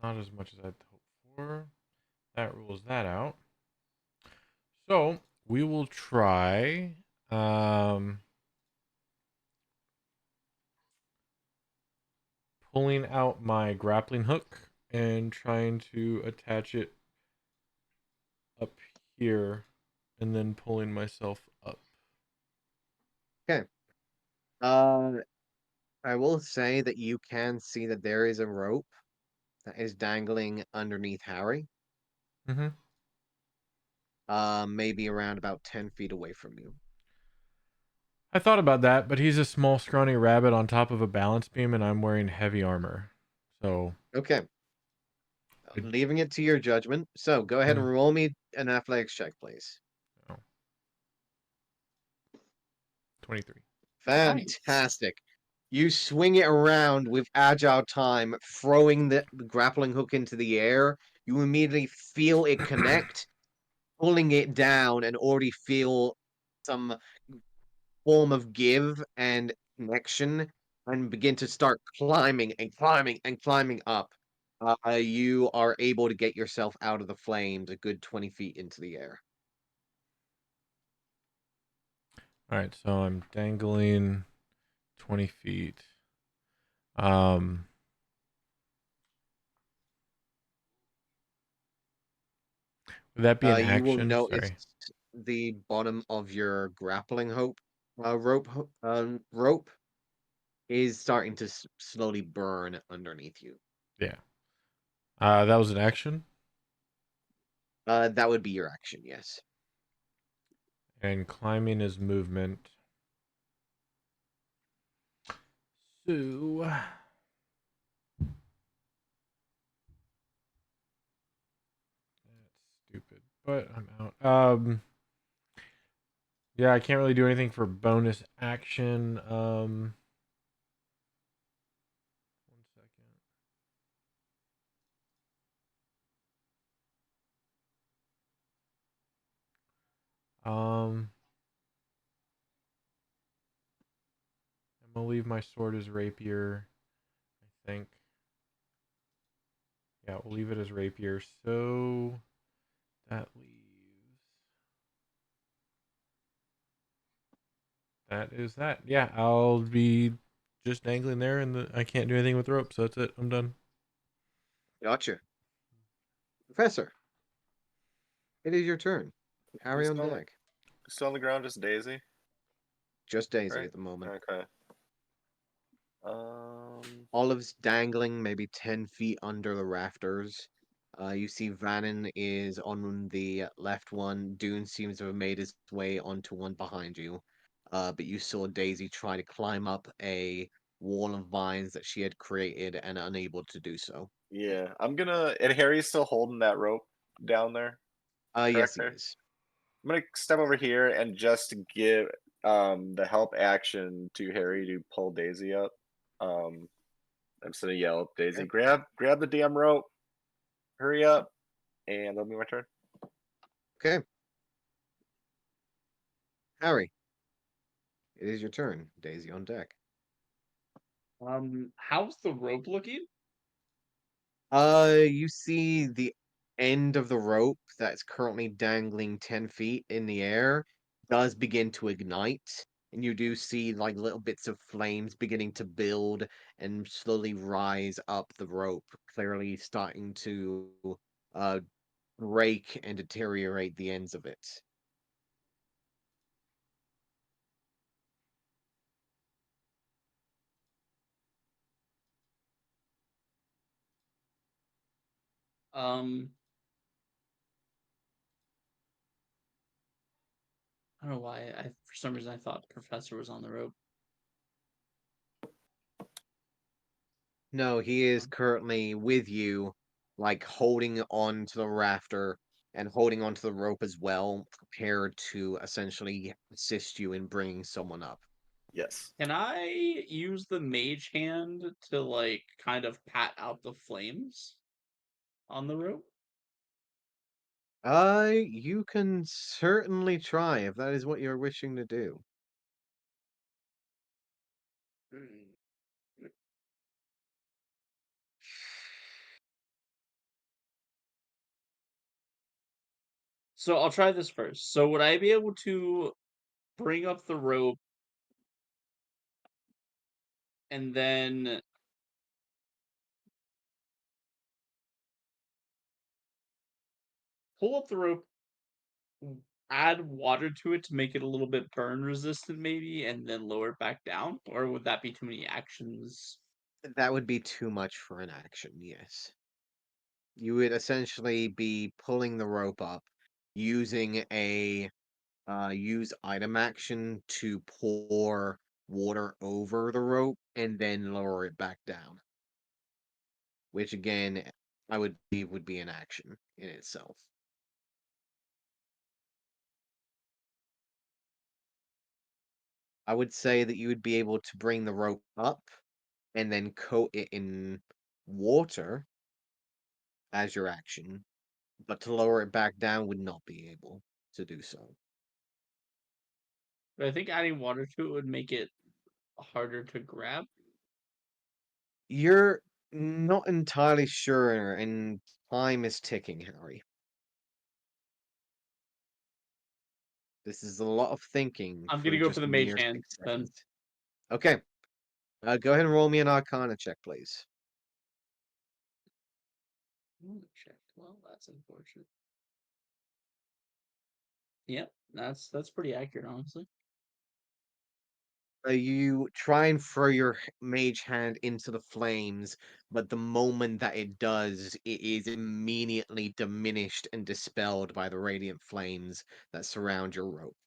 Not as much as I'd hoped for. That rules that out. So we will try pulling out my grappling hook and trying to attach it up here and then pulling myself up. Okay. I will say that you can see that there is a rope that is dangling underneath Harry. Mm-hmm. Maybe around about 10 feet away from you. I thought about that, but he's a small, scrawny rabbit on top of a balance beam, and I'm wearing heavy armor. So, Okay. Leaving it to your judgment. So go ahead and roll me an athletics check, please. 23. Nice. Fantastic. You swing it around with agile time, throwing the grappling hook into the air. You immediately feel it connect, pulling it down, and already feel some form of give and connection, and begin to start climbing and climbing and climbing up. You are able to get yourself out of the flames a good 20 feet into the air. All right, so I'm dangling 20 feet. Um, would that be an You will action? notice Sorry. the bottom of your grappling rope is starting to slowly burn underneath you. Yeah. That was an action. That would be your action, yes. And climbing is movement. So that's stupid, but I'm out. Yeah, I can't really do anything for bonus action. 1 second. I'm gonna leave my sword as rapier. I think. Yeah, we'll leave it as rapier. So that leaves. That is that. Yeah, I'll be just dangling there, and I can't do anything with the rope. So that's it. I'm done. Gotcha. Professor, it is your turn. Harry Who's on still, deck. still on the ground? Just Daisy, Just Daisy right? at the moment. Okay. Um. Olive's dangling maybe 10 feet under the rafters. You see Vannon is on the left one. Dune seems to have made his way onto one behind you. But you saw Daisy try to climb up a wall of vines that she had created and unable to do so. Yeah, I'm gonna. And Harry's still holding that rope down there. Yes, Correct, he Harry? is. I'm gonna step over here and just give the help action to Harry to pull Daisy up. I'm just gonna yell at Daisy, grab the damn rope, hurry up, and that'll be my turn. Okay. Harry, it is your turn. Daisy on deck. How's the rope looking? You see the end of the rope that's currently dangling 10 feet in the air does begin to ignite, and you do see like little bits of flames beginning to build and slowly rise up the rope, clearly starting to uh break and deteriorate the ends of it. Um, I don't know why. For some reason I thought Professor was on the rope. No, he is currently with you, like holding on to the rafter and holding onto the rope as well, prepared to essentially assist you in bringing someone up. Yes. Can I use the mage hand to like kind of pat out the flames on the rope? You can certainly try if that is what you're wishing to do. Hmm. So I'll try this first. So would I be able to bring up the rope and then pull up the rope, add water to it to make it a little bit burn resistant maybe, and then lower it back down? Or would that be too many actions? That would be too much for an action, yes. You would essentially be pulling the rope up, using a use item action to pour water over the rope and then lower it back down, which again I would believe would be an action in itself. I would say that you would be able to bring the rope up and then coat it in water as your action, but to lower it back down would not be able to do so. But I think adding water to it would make it harder to grab. You're not entirely sure, and time is ticking, Harry. This is a lot of thinking I'm for gonna go for just the mage mere hand 6 then. seconds. Okay, go ahead and roll me an Arcana check, please. Check. Well, that's unfortunate. Yep, that's pretty accurate, honestly. You try and throw your mage hand into the flames, but the moment that it does, it is immediately diminished and dispelled by the radiant flames that surround your rope.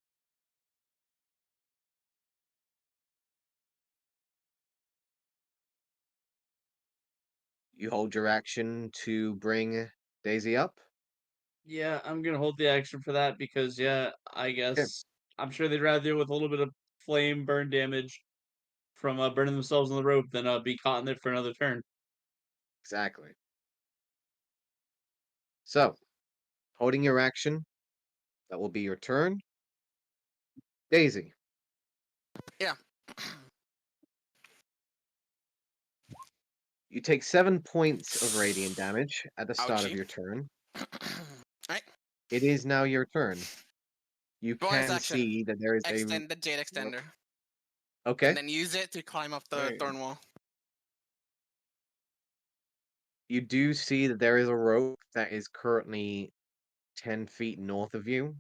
You hold your action to bring Daisy up. Yeah, I'm gonna hold the action for that because yeah, I Okay, guess I'm sure they'd rather deal with a little bit of flame burn damage from burning themselves on the rope than be caught in it for another turn. exactly. So, holding your action, that will be your turn. Daisy, Yeah. you take 7 points of radiant damage at the start of Ouchie. your turn. Alright. It is now your turn. You Bonus can action. see that there is a Extend the jade extender. okay. And then use it to climb up the Right. thorn wall. You do see that there is a rope that is currently 10 feet north of you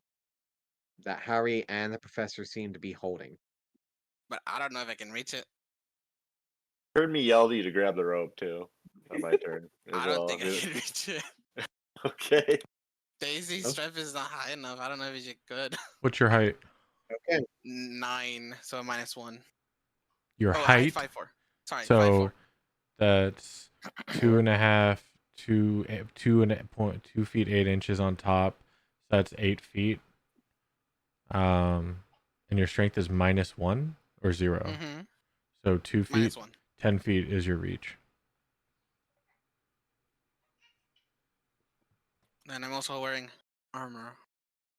that Harry and the professor seem to be holding. But I don't know if I can reach it. Heard me yell at you to grab the rope too. On my turn as I don't well. think I can reach it. Okay. Daisy's Oh, strength is not high enough. I don't know if you could. What's your height? okay. 9, so -1. Your Oh, height height. 5'4". Sorry, So 5'4". that's 2.5, 2.2 feet 8 inches on top. So that's 8 feet. Um, And your strength is -1 or 0. Mm-hmm. So 2 feet, -1. 10 feet is your reach. And I'm also wearing armor.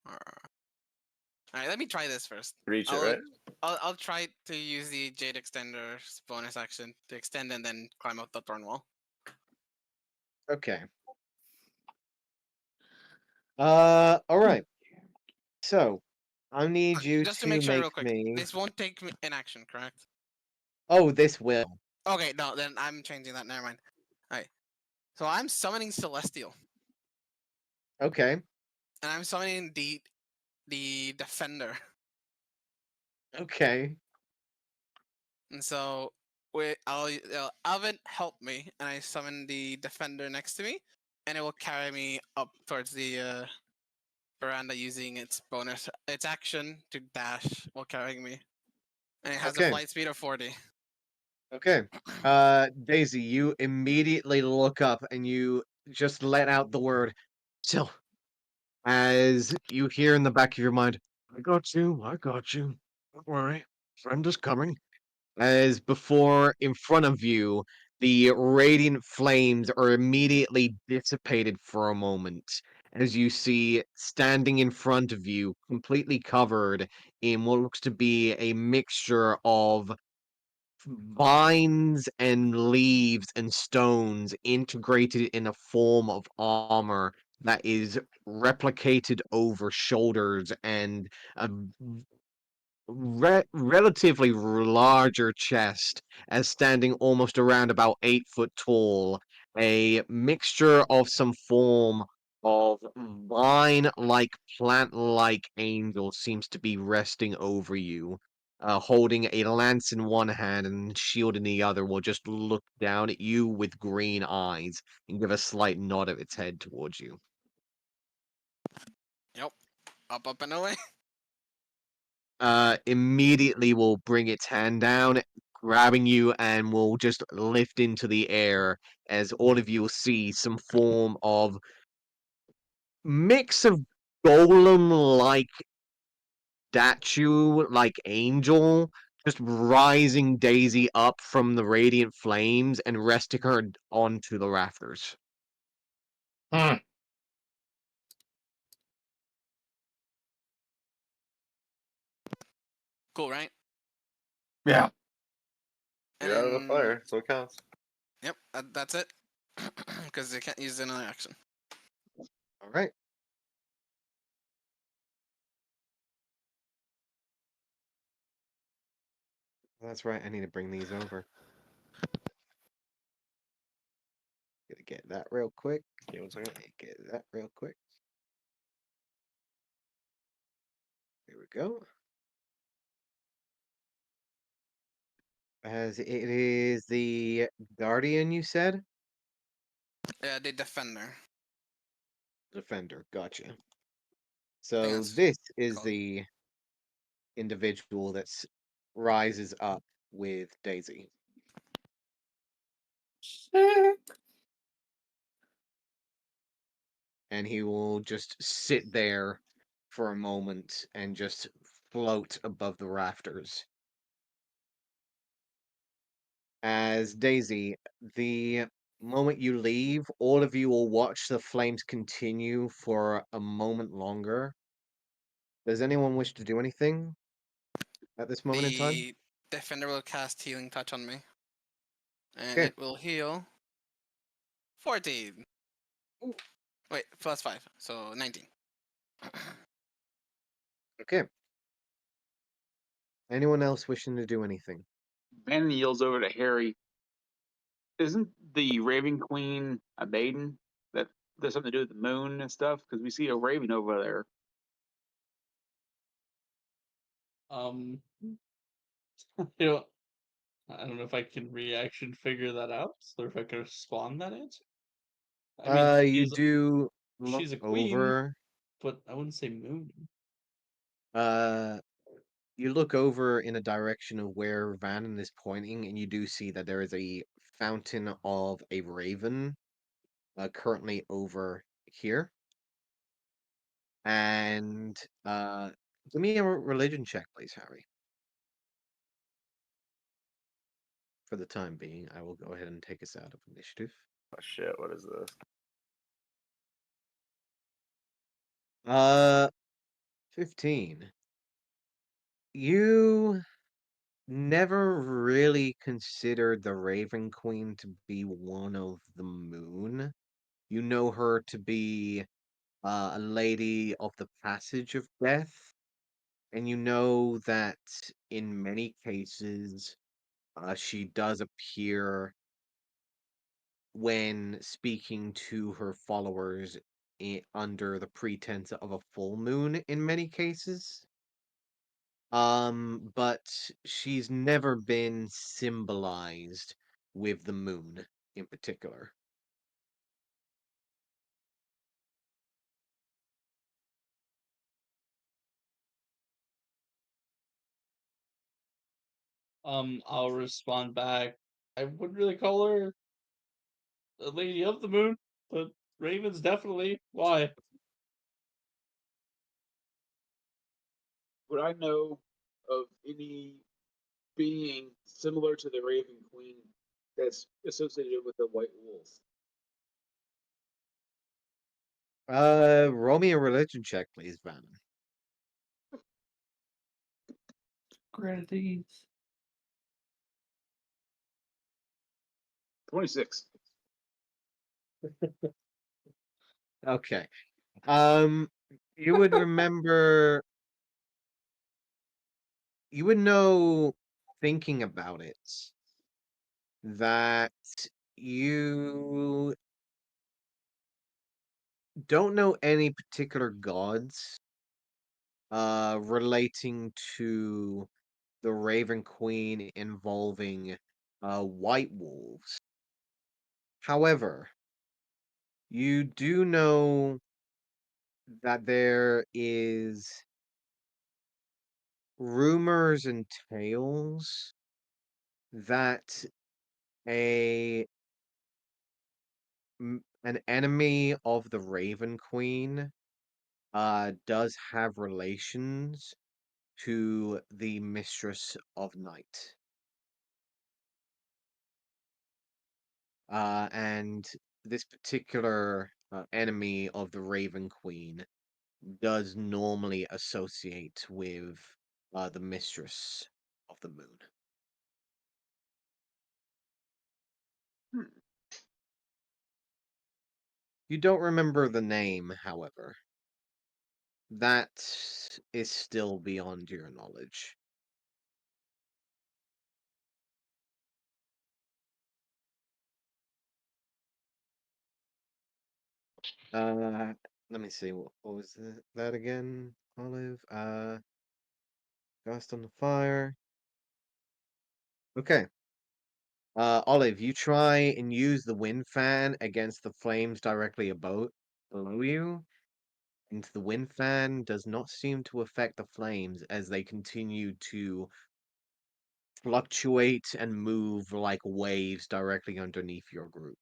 All right, let me try this first. Reach it, I'll right? I'll try to use the Jade Extender's bonus action to extend and then climb up the thorn wall. Okay. All right. So I need you Just to to make sure, make real quick, me. this won't take me in action, correct? Oh, this will. Okay, no, then I'm changing that. Never mind. All right, so I'm summoning Celestial, Okay. and I'm summoning the Defender, Okay. and so I'll Alvin help me, and I summon the Defender next to me, and it will carry me up towards the veranda using its action to dash while carrying me, and it has a Okay. flight speed of 40. Okay. Daisy, you immediately look up and you just let out the word "Still," as you hear in the back of your mind, "I got you. I got you. Don't worry. Friend is coming." As before, in front of you, the radiant flames are immediately dissipated for a moment, as you see standing in front of you, completely covered in what looks to be a mixture of vines and leaves and stones integrated in a form of armor that is replicated over shoulders and a relatively larger chest, as standing almost around about 8 foot tall, a mixture of some form of vine-like, plant-like angel seems to be resting over you, holding a lance in one hand and shield in the other, will just look down at you with green eyes and give a slight nod of its head towards you. Yep, up and away. Immediately will bring its hand down, grabbing you, and will just lift into the air as all of you will see some form of mix of golem-like statue, like angel, just rising Daisy up from the radiant flames and resting her onto the rafters. Hmm. Cool, right? Yeah. And You're out of the then, fire, so it counts. yep, that's it. Because they can't use another action. All right. That's right. I need to bring these over. Gonna get that real quick. Give me 1 second. Get that real quick. Here we go. As it is the Guardian, you said? The Defender. Defender, gotcha. I think So that's this is called. the individual that rises up with Daisy. Sick. And he will just sit there for a moment and just float above the rafters. As Daisy, the moment you leave, all of you will watch the flames continue for a moment longer. Does anyone wish to do anything at this moment in time? The Defender will cast Healing Touch on me. And Okay. it will heal 14. Ooh. Wait, +5, so 19. Okay. Anyone else wishing to do anything? Van yells over to Harry. Isn't the Raven Queen a maiden? That there's something to do with the moon and stuff? Because we see a raven over there. Um, you know, I don't know if I can reaction figure that out, or if I can respond that answer. I mean, You do look she's a queen, over. but I wouldn't say moon. Uh, you look over in a direction of where Vannon is pointing, and you do see that there is a fountain of a raven currently over here. And Give me a religion check, please, Harry. For the time being, I will go ahead and take us out of initiative. Oh shit! What is this? 15. You never really considered the Raven Queen to be one of the moon. You know her to be a lady of the passage of death, and you know that in many cases she does appear when speaking to her followers under the pretense of a full moon in many cases. But she's never been symbolized with the moon in particular. I'll respond back. I wouldn't really call her a lady of the moon, but ravens definitely. Why? Would I know of any being similar to the Raven Queen that's associated with the White Wolf? Roll me a religion check, please, Bannon. Granted these. 26. Okay. Um, you would remember, you would know, thinking about it, that you don't know any particular gods relating to the Raven Queen involving white wolves. However, you do know that there is rumors and tales that a an enemy of the Raven Queen does have relations to the Mistress of Night. And this particular enemy of the Raven Queen does normally associate with the Mistress of the Moon. Hmm. You don't remember the name, however. That is still beyond your knowledge. Let me see. What was that again, Olive? Ghost on the Fire. Okay. Olive, you try and use the wind fan against the flames directly below you, and the wind fan does not seem to affect the flames as they continue to fluctuate and move like waves directly underneath your group.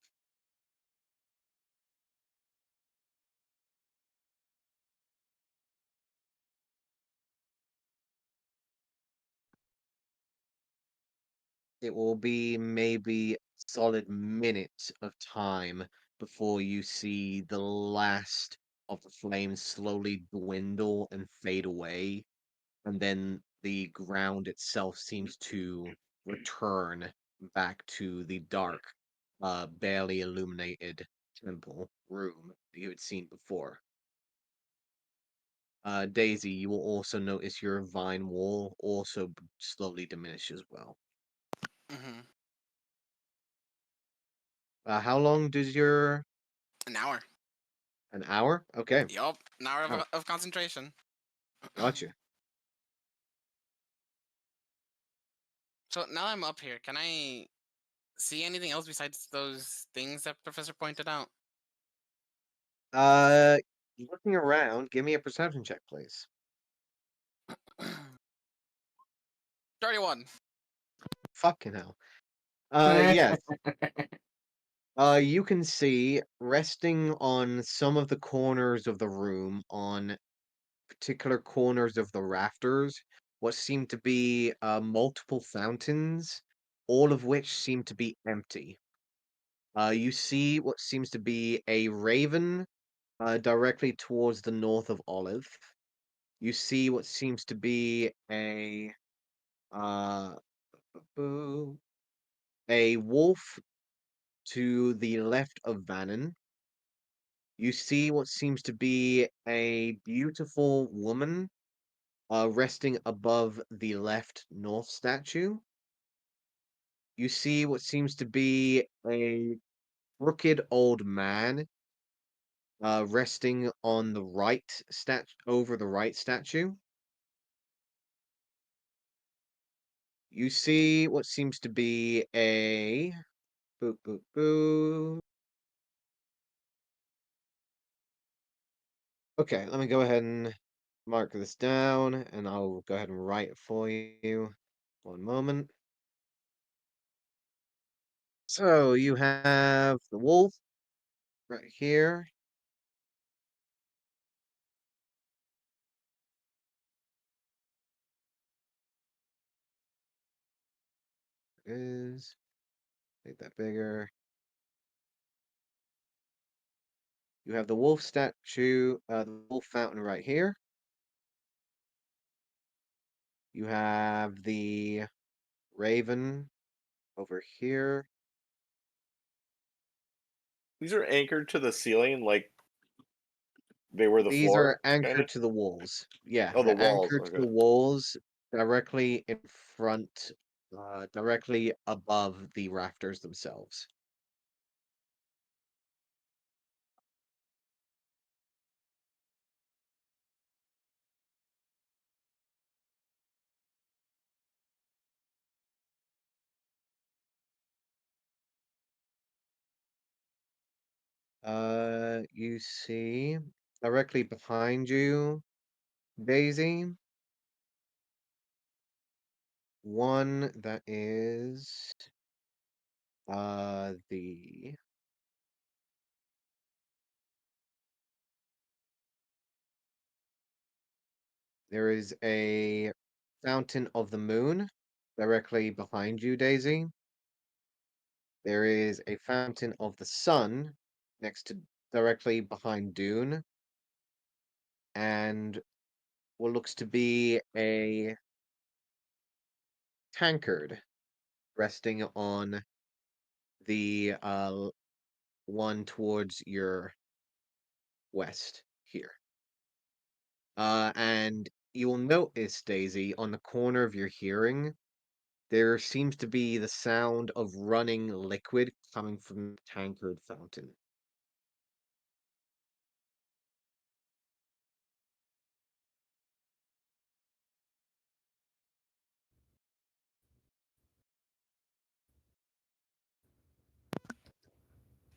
It will be maybe a solid minute of time before you see the last of the flames slowly dwindle and fade away, and then the ground itself seems to return back to the dark, barely illuminated temple room that you had seen before. Daisy, you will also notice your vine wall also slowly diminish as well. Hmm. How long does your An hour. an hour? Okay, Yup. An hour hour. of concentration. Gotcha. So now I'm up here. Can I see anything else besides those things that Professor pointed out? Uh, looking around, give me a perception check, please. 31. Fucking hell. Yes. You can see resting on some of the corners of the room on particular corners of the rafters what seem to be multiple fountains, all of which seem to be empty. You see what seems to be a raven directly towards the north of Olive. You see what seems to be uh, boo- a wolf to the left of Vannon. You see what seems to be a beautiful woman resting above the left north statue. You see what seems to be a crooked old man resting on the right over the right statue. You see what seems to be a boo boo boo. Okay, let me go ahead and mark this down, and I'll go ahead and write it for you. One moment. So you have the wolf right here. Is make that bigger. You have the wolf statue, the wolf fountain right here. You have the raven over here. These are anchored to the ceiling like they were the These are floor, kind of. anchored to the walls. Yeah, Oh, the they're walls. anchored to the Okay. walls directly in front, directly above the rafters themselves. You see directly behind you, Daisy, one that is the there is a fountain of the moon directly behind you, Daisy. There is a fountain of the sun next to directly behind Dune, and what looks to be a tankard resting on the one towards your west here. And you will notice, Daisy, on the corner of your hearing, there seems to be the sound of running liquid coming from the tankard fountain.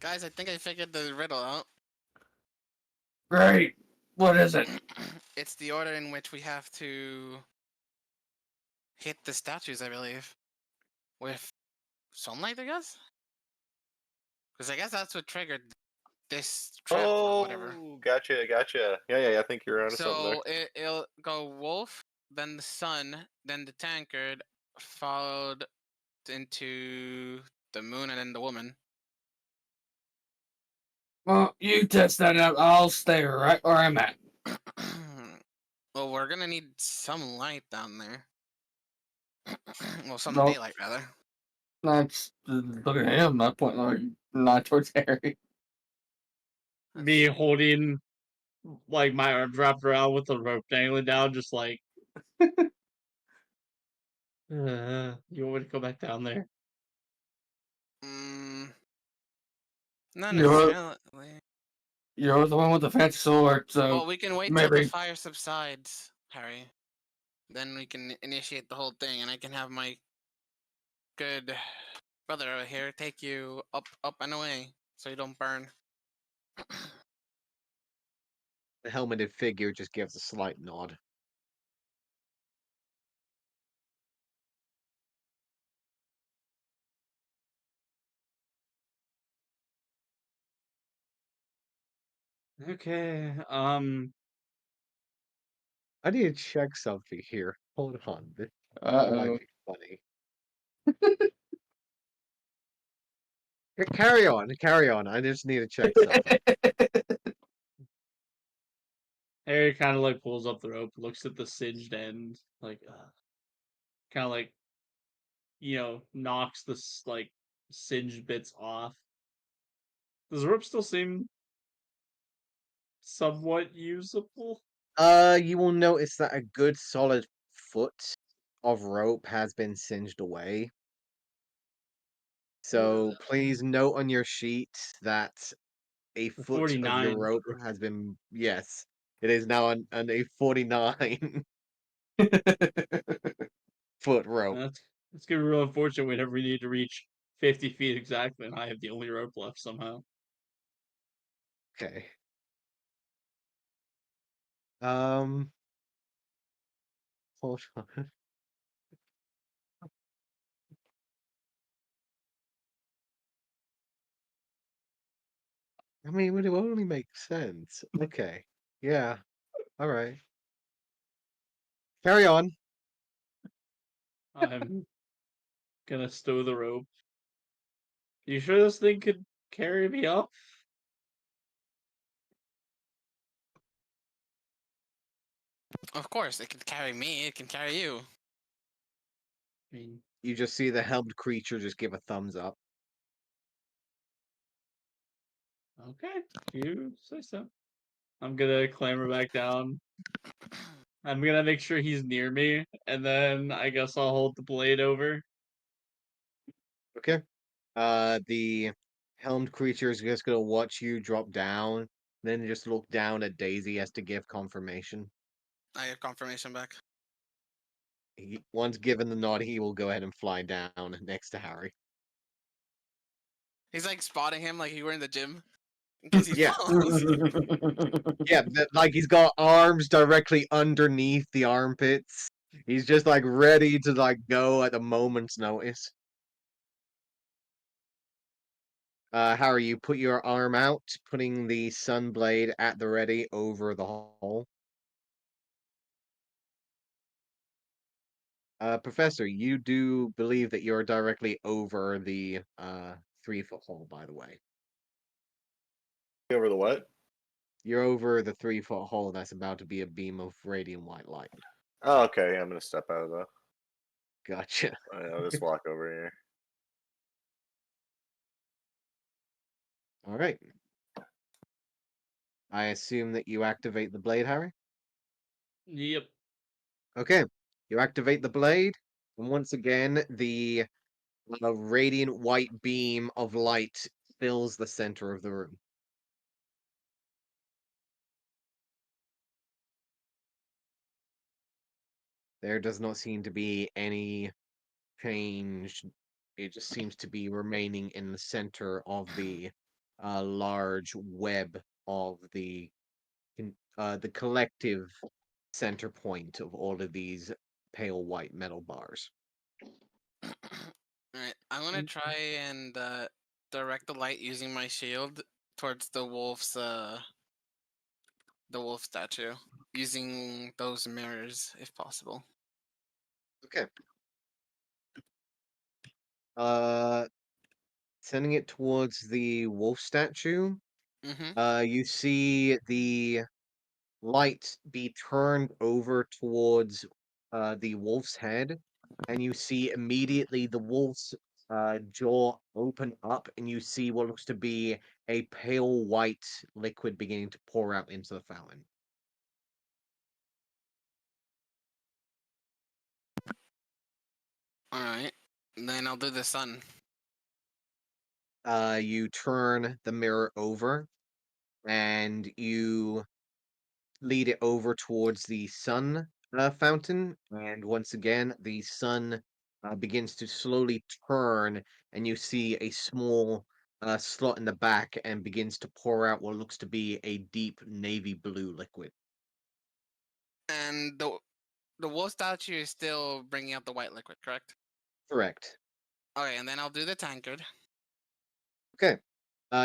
Guys, I think I figured the riddle out. Great. What is it? It's the order in which we have to hit the statues, I believe. With sunlight, I guess? Because I guess that's what triggered this trap or whatever. Oh, gotcha. Yeah. I think you're onto something there. So it'll go wolf, then the sun, then the tankard, followed into the moon, and then the woman. Well, you test that out. I'll stay right where I'm at. Well, we're gonna need some light down there. Well, some No, daylight rather. that's look at him. Not pointing like not towards Harry. Let's Me see. holding like my arms wrapped around with the rope dangling down, just like you want me to go back down there? Mm, not You're necessarily. you're the one with the fancy sword, so Well, we can wait till the maybe. fire subsides, Harry. Then we can initiate the whole thing, and I can have my good brother over here take you up, and away, so you don't burn. The helmeted figure just gives a slight nod. Okay. I need to check something here. Hold on. This might Uh be funny. Carry on, carry on. I just need to check something. oh. Harry kind of like pulls up the rope, looks at the singed end, like kind of like knocks the like singed bits off. Does the rope still seem somewhat usable? You will notice that a good solid foot of rope has been singed away. So please note on your sheet that a foot of your 49. rope has been, yes, it is now an a 49 foot rope. That's gonna be real unfortunate whenever we need to reach 50 feet exactly, and I have the only rope left somehow. Okay. Um, hold on. I mean, it would only make sense. Okay. Yeah. All right. Carry on. I'm gonna stow the rope. You sure this thing could carry me up? Of course, it can carry me. It can carry you. I mean, You just see the helmed creature just give a thumbs up. okay, you say so. I'm gonna clamber back down. I'm gonna make sure he's near me, and then I guess I'll hold the blade over. Okay. The helmed creature is just gonna watch you drop down, then just look down at Daisy as to give confirmation. I get confirmation back. Once given the nod, he will go ahead and fly down next to Harry. He's like spotting him like you were in the gym in case he Yeah. falls. Yeah, like he's got arms directly underneath the armpits. He's just like ready to like go at a moment's notice. Harry, you put your arm out, putting the sunblade at the ready over the hole. Professor, you do believe that you're directly over the 3-foot hole, by the way. Over the what? You're over the 3-foot hole that's about to be a beam of radiant white light. Oh, okay. Yeah, I'm gonna step out of the. Gotcha. I'll just walk over here. All right. I assume that you activate the blade, Harry? Yep. Okay. You activate the blade, and once again, the radiant white beam of light fills the center of the room. There does not seem to be any change. It just seems to be remaining in the center of the large web of the collective center point of all of these pale white metal bars. Alright, I'm gonna try and direct the light using my shield towards the wolf statue, using those mirrors if possible. Okay. Uh, Sending it towards the wolf statue. Mm-hmm. You see the light be turned over towards the wolf's head, and you see immediately the wolf's jaw open up, and you see what looks to be a pale white liquid beginning to pour out into the fountain. Alright. Then I'll do the sun. You turn the mirror over, and you lead it over towards the sun fountain, and once again, the sun begins to slowly turn, and you see a small slot in the back and begins to pour out what looks to be a deep navy blue liquid. And the wolf statue is still bringing out the white liquid, correct? Correct. Okay, and then I'll do the tankard. Okay.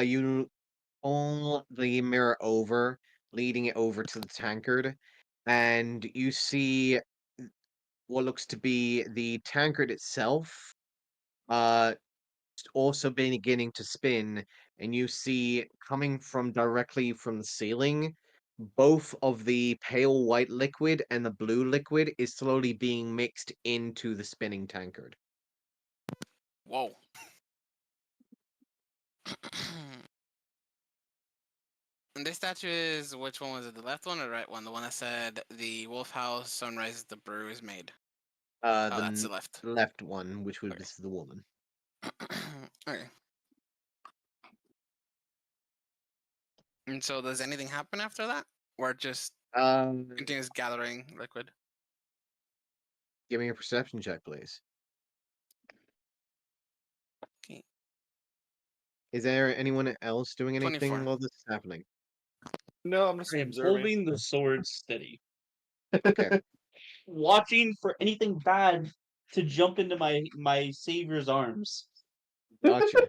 You pull the mirror over, leading it over to the tankard, and you see what looks to be the tankard itself uh also beginning to spin, and you see coming from directly from the ceiling, both of the pale white liquid and the blue liquid is slowly being mixed into the spinning tankard. Whoa. And this statue is, which one was it? The left one or the right one? The one that said the Wolf House Sunrise the brew is made. Oh, The that's the left. left one, which would Okay. this is the woman. Okay. And so, does anything happen after that, or it just Um, continues gathering liquid? Give me a perception check, please. Okay. Is there anyone else doing anything 24. while this is happening? No, I'm just I am observing. holding the sword steady, Okay, watching for anything bad to jump into my savior's arms. gotcha.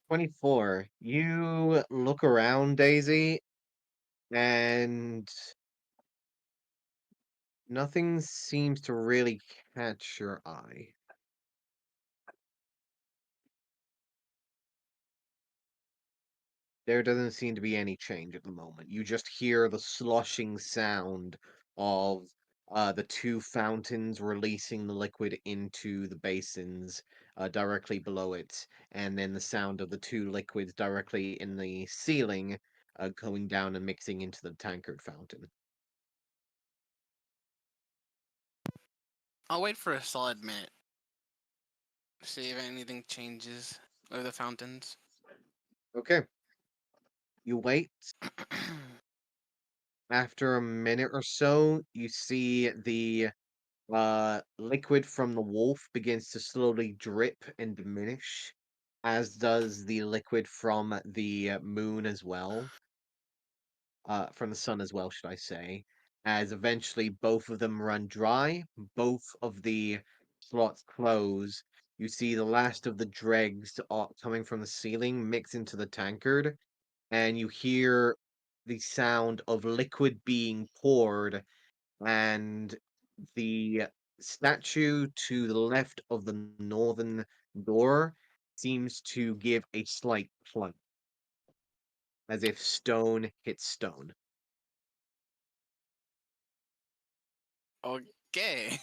24. You look around, Daisy, and nothing seems to really catch your eye. There doesn't seem to be any change at the moment. You just hear the sloshing sound of the two fountains releasing the liquid into the basins directly below it, and then the sound of the two liquids directly in the ceiling going down and mixing into the tankard fountain. I'll wait for a solid minute. See if anything changes with the fountains. Okay, you wait. After a minute or so, you see the liquid from the wolf begins to slowly drip and diminish, as does the liquid from the moon as well. From the sun as well, should I say. As eventually both of them run dry, both of the slots close. You see the last of the dregs coming from the ceiling mix into the tankard, and you hear the sound of liquid being poured, and the statue to the left of the northern door seems to give a slight plunk, as if stone hits stone. Okay.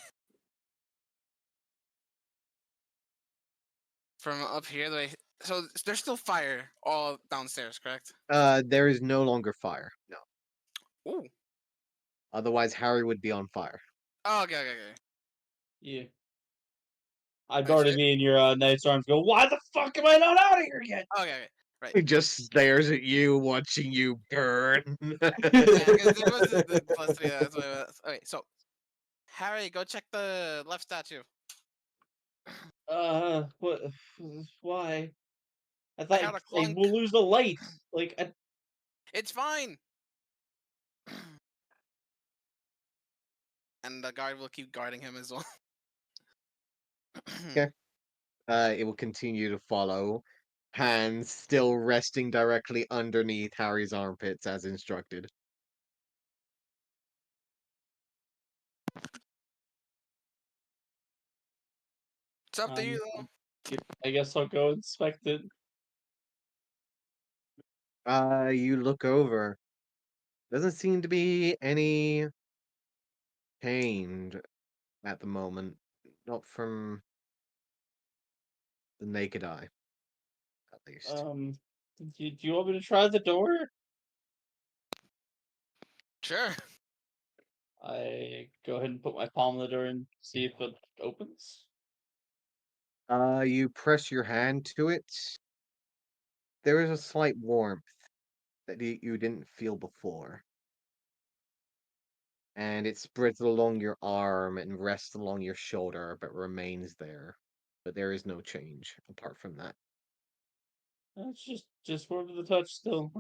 From up here, so there's still fire all downstairs, correct? There is no longer fire. No. Ooh. Otherwise, Harry would be on fire. Oh, okay. Yeah. I'd Alright, so already be in your knight's arms. Go. Why the fuck am I not out of here yet? okay. Right. He just stares at you, watching you burn. Yeah, because it was the plus 3. That's what it was. Okay, so Harry, go check the left statue. What? Why? I I thought heard a like clunk. we'll lose the light. Like It's fine. And the guard will keep guarding him as well. Okay. It will continue to follow, hands still resting directly underneath Harry's armpits as instructed. It's up to you though. I guess I'll go inspect it. You look over. Doesn't seem to be any change at the moment. Not from the naked eye, at least. Do you want me to try the door? Sure. I go ahead and put my palm on the door and see if it opens. You press your hand to it. There is a slight warmth that you didn't feel before. And it spreads along your arm and rests along your shoulder, but remains there. But there is no change apart from that. It's just warm to the touch still.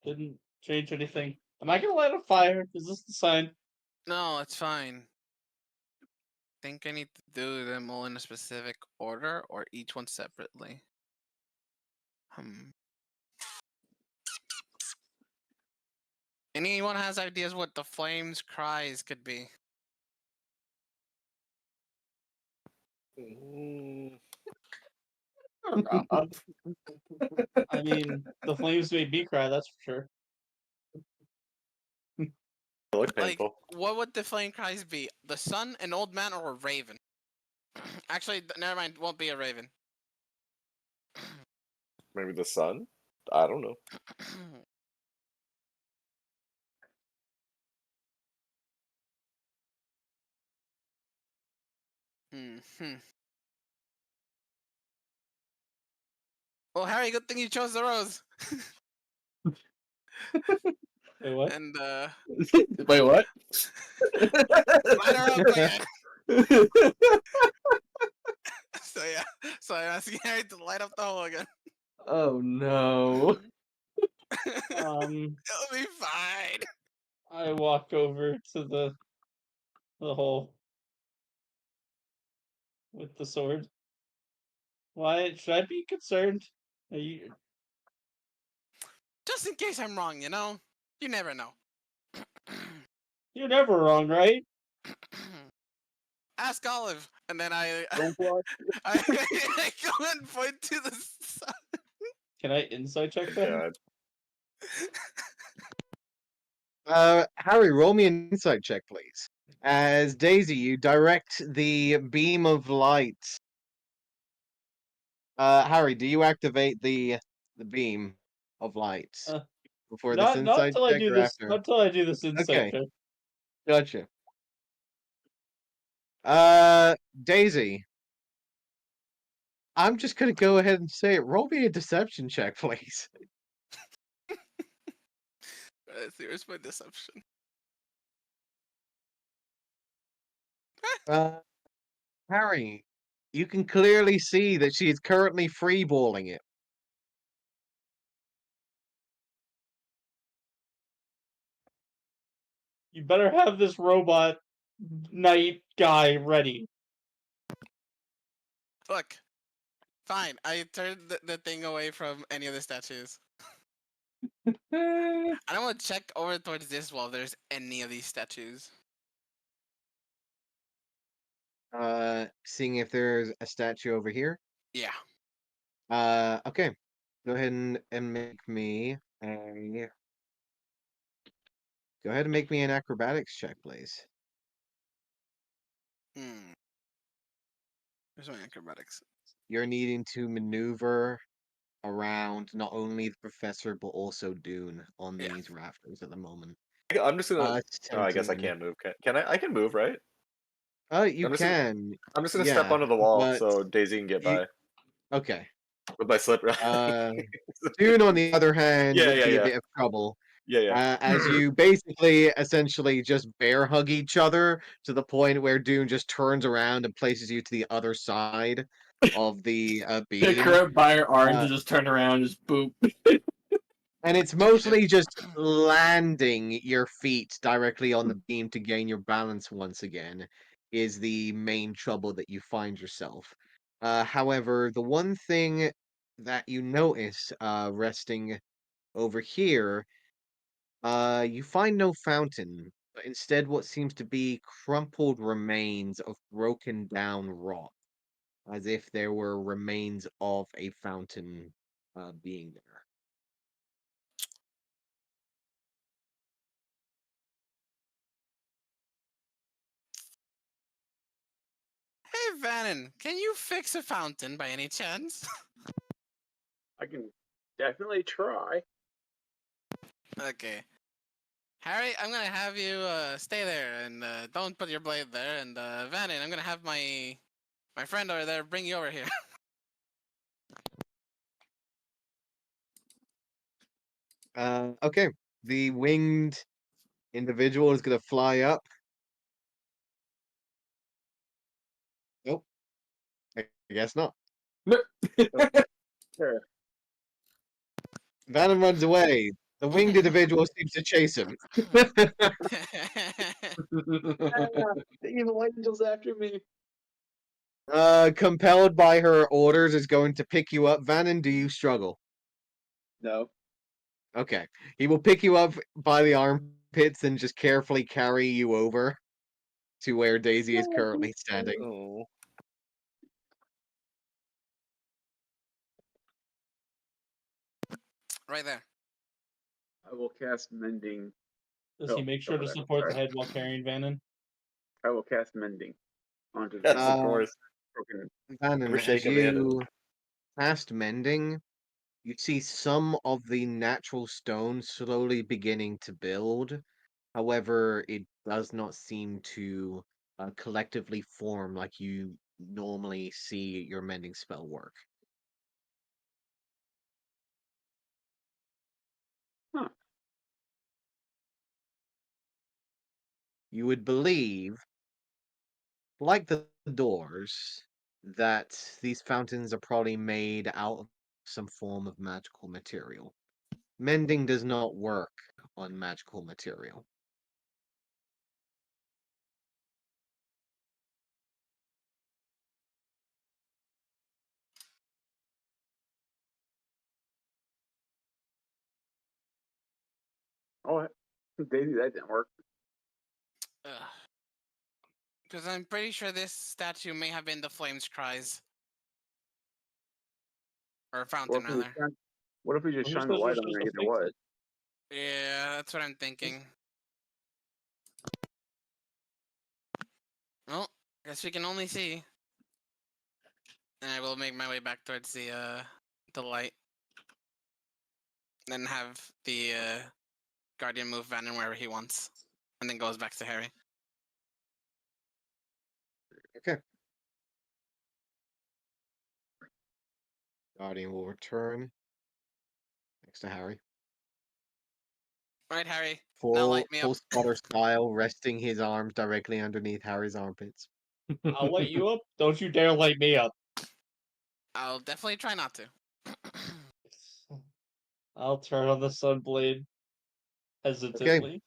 Didn't change anything. Am I gonna light a fire? Is this the sign? No, it's fine. Think I need to do them all in a specific order or each one separately? Hmm. Anyone has ideas what the flames' cries could be? Mm, I mean, the flames made me cry. That's for sure. They look Like, painful. what would the flame cries be? The sun, an old man, or a raven? Actually, never mind. Won't be a raven. Maybe the sun? I don't know. Hmm. Well, Harry, good thing you chose the rose. Wait, what? And Wait, what? light her up again. So yeah, so I'm asking Harry to light up the hole again. Oh no. Um, It'll be fine. I walk over to the hole with the sword. Why should I be concerned? Are you? Just in case I'm wrong, you know? You never know. You're never wrong, right? Ask Olive. And then I Don't watch. I go and point to the sun. Can I insight check My them? God. Harry, roll me an insight check, please. As Daisy, you direct the beam of light. Harry, do you activate the beam of light Uh, before this not insight until I check do or this. after? Not until I do this insight Okay, check. gotcha. Daisy, I'm just gonna go ahead and say it. Roll me a deception check, please. Let's see, where's my deception? Uh, Harry, you can clearly see that she is currently freeballing it. You better have this robot knight guy ready. Look, fine. I turned the thing away from any of the statues. I don't want to check over towards this wall if there's any of these statues. Seeing if there's a statue over here. Yeah. Okay. Go ahead and make me a. Go ahead and make me an acrobatics check, please. Hmm. Where's my acrobatics? You're needing to maneuver around not only the professor but also Dune on Yeah. these rafters at the moment. I'm just gonna. It's Oh, I guess I 17. can't move. Can I? I can move, right? You I'm just. Gonna, can, I'm just gonna step yeah, onto the wall but so Daisy can get you by okay. with my slipper. Uh, Dune, on the other hand, Yeah, would yeah, be a yeah, bit of trouble. yeah. As you basically essentially just bear hug each other to the point where Dune just turns around and places you to the other side of the Pick beam. her up by her arms Uh, and just turn around, just boop. and it's mostly just landing your feet directly on the beam to gain your balance once again is the main trouble that you find yourself. However, the one thing that you notice resting over here, you find no fountain, but instead what seems to be crumpled remains of broken down rock, as if there were remains of a fountain being there. Hey, Vannon, can you fix a fountain by any chance? I can definitely try. Okay. Harry, I'm gonna have you stay there and don't put your blade there. And Vannon, I'm gonna have my friend over there bring you over here. Okay, the winged individual is going to fly up. Nope, I guess not. Sure. Venom runs away. The winged individual seems to chase him. The evil angel's after me. Compelled by her orders, is going to pick you up. Vannon, do you struggle? No. Okay. He will pick you up by the armpits and just carefully carry you over to where Daisy is currently standing. Oh. Right there. I will cast mending. Does Oh, he make sure over to there. support the Sorry. head while carrying Vannon? I will cast mending onto Yes, the of Uh, course. broken. Vannon, Never as shake a man. you cast mending, you see some of the natural stone slowly beginning to build. However, it does not seem to collectively form like you normally see your mending spell work. Huh. You would believe, like the doors, that these fountains are probably made out of some form of magical material. Mending does not work on magical material. Oh, Daisy, that didn't work. Because I'm pretty sure this statue may have been the Flames Cries. Or What fountain, if we rather. shine, what if we just Well, who's shine the supposed light on it to either fix way? it? Yeah, that's what I'm thinking. Well, guess we can only see. And I will make my way back towards the light. Then have the Guardian move Vannon wherever he wants. And then goes back to Harry. Okay. Guardian will return next to Harry. Right, Harry. Now Full light me up. full spotter style, resting his arms directly underneath Harry's armpits. I'll light you up. Don't you dare light me up. I'll definitely try not to. I'll turn on the sunblade Okay. hesitantly.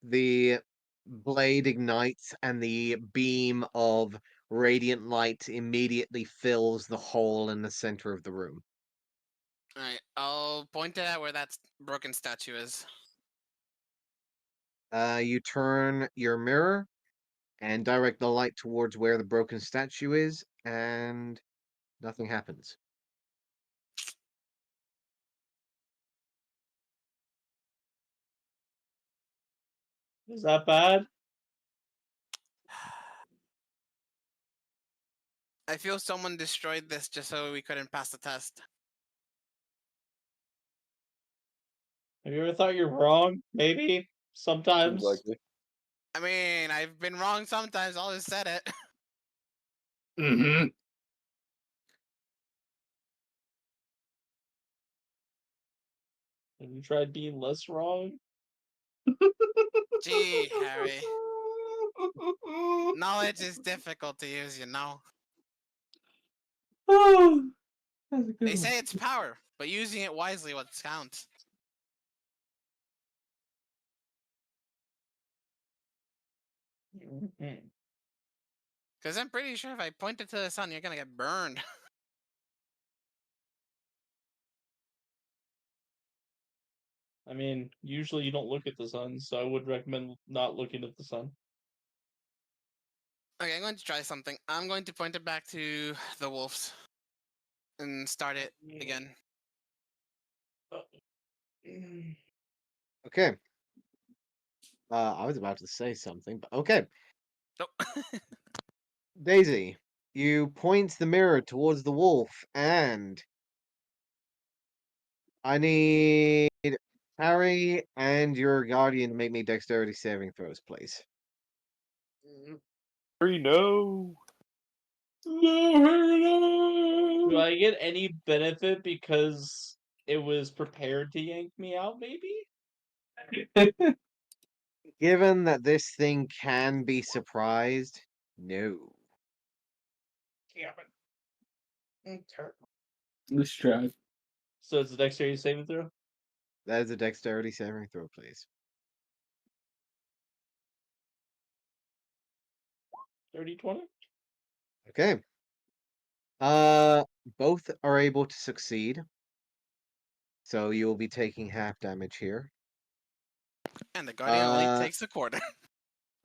The blade ignites and the beam of radiant light immediately fills the hole in the center of the room. Alright, I'll point it at where that broken statue is. You turn your mirror and direct the light towards where the broken statue is, and nothing happens. Is that bad? I feel someone destroyed this just so we couldn't pass the test. Have you ever thought you're wrong? Maybe. Seems Sometimes. likely. I mean, I've been wrong sometimes, I always said it. Mm-hmm. Have you tried being less wrong? Gee, Harry. Knowledge is difficult to use, you know. Oh, that's a good They one. say it's power, but using it wisely what counts. Mhm. Because I'm pretty sure if I point it to the sun, you're gonna get burned. I mean, usually you don't look at the sun, so I would recommend not looking at the sun. Okay, I'm going to try something. I'm going to point it back to the wolves. And start it again. Okay. I was about to say something, but okay. Oh. Daisy, you point the mirror towards the wolf, and I need Harry and your guardian to make me dexterity saving throws, please. Harry, no. Do I get any benefit because it was prepared to yank me out, maybe? Given that this thing can be surprised, no. Let's try. So it's a dexterity saving throw? That is a dexterity saving throw, please. 30-20? Okay. Both are able to succeed. So you will be taking half damage here. And the Guardian only Uh, takes a quarter.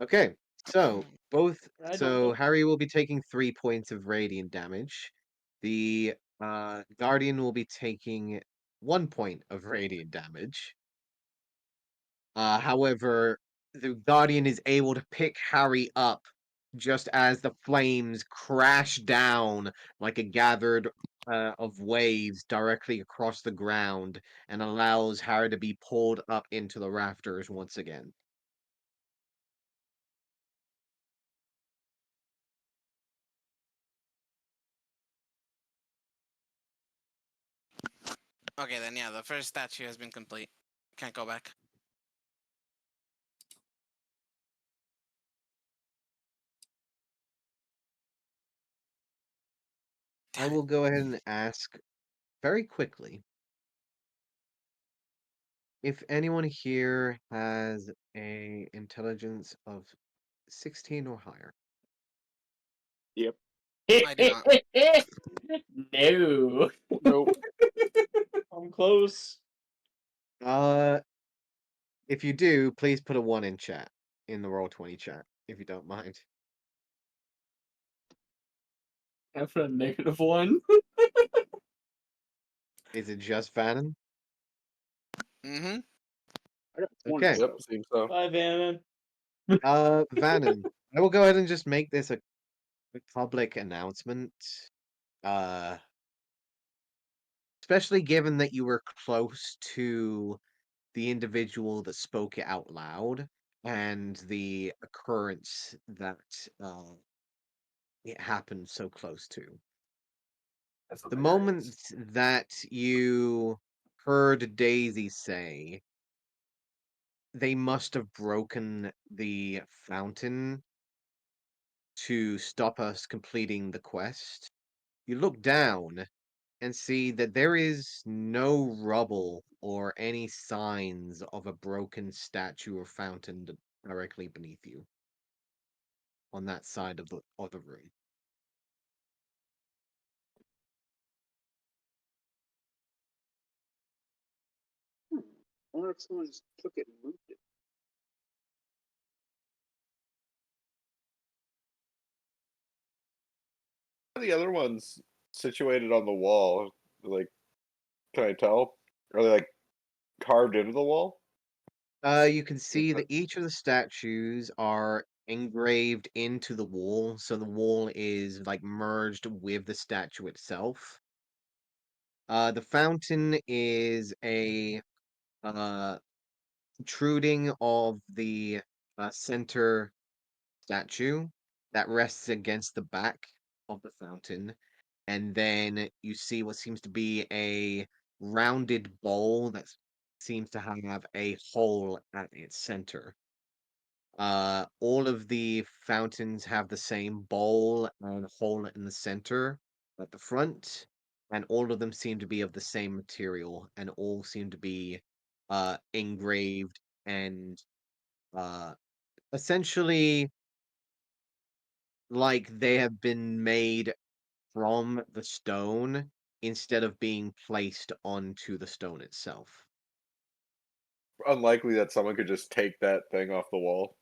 okay. So I don't so know. Harry will be taking 3 points of radiant damage. The Guardian will be taking 1 point of radiant damage. However, the Guardian is able to pick Harry up just as the flames crash down like a gathered of waves directly across the ground and allows Harry to be pulled up into the rafters once again. Okay, then yeah, the first statue has been complete. Can't go back. I Damn it. will go ahead and ask very quickly if anyone here has a intelligence of 16 or higher. Yep. I do not. No. Nope. I'm close. Uh, if you do, please put a 1 in chat, in the Roll20 chat, if you don't mind. After a -1. Is it just Vannon? Mm-hmm. I got 20. Okay. Yep, So. seems so. Bye, Vannon. Vannon, I will go ahead and just make this a public announcement. Uh, especially given that you were close to the individual that spoke it out loud and the occurrence that it happened so close to. That's The hilarious. moment that you heard Daisy say they must have broken the fountain to stop us completing the quest, you look down and see that there is no rubble or any signs of a broken statue or fountain directly beneath you on that side of the room. I wonder if someone just took it and moved it. The other ones situated on the wall, like, can I tell? Are they like carved into the wall? You can see that each of the statues are engraved into the wall, so the wall is like merged with the statue itself. The fountain is a protruding of the center statue that rests against the back of the fountain, and then you see what seems to be a rounded bowl that seems to have a hole at its center. All of the fountains have the same bowl and hole in the center at the front, and all of them seem to be of the same material, and all seem to be engraved and uh, essentially like they have been made from the stone instead of being placed onto the stone itself. Unlikely that someone could just take that thing off the wall.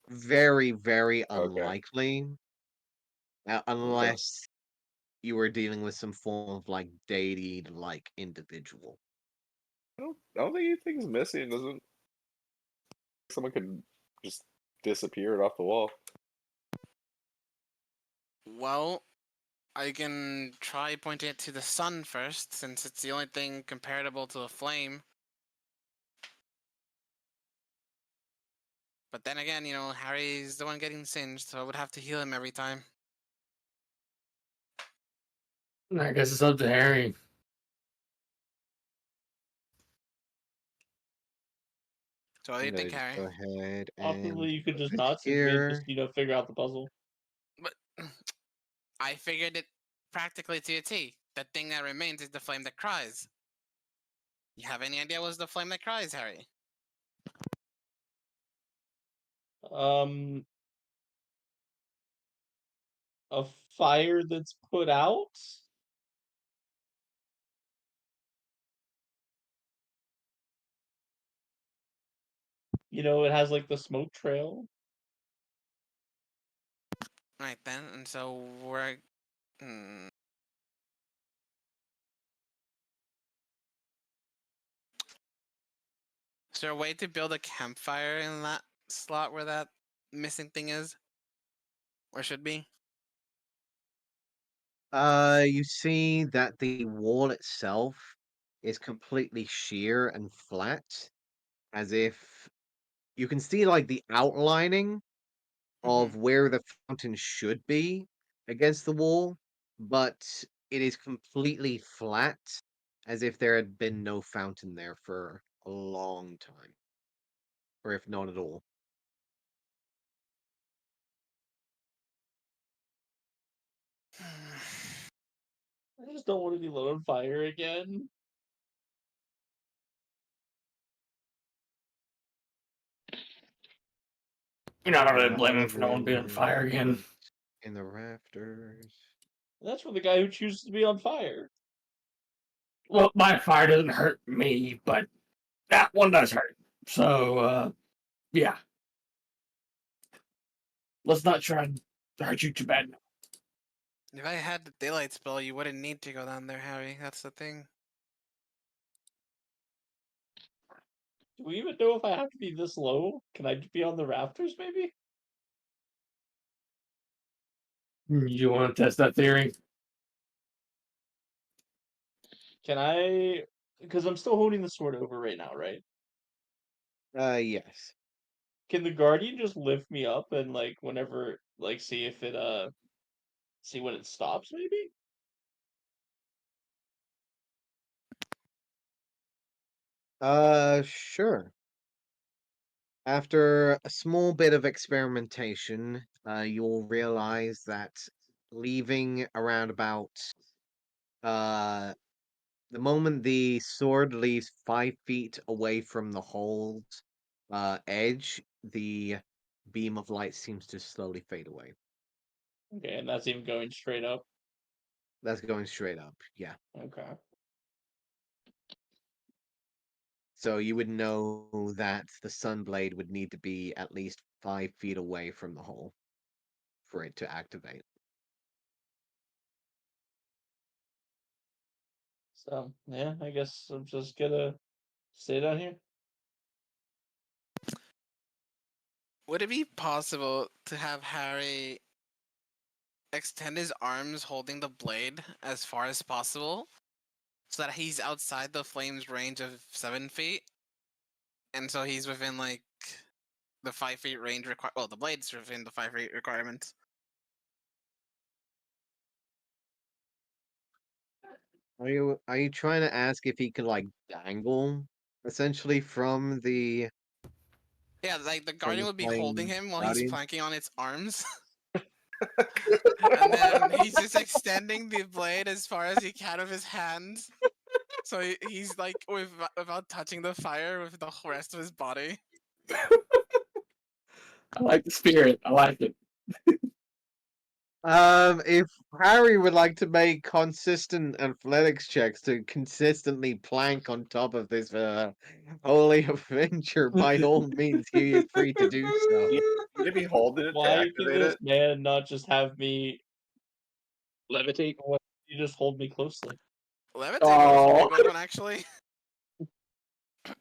Very, very Okay. unlikely, Okay. unless you were dealing with some form of like deity like individual. I don't think anything's missing. Doesn't someone could just disappear it off the wall? Well, I can try pointing it to the sun first, since it's the only thing comparable to a flame. But then again, Harry's the one getting singed, so I would have to heal him every time. I guess it's up to Harry. So what do I'm you gonna think, just Harry? go ahead Ultimately, and you could put just this not singe me and just, here. figure out the puzzle. But I figured it practically to a T. The thing that remains is the flame that cries. You have any idea what's the flame that cries, Harry? Um, a fire that's put out? It has like the smoke trail. Right then, and so we're. Hmm. Is there a way to build a campfire in that slot where that missing thing is? Or should be? You see that the wall itself is completely sheer and flat, as if you can see like the outlining of where the fountain should be against the wall, but it is completely flat, as if there had been no fountain there for a long time, or if not at all. I just don't want to be lit on fire again. You're not The really blame him for not wanting to be on lavender fire again. in the rafters. That's for the guy who chooses to be on fire. Well, my fire doesn't hurt me, but that one does hurt. So, yeah. Let's not try to hurt you too bad. If I had the daylight spell, you wouldn't need to go down there, Harry. That's the thing. Do we even know if I have to be this low? Can I be on the rafters, maybe? You want to test that theory? Can I? Because I'm still holding the sword over right now, right? Yes. Can the guardian just lift me up and whenever see if it see when it stops, maybe? Sure. After a small bit of experimentation, you'll realize that leaving around about uh the moment the sword leaves 5 feet away from the hole's edge, the beam of light seems to slowly fade away. Okay, and that's even going straight up. That's going straight up, yeah. Okay. So you would know that the sunblade would need to be at least 5 feet away from the hole for it to activate. So yeah, I guess I'm just gonna stay down here. Would it be possible to have Harry extend his arms holding the blade as far as possible so that he's outside the flame's range of 7 feet? And so he's within the 5 feet range well, the blade's within the 5 feet requirements. Are you trying to ask if he can like dangle essentially Yeah, the from guardian the would be holding flying him while he's guardian? planking on its arms. And then he's just extending the blade as far as he can with his hands. So he's without touching the fire with the rest of his body. I like the spirit. I like it. If Harry would like to make consistent athletics checks to consistently plank on top of this holy Avenger, by all means, he is free to do so. You need to be holding it to Why can activate this it. man not just have me? Levitate. Why you just hold me closely? Levitate would be a Oh, good one, actually.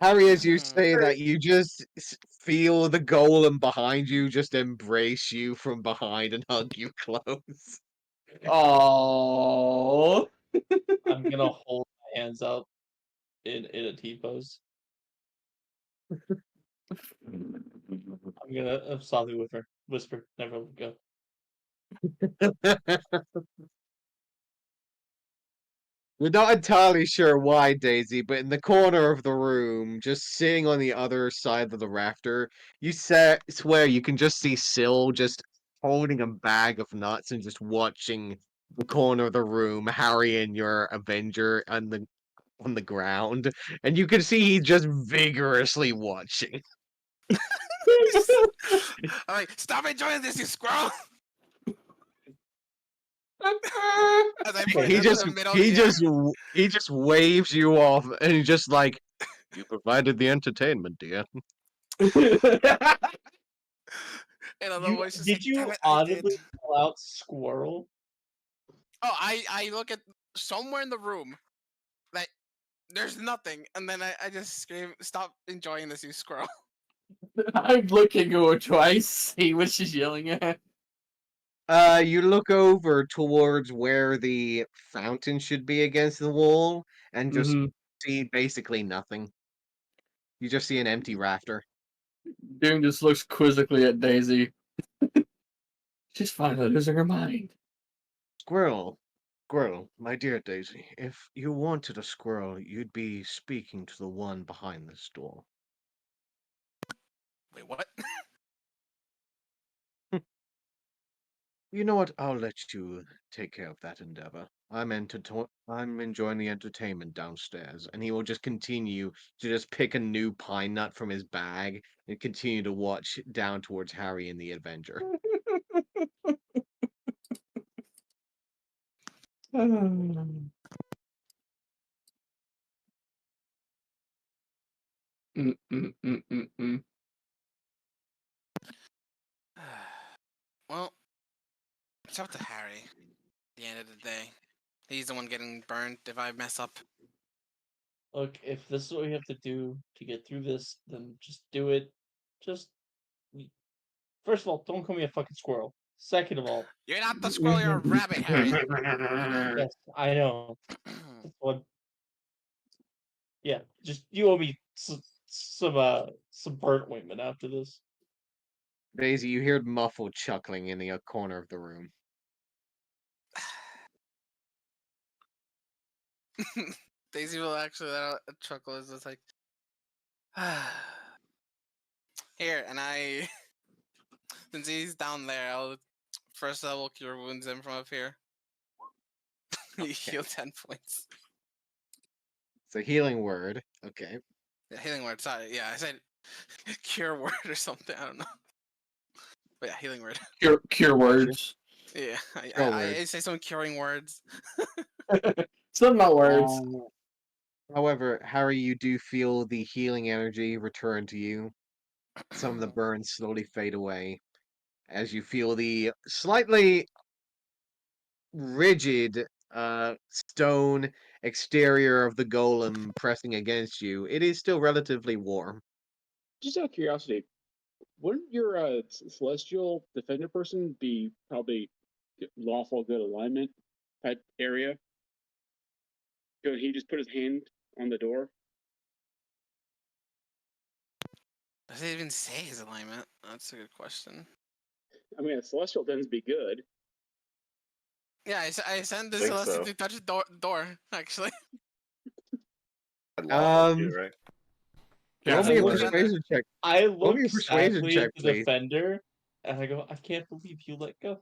Harry, as you say that, you just feel the golem behind you just embrace you from behind and hug you close. oh. I'm gonna hold my hands up in a T pose. I'm gonna softly whisper, never let go. We're not entirely sure why, Daisy, but in the corner of the room, just sitting on the other side of the rafter, you swear you can just see Syl just holding a bag of nuts and just watching the corner of the room, Harry and your Avenger on the ground, and you can see he's just vigorously watching. I'm like, stop enjoying this, you squirrel! As I point He into just the middle of he the air. just he just waves you off, and he's just like, "You provided the entertainment, dear." And other voice is Did like, damn you it, I did. audibly call out squirrel? Oh, I look at somewhere in the room, like there's nothing, and then I just scream, "Stop enjoying this, you squirrel!" I'm looking over twice, see what she's yelling at. You look over towards where the fountain should be against the wall, and just Mm-hmm. see basically nothing. You just see an empty rafter. Doom just looks quizzically at Daisy. She's finally losing her mind. Squirrel, squirrel, my dear Daisy, if you wanted a squirrel, you'd be speaking to the one behind this door. Wait, what? You know what? I'll let you take care of that endeavor. I'm enjoying the entertainment downstairs, and he will just continue to just pick a new pine nut from his bag and continue to watch down towards Harry and the Avenger. Well, it's up to Harry. At the end of the day, he's the one getting burned if I mess up. Look, if this is what we have to do to get through this, then just do it. Just first of all, don't call me a fucking squirrel. Second of all, You're not the squirrel, you're a rabbit, Harry. yes, I know. That's what. Yeah, just you owe me some burnt ointment after this. Daisy, you hear muffled chuckling in the corner of the room. Daisy will actually let out a chuckle. It's just like, here, and I, since he's down there, I will cure wounds him from up here. You heal 10 points. It's a healing word. Okay. Yeah, healing word. Sorry, yeah, I said cure word or something. I don't know. But yeah, healing word. Cure words. Yeah, Cure word. I say some curing words. Some not words. However, Harry, you do feel the healing energy return to you. Some of the burns slowly fade away as you feel the slightly rigid stone exterior of the golem pressing against you. It is still relatively warm. Just out of curiosity, wouldn't your celestial defender person be probably lawful good alignment type area? Could he just put his hand on the door? Does it even say his alignment? That's a good question. I mean, a celestial tends to be good. Yeah, I sent the Think Celestial so. to touch the door, actually. Lawful too, right? Yeah, Roll me a that's look- persuasion check. I Roll me look a persuasion sadly check, at the please. defender, and I go, I can't believe you let go.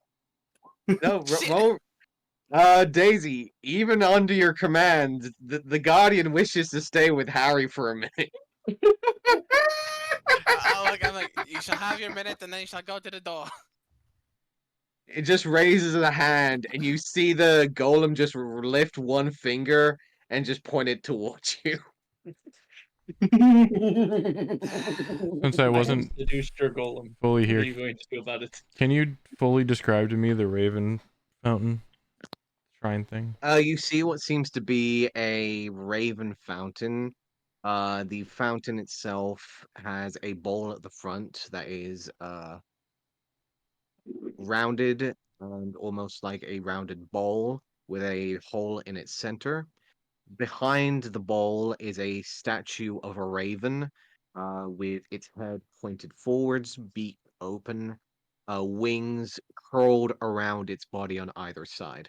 No, Shit. roll. Daisy, even under your command, the Guardian wishes to stay with Harry for a minute. I'm like, you shall have your minute, and then you shall go to the door. It just raises a hand, and you see the golem just lift one finger and just point it towards you. Since I I have wasn't seduced your golem. fully What are here, you going to do about it? can you fully describe to me the Raven Fountain shrine thing? You see what seems to be a raven fountain. The fountain itself has a bowl at the front that is rounded and almost like a rounded bowl with a hole in its center. Behind the bowl is a statue of a raven, with its head pointed forwards, beak open, wings curled around its body on either side.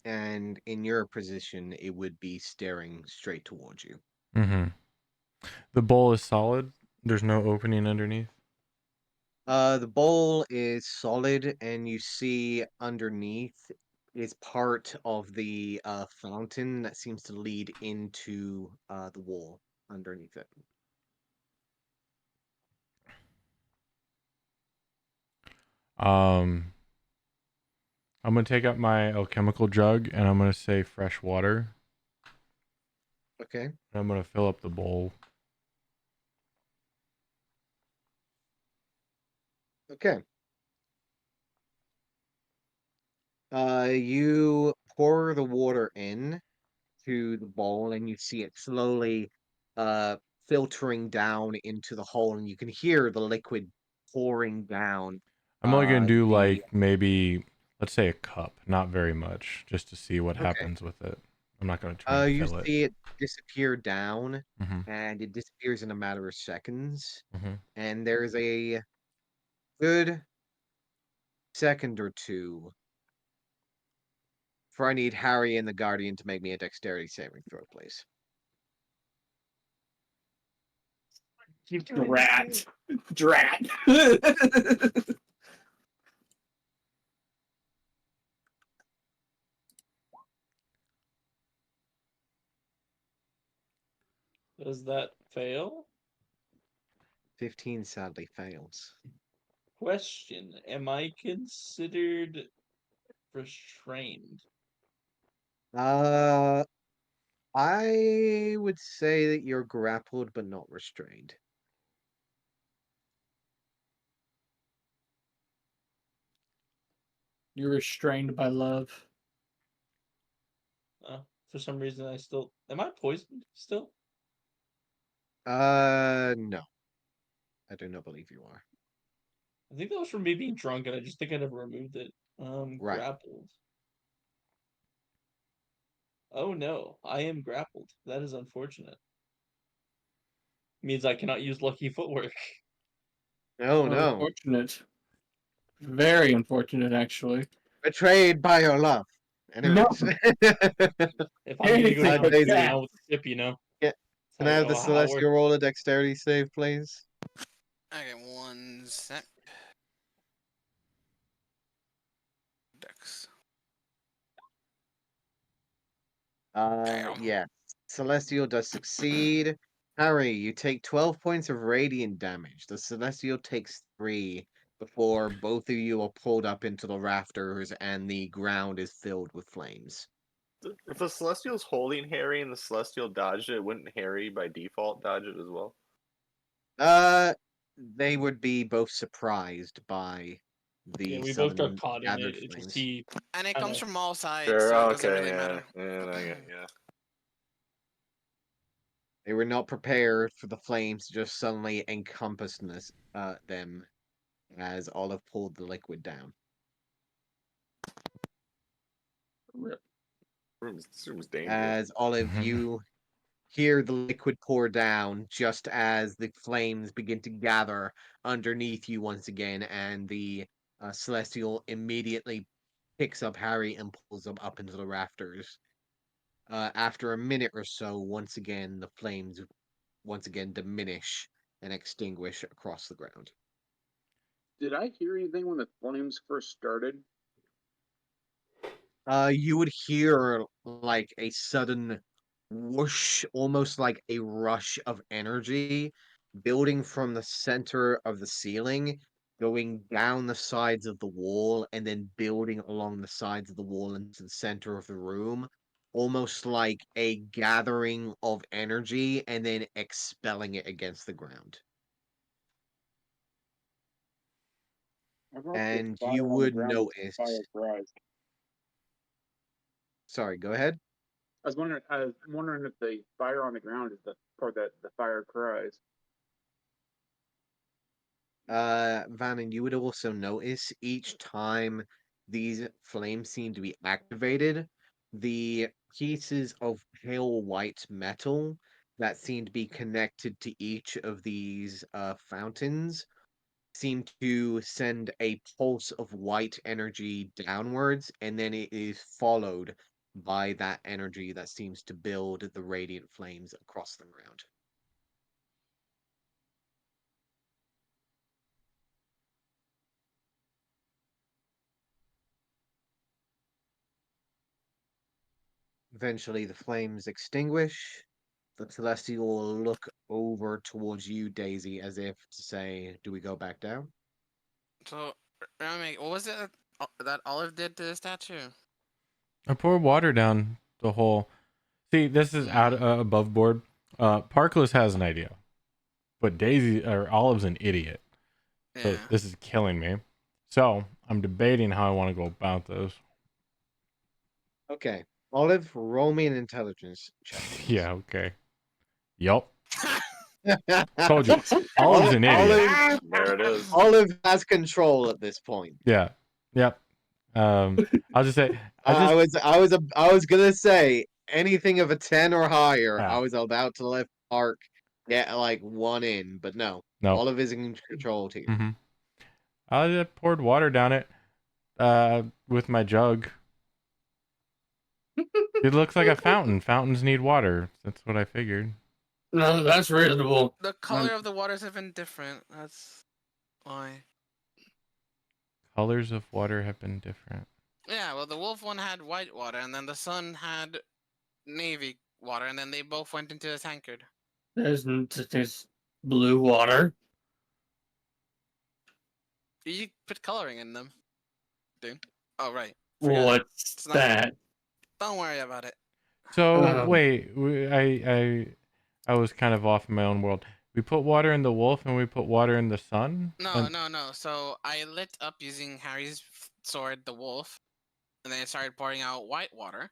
And in your position, it would be staring straight towards you. Mm-hmm. The bowl is solid. There's no opening underneath. The bowl is solid, and you see underneath is part of the fountain that seems to lead into the wall underneath it. Um, I'm gonna take out my alchemical jug and I'm gonna say fresh water. Okay. And I'm gonna fill up the bowl. Okay. You pour the water in to the bowl, and you see it slowly uh filtering down into the hole, and you can hear the liquid pouring down. I'm only gonna do The like maybe, let's say a cup, not very much, just to see what Okay. happens with it. I'm not gonna try and You fill it. see it disappear down, Mm-hmm. and it disappears in a matter of seconds. Mm-hmm. And there's a good second or two for I need Harry and the Guardian to make me a dexterity saving throw, please. Drat. Drat. Does that fail? 15 sadly fails. Question: am I considered restrained? Uh, I would say that you're grappled but not restrained. You're restrained by love. For some reason, I still am I poisoned still? No, I do not believe you are. I think that was from me being drunk, and I just think I never removed it. Right. Grappled. Oh no, I am grappled. That is unfortunate. Means I cannot use lucky footwork. Oh Oh, no. unfortunate. Very unfortunate, actually. Betrayed by your love. No, Anyways. If I'm gonna go anything down, but go Daisy, that. down with the ship, you know. can, can That's I how, have the how it works. Celestial roll a dexterity save, please? Okay, one sec. Dex. Fail. Yeah. Celestial does succeed. Harry, you take 12 points of radiant damage. The Celestial takes 3 before both of you are pulled up into the rafters and the ground is filled with flames. If the Celestial's holding Harry and the Celestial dodged it, wouldn't Harry by default dodge it as well? Uh, they would be both surprised by Yeah, the we both got sudden caught in gathered it. It's just flames. he And it kind comes of. from all sides, Sure, so it doesn't okay, really yeah. matter. Yeah, I get, yeah. They were not prepared for the flames to just suddenly encompass them as Olive pulled the liquid down. This room's dangerous. As Olive, you hear the liquid pour down just as the flames begin to gather underneath you once again, and the Celestial immediately picks up Harry and pulls him up into the rafters. After a minute or so, once again, the flames once again diminish and extinguish across the ground. Did I hear anything when the flames first started? You would hear like a sudden whoosh, almost like a rush of energy building from the center of the ceiling, going down the sides of the wall, and then building along the sides of the wall into the center of the room, almost like a gathering of energy and then expelling it against the ground. I thought the And you fire on the would ground was the notice. fire cries. Sorry, go ahead. I was wondering if the fire on the ground is the part that the fire cries. Vannon, you would also notice each time these flames seem to be activated, the pieces of pale white metal that seem to be connected to each of these fountains seem to send a pulse of white energy downwards, and then it is followed by that energy that seems to build the radiant flames across the ground. Eventually, the flames extinguish. The Celestial will look over towards you, Daisy, as if to say, "Do we go back down?" So, what was it That Olive did to the statue. I pour water down the hole. See, this is out above board. Parkless has an idea, but Daisy or Olive's an idiot. So Yeah. this is killing me. So I'm debating how I want to go about this. Okay. Olive, roll me an intelligence check, please. Yeah, okay. Yup. Yeah. Told you. Olive's an idiot. There it is. Olive has control at this point. Yeah. Yep. I'll just say I was gonna say anything of a 10 or higher. Yeah. I was about to let Park get like one in, but no. No. Olive is in control here. Mm-hmm. I just poured water down it with my jug. It looks like a fountain. Fountains need water. That's what I figured. No, that's reasonable. The color of the waters have been different. That's why. Colors of water have been different. Yeah, well, the wolf one had white water, and then the sun had navy water, and then they both went into the tankard. There's blue water. You put coloring in them, dude. Oh, right. Forgot. What's It's not- that? Don't worry about it. So wait, I was kind of off in my own world. We put water in the wolf and we put water in the sun. No. So I lit up using Harry's sword, the wolf, and then it started pouring out white water.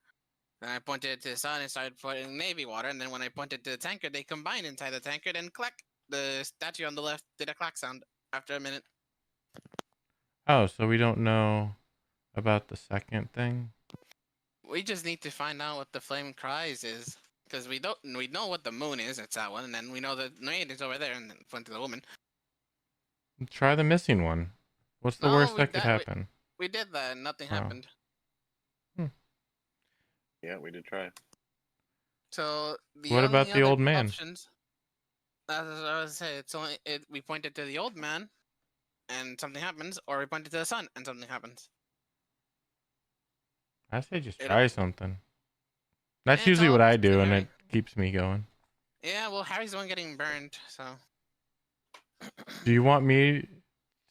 Then I pointed it to the sun and started pouring navy water. And then when I pointed to the tankard, they combined inside the tankard and clack. The statue on the left did a clack sound after a minute. Oh, so we don't know about the second thing. We just need to find out what the flame cries is. Because we know what the moon is, it's that one, and then we know the maid is over there and then point to the woman. Try the missing one. What's the No, worst we that could di- we- happen? We did that and nothing Oh. happened. Yeah, we did try. So the What only about the other old man? options, as I was saying, we pointed to the old man and something happens, or we pointed to the sun and something happens. I say just It- try something. That's It's usually all what I up to do, and Harry. it keeps me going. Yeah, well, Harry's the one getting burned, so. Do you want me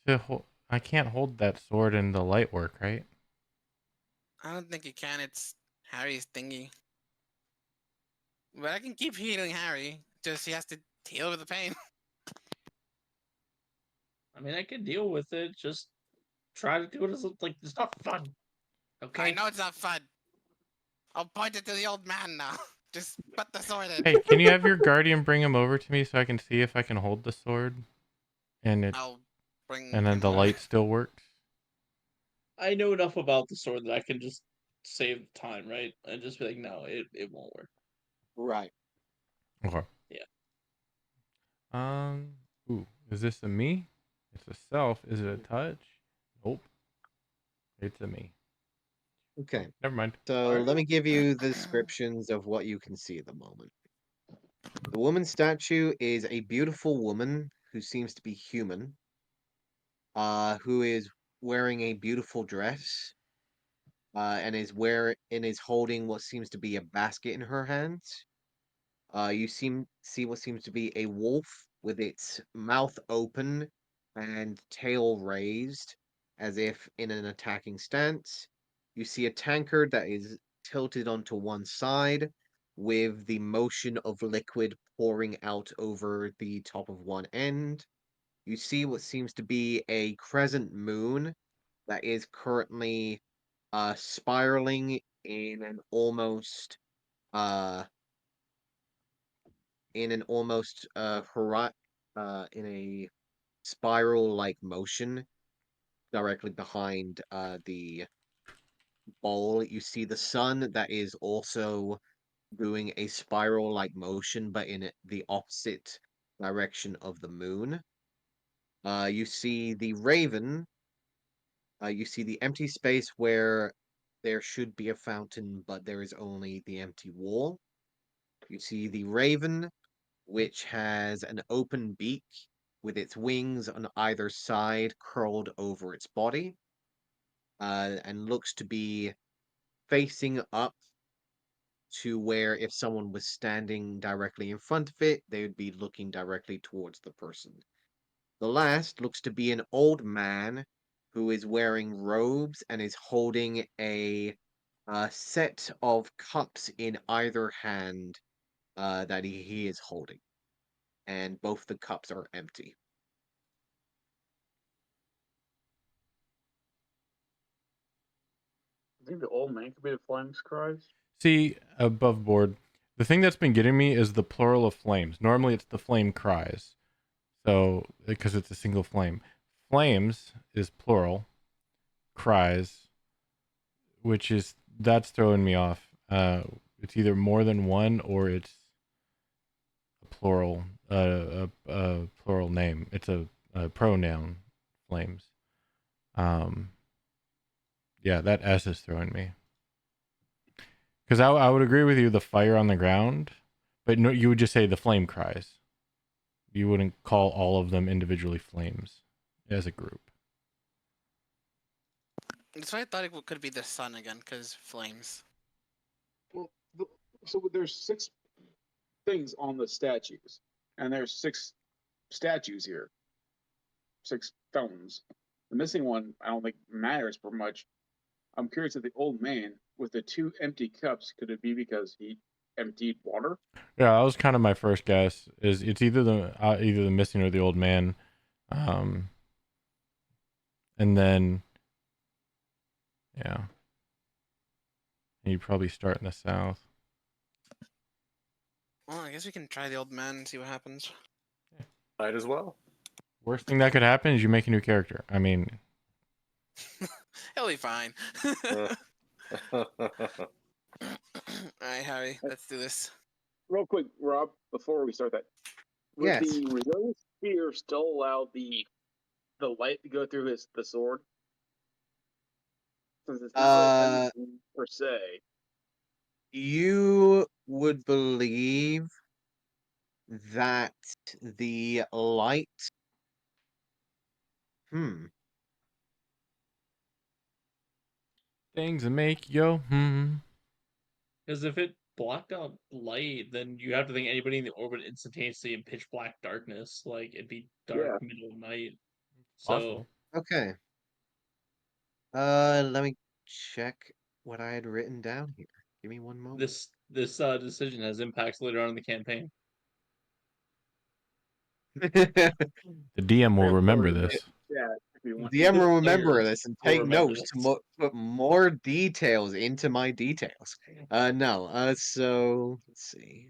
to hold? I can't hold that sword in the light work, right? I don't think you can. It's Harry's thingy. But I can keep healing Harry. Just he has to deal with the pain. I mean, I can deal with it. Just try to do it as like it's not fun. Okay. I know it's not fun. I'll point it to the old man now. Just put the sword in. Hey, can you have your guardian bring him over to me so I can see if I can hold the sword, and I'll bring. and then him the over. light still works? I know enough about the sword that I can just save time, right? And just be like, no, it won't work. Right. Okay. Yeah. Ooh, is this a me? It's a self. Is it a touch? Nope. It's a me. Okay. Never mind. So let me give you the descriptions of what you can see at the moment. The woman statue is a beautiful woman who seems to be human, who is wearing a beautiful dress, and is holding what seems to be a basket in her hands. You see what seems to be a wolf with its mouth open and tail raised, as if in an attacking stance. You see a tankard that is tilted onto one side, with the motion of liquid pouring out over the top of one end. You see what seems to be a crescent moon that is currently spiraling in an almost uh in a spiral like motion directly behind the bowl. You see the sun that is also doing a spiral like motion, but in the opposite direction of the moon. You see the raven. You see the empty space where there should be a fountain, but there is only the empty wall. You see the raven, which has an open beak with its wings on either side curled over its body, and looks to be facing up to where if someone was standing directly in front of it, they would be looking directly towards the person. The last looks to be an old man who is wearing robes and is holding a set of cups in either hand that he is holding, and both the cups are empty. I think the old man could be the flames cries. See, above board, the thing that's been getting me is the plural of flames. Normally it's the flame cries. So, because it's a single flame. Flames is plural, cries, which is, that's throwing me off. It's either more than one or it's a plural, a plural name. It's a pronoun, flames. Yeah, that S is throwing me. Because I would agree with you, the fire on the ground, but no, you would just say the flame cries. You wouldn't call all of them individually flames as a group. That's why I thought it could be the sun again, because flames. Well, so there's 6 things on the statues, and there's 6 statues here, 6 stones. The missing one, I don't think matters for much. I'm curious if the old man with the 2 empty cups, could it be because he emptied water? Yeah, that was kind of my first guess. Is it's either the missing or the old man, and then yeah, and you probably start in the south. Well, I guess we can try the old man and see what happens. Might as well. Worst thing that could happen is you make a new character. I mean, He'll be fine. Uh, Alright, Harry, let's do this. Real quick, Rob, before we start that, would Yes. the resilience sphere still allow the light to go through the sword? Since it's not really energy per se. You would believe that the light. Hmm. things that make yo Because if it blocked out light, then you have to think anybody in the orbit instantaneously in pitch black darkness. Like it'd be dark Yeah. middle of night. Possible. So Okay. Let me check what I had written down here. Give me one moment. this decision has impacts later on in the campaign. The DM will remember this. Yeah, if you want. DM The will remember players this and will take remember notes to this. put more details into my details. No. So let's see.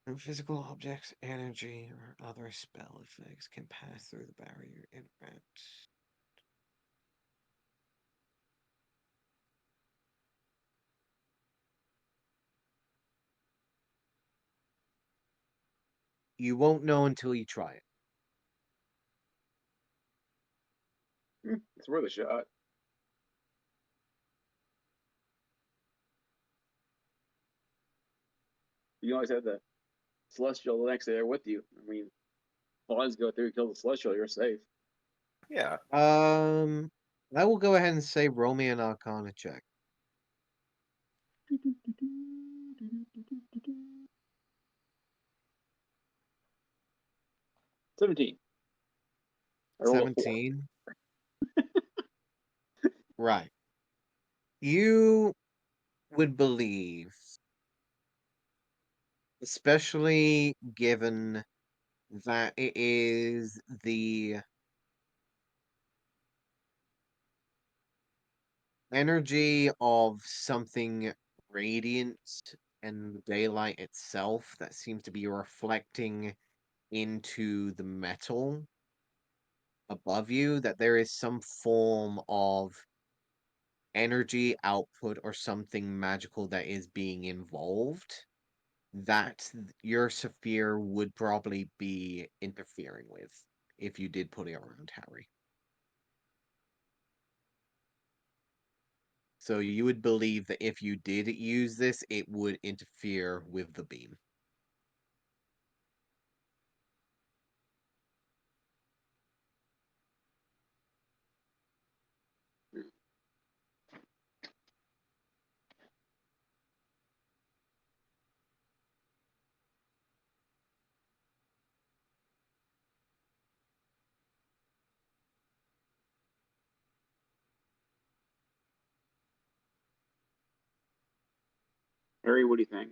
No physical objects, energy, or other spell effects can pass through the barrier interact. You won't know until you try it. It's worth a shot. You always have the celestial the next day with you. I mean, bonds go through, kill the celestial, you're safe. yeah. I will go ahead and say roll me an Arcana check. 17. I rolled a 4. 17. Right. You would believe, especially given that it is the energy of something radiant and the daylight itself that seems to be reflecting into the metal above you, that there is some form of energy output or something magical that is being involved that your Saphir would probably be interfering with if you did put it around Harry. So you would believe that if you did use this, it would interfere with the beam. Harry, what do you think?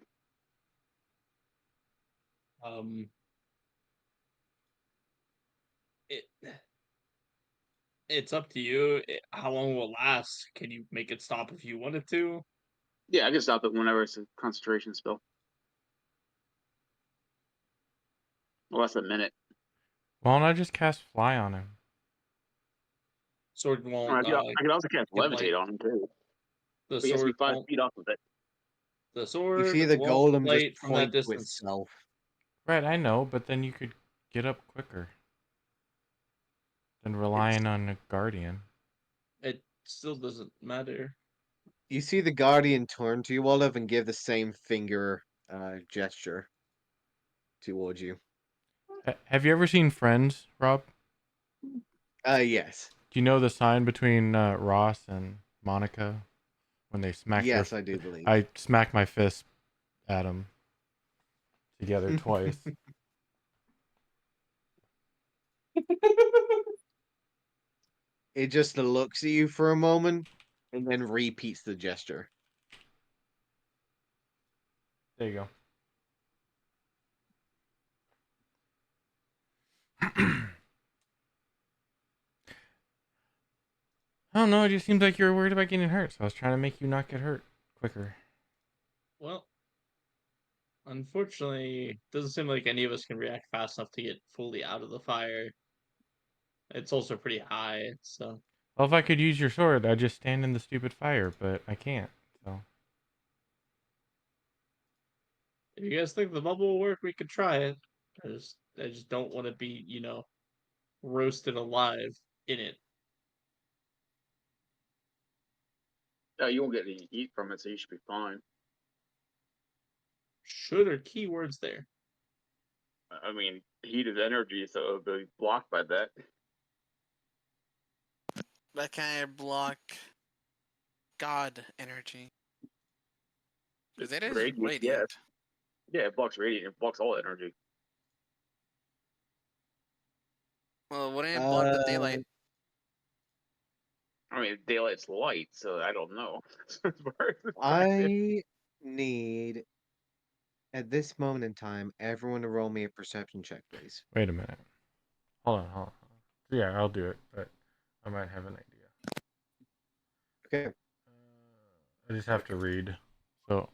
It it's up to you. How long will it last? Can you make it stop if you wanted to? Yeah, I can stop it whenever it's a concentration spell. Well, that's a minute. Why don't I just cast fly on him? Sword Or won't. I could also cast give light. levitate on him too. The But he has to be sword 5 won't. feet off of it. The You see sword the won't golem just light from that point to distance. itself. Right, I know, but then you could get up quicker than relying on a guardian. It still doesn't matter. You see the guardian turn to you, Olive, and give the same finger gesture towards you. Have you ever seen Friends, Rob? Yes. Do you know the sign between Ross and Monica when they smack their? Yes, I do believe. I smack my fist at them together twice. It just looks at you for a moment and then repeats the gesture. There you go. I don't know. It just seems like you're worried about getting hurt, so I was trying to make you not get hurt quicker. Well, unfortunately, it doesn't seem like any of us can react fast enough to get fully out of the fire. It's also pretty high, so Well, if I could use your sword, I'd just stand in the stupid fire, but I can't. So if you guys think the bubble will work, we could try it. I just don't want to be, roasted alive in it. You won't get any heat from it, so you should be fine. Should are keywords there. I mean, heat is energy, so it'll be blocked by that. That kind of block God energy. Because it is Radiant, radiant. Yeah, it blocks radiant. It blocks all energy. Well, wouldn't it block the Uh, daylight? I mean, daylight's light, so I don't know. I need, at this moment in time, everyone to roll me a perception check, please. wait a minute. Hold on. Yeah, I'll do it, but I might have an idea. Okay. I just have to read. So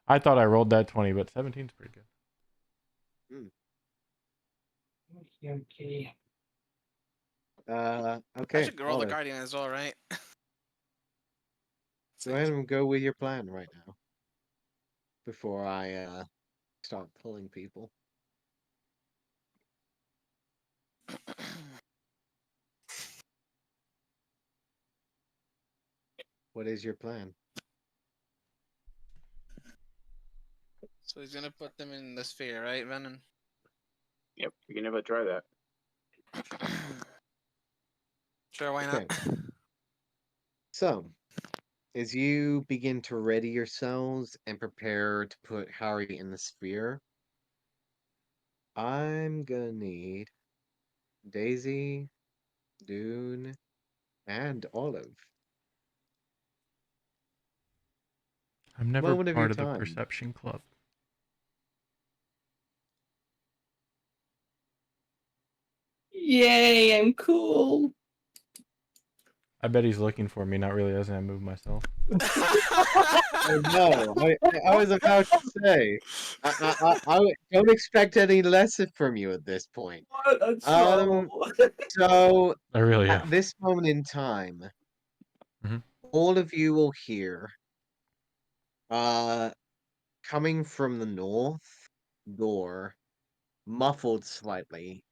I thought I rolled that 20, but 17's pretty good. Okay. I Okay. should roll the Olive, guardian as well, right? go ahead and go with your plan right now. Before I start pulling people. What is your plan? So he's gonna put them in the sphere, right, Venom? Yep, you can never try that. Sure, why not? Okay. So, as you begin to ready yourselves and prepare to put Harry in the sphere, I'm gonna need Daisy, Dune, and Olive. I'm never Moment of your part of the time. perception club. Yay, I'm cool. I bet he's looking for me, not realizing I moved myself. Oh, no, I was about to say, I don't expect any less from you at this point. What a troll. So I really at am. this moment in time, Mhm. all of you will hear, coming from the north door, muffled slightly,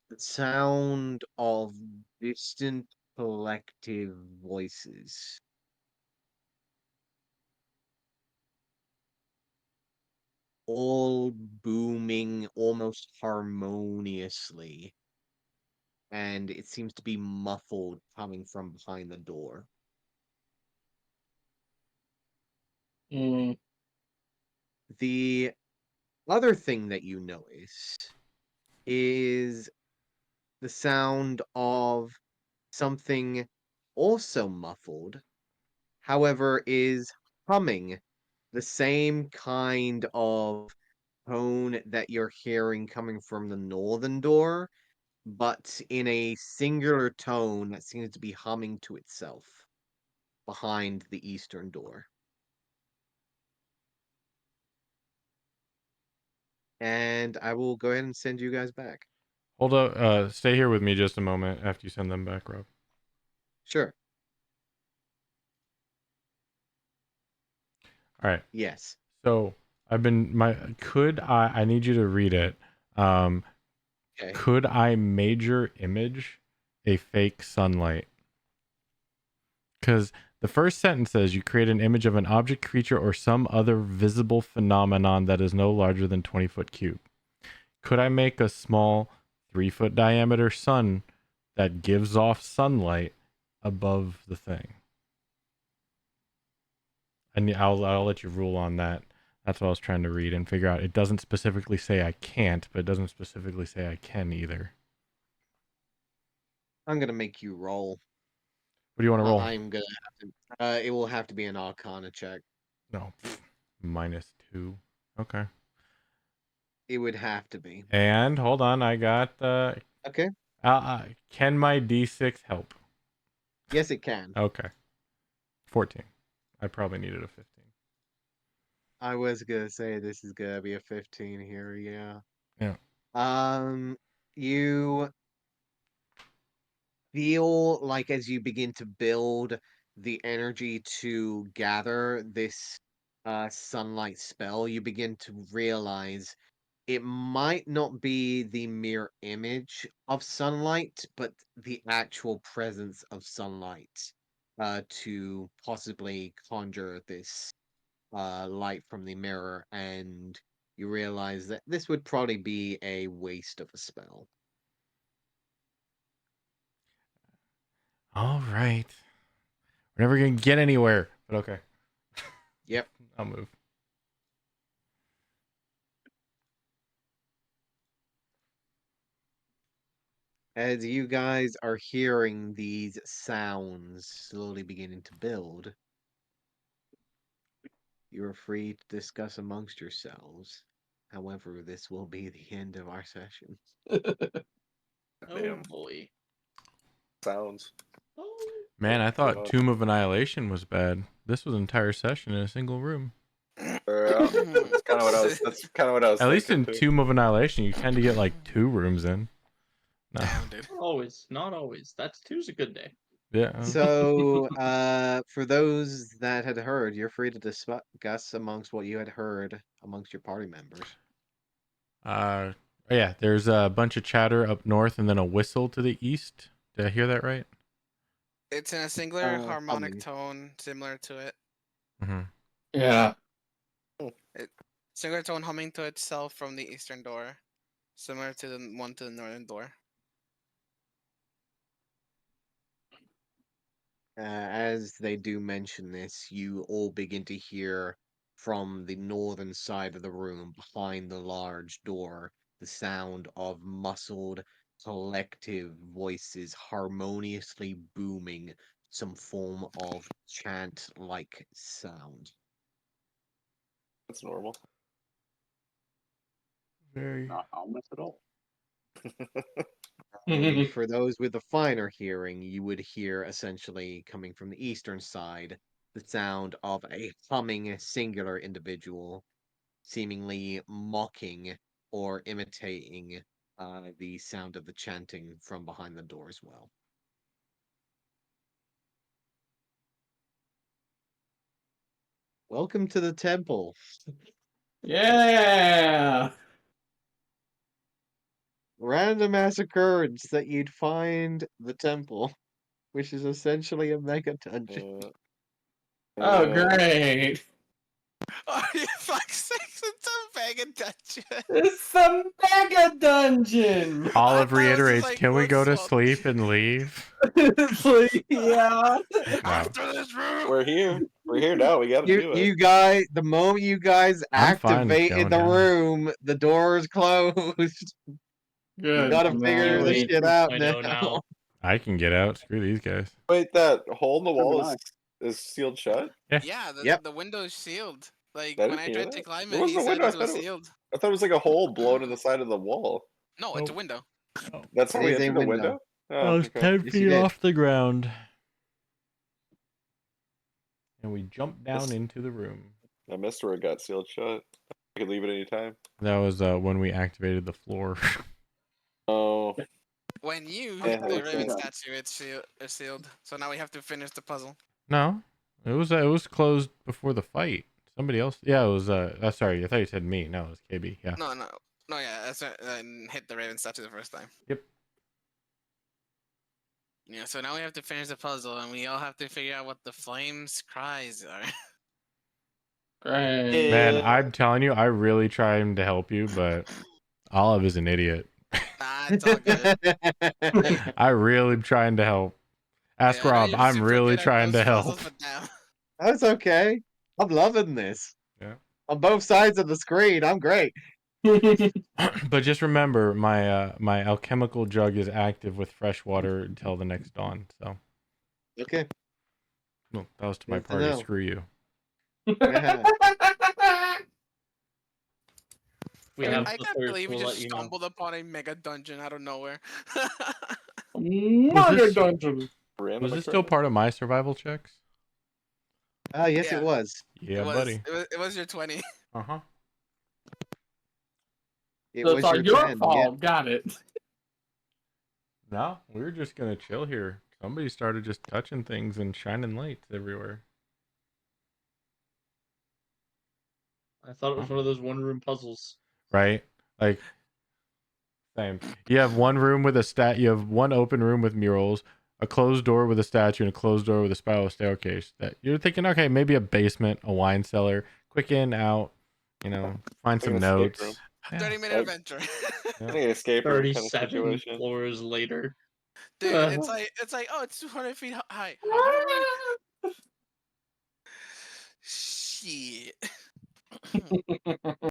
the sound of distant collective voices. All booming almost harmoniously, and it seems to be muffled coming from behind the door. Mm. The other thing that you notice is the sound of something also muffled, however, is humming the same kind of tone that you're hearing coming from the northern door, but in a singular tone that seems to be humming to itself behind the eastern door. And I will go ahead and send you guys back. Hold up. Stay here with me just a moment after you send them back, Rob. Sure. All right. Yes. So I've been I need you to read it. Okay. Could I major image a fake sunlight? Because the first sentence says you create an image of an object, creature, or some other visible phenomenon that is no larger than 20-foot cube. Could I make a small 3-foot diameter sun that gives off sunlight above the thing? And I'll let you rule on that. That's what I was trying to read and figure out. It doesn't specifically say I can't, but it doesn't specifically say I can either. I'm gonna make you roll. What do you want to roll? I'm gonna have to. It will have to be an Arcana check. No, -2. Okay. It would have to be. And hold on, I got Okay. can my D6 help? Yes, it can. Okay. 14. I probably needed a 15. I was gonna say this is gonna be a 15 here. Yeah. Yeah. You feel like as you begin to build the energy to gather this sunlight spell, you begin to realize it might not be the mere image of sunlight, but the actual presence of sunlight to possibly conjure this light from the mirror, and you realize that this would probably be a waste of a spell. All right. We're never going to get anywhere, but okay. Yep. I'll move. As you guys are hearing these sounds slowly beginning to build, you are free to discuss amongst yourselves. However, this will be the end of our session. Oh Damn. boy. Sounds. Oh. Man, I thought God. Tomb of Annihilation was bad. This was an entire session in a single room. That's kind of what I was. That's kind of what I was At least thinking in too. Tomb of Annihilation, you tend to get like 2 rooms in. No. Damn, dude. Not always. Not always. That's two's a good day. Yeah. So, for those that had heard, you're free to discuss amongst what you had heard amongst your party members. Yeah, there's a bunch of chatter up north and then a whistle to the east. Did I hear that right? It's in a singular harmonic Humming. tone similar to it. Mm-hmm. Yeah. Singular tone humming to itself from the eastern door, similar to the one to the northern door. As they do mention this, you all begin to hear from the northern side of the room, behind the large door, the sound of muscled, collective voices harmoniously booming some form of chant-like sound. That's normal. Very. Not ominous at all. And for those with the finer hearing, you would hear essentially coming from the eastern side the sound of a humming singular individual, seemingly mocking or imitating the sound of the chanting from behind the door as well. Welcome to the temple. Yeah. Random ass occurrence that you'd find the temple, which is essentially a mega dungeon. Oh, great. Oh, you fuck's sakes, it's a mega dungeon. It's a mega dungeon. Olive I thought it was reiterates, like can we one go to swap. sleep and leave? It's like, yeah. No. After this room. We're here. We're here now. We got to do it. You guys, the moment you guys I'm fine with activate in going the now. room, the door's closed. Good. Gotta I'm figure this really shit out 2.0 now. I can get out. Screw these guys. Wait, that hole in the wall Never is sealed shut? Yeah, the Yep. the window's sealed. Like I when didn't I hear tried to that. climb There it, he wasn't a said window. it was sealed. I thought it was like a hole blown in the side of the wall. No, it's a window. Oh. That's how It we is a entered a window. window? Oh, I was okay. 10 Yes, you feet did. off the ground. And we jumped down Yes. into the room. I missed where it got sealed shut. I could leave it any time. That was when we activated the floor. Oh, When you Yeah, hit the makes Raven sense. statue, it's sealed. So now we have to finish the puzzle. No, it was closed before the fight. Somebody else. Yeah, it was. Sorry, I thought you said me. No, it was KB. Yeah. No, yeah. That's hit the Raven statue the first time. Yep. Yeah. So now we have to finish the puzzle, and we all have to figure out what the flames' cries are. Great. Man, Yeah. I'm telling you, I really trying to help you, but Olive is an idiot. Nah, it's all good. I really am trying to help. Ask Yeah, I know Rob. you're I'm super really good at trying those to help. puzzles, but damn. That's okay. I'm loving this. Yeah. On both sides of the screen, I'm great. But just remember, my alchemical jug is active with fresh water until the next dawn. So, Okay. well, that was to my Good to party. know. Screw you. Yeah. We I have the can't thirst. believe we We'll let just you know. stumbled upon a mega dungeon out of nowhere. Murder this- dungeon. Random Was this still occurrence? part of my survival checks? Yes, Yeah. it was. Yeah, it was, buddy. It was your 20. Uh huh. It So was it's all your your 10. fault. Yeah. Got it. No, we were just gonna chill here. Somebody started just touching things and shining lights everywhere. I thought it was one of those one-room puzzles. Right? Like, same. You have one room with a You have one open room with murals, a closed door with a statue, and a closed door with a spiral staircase. That you're thinking, okay, maybe a basement, a wine cellar, quick in, out. You know, find Like some an escape notes. room. Yeah. 30-minute Like- adventure. Yeah. Like an escape room kind of 37 situation. floors later. Dude, it's like, oh, it's 200 feet high. How high are we? Shit.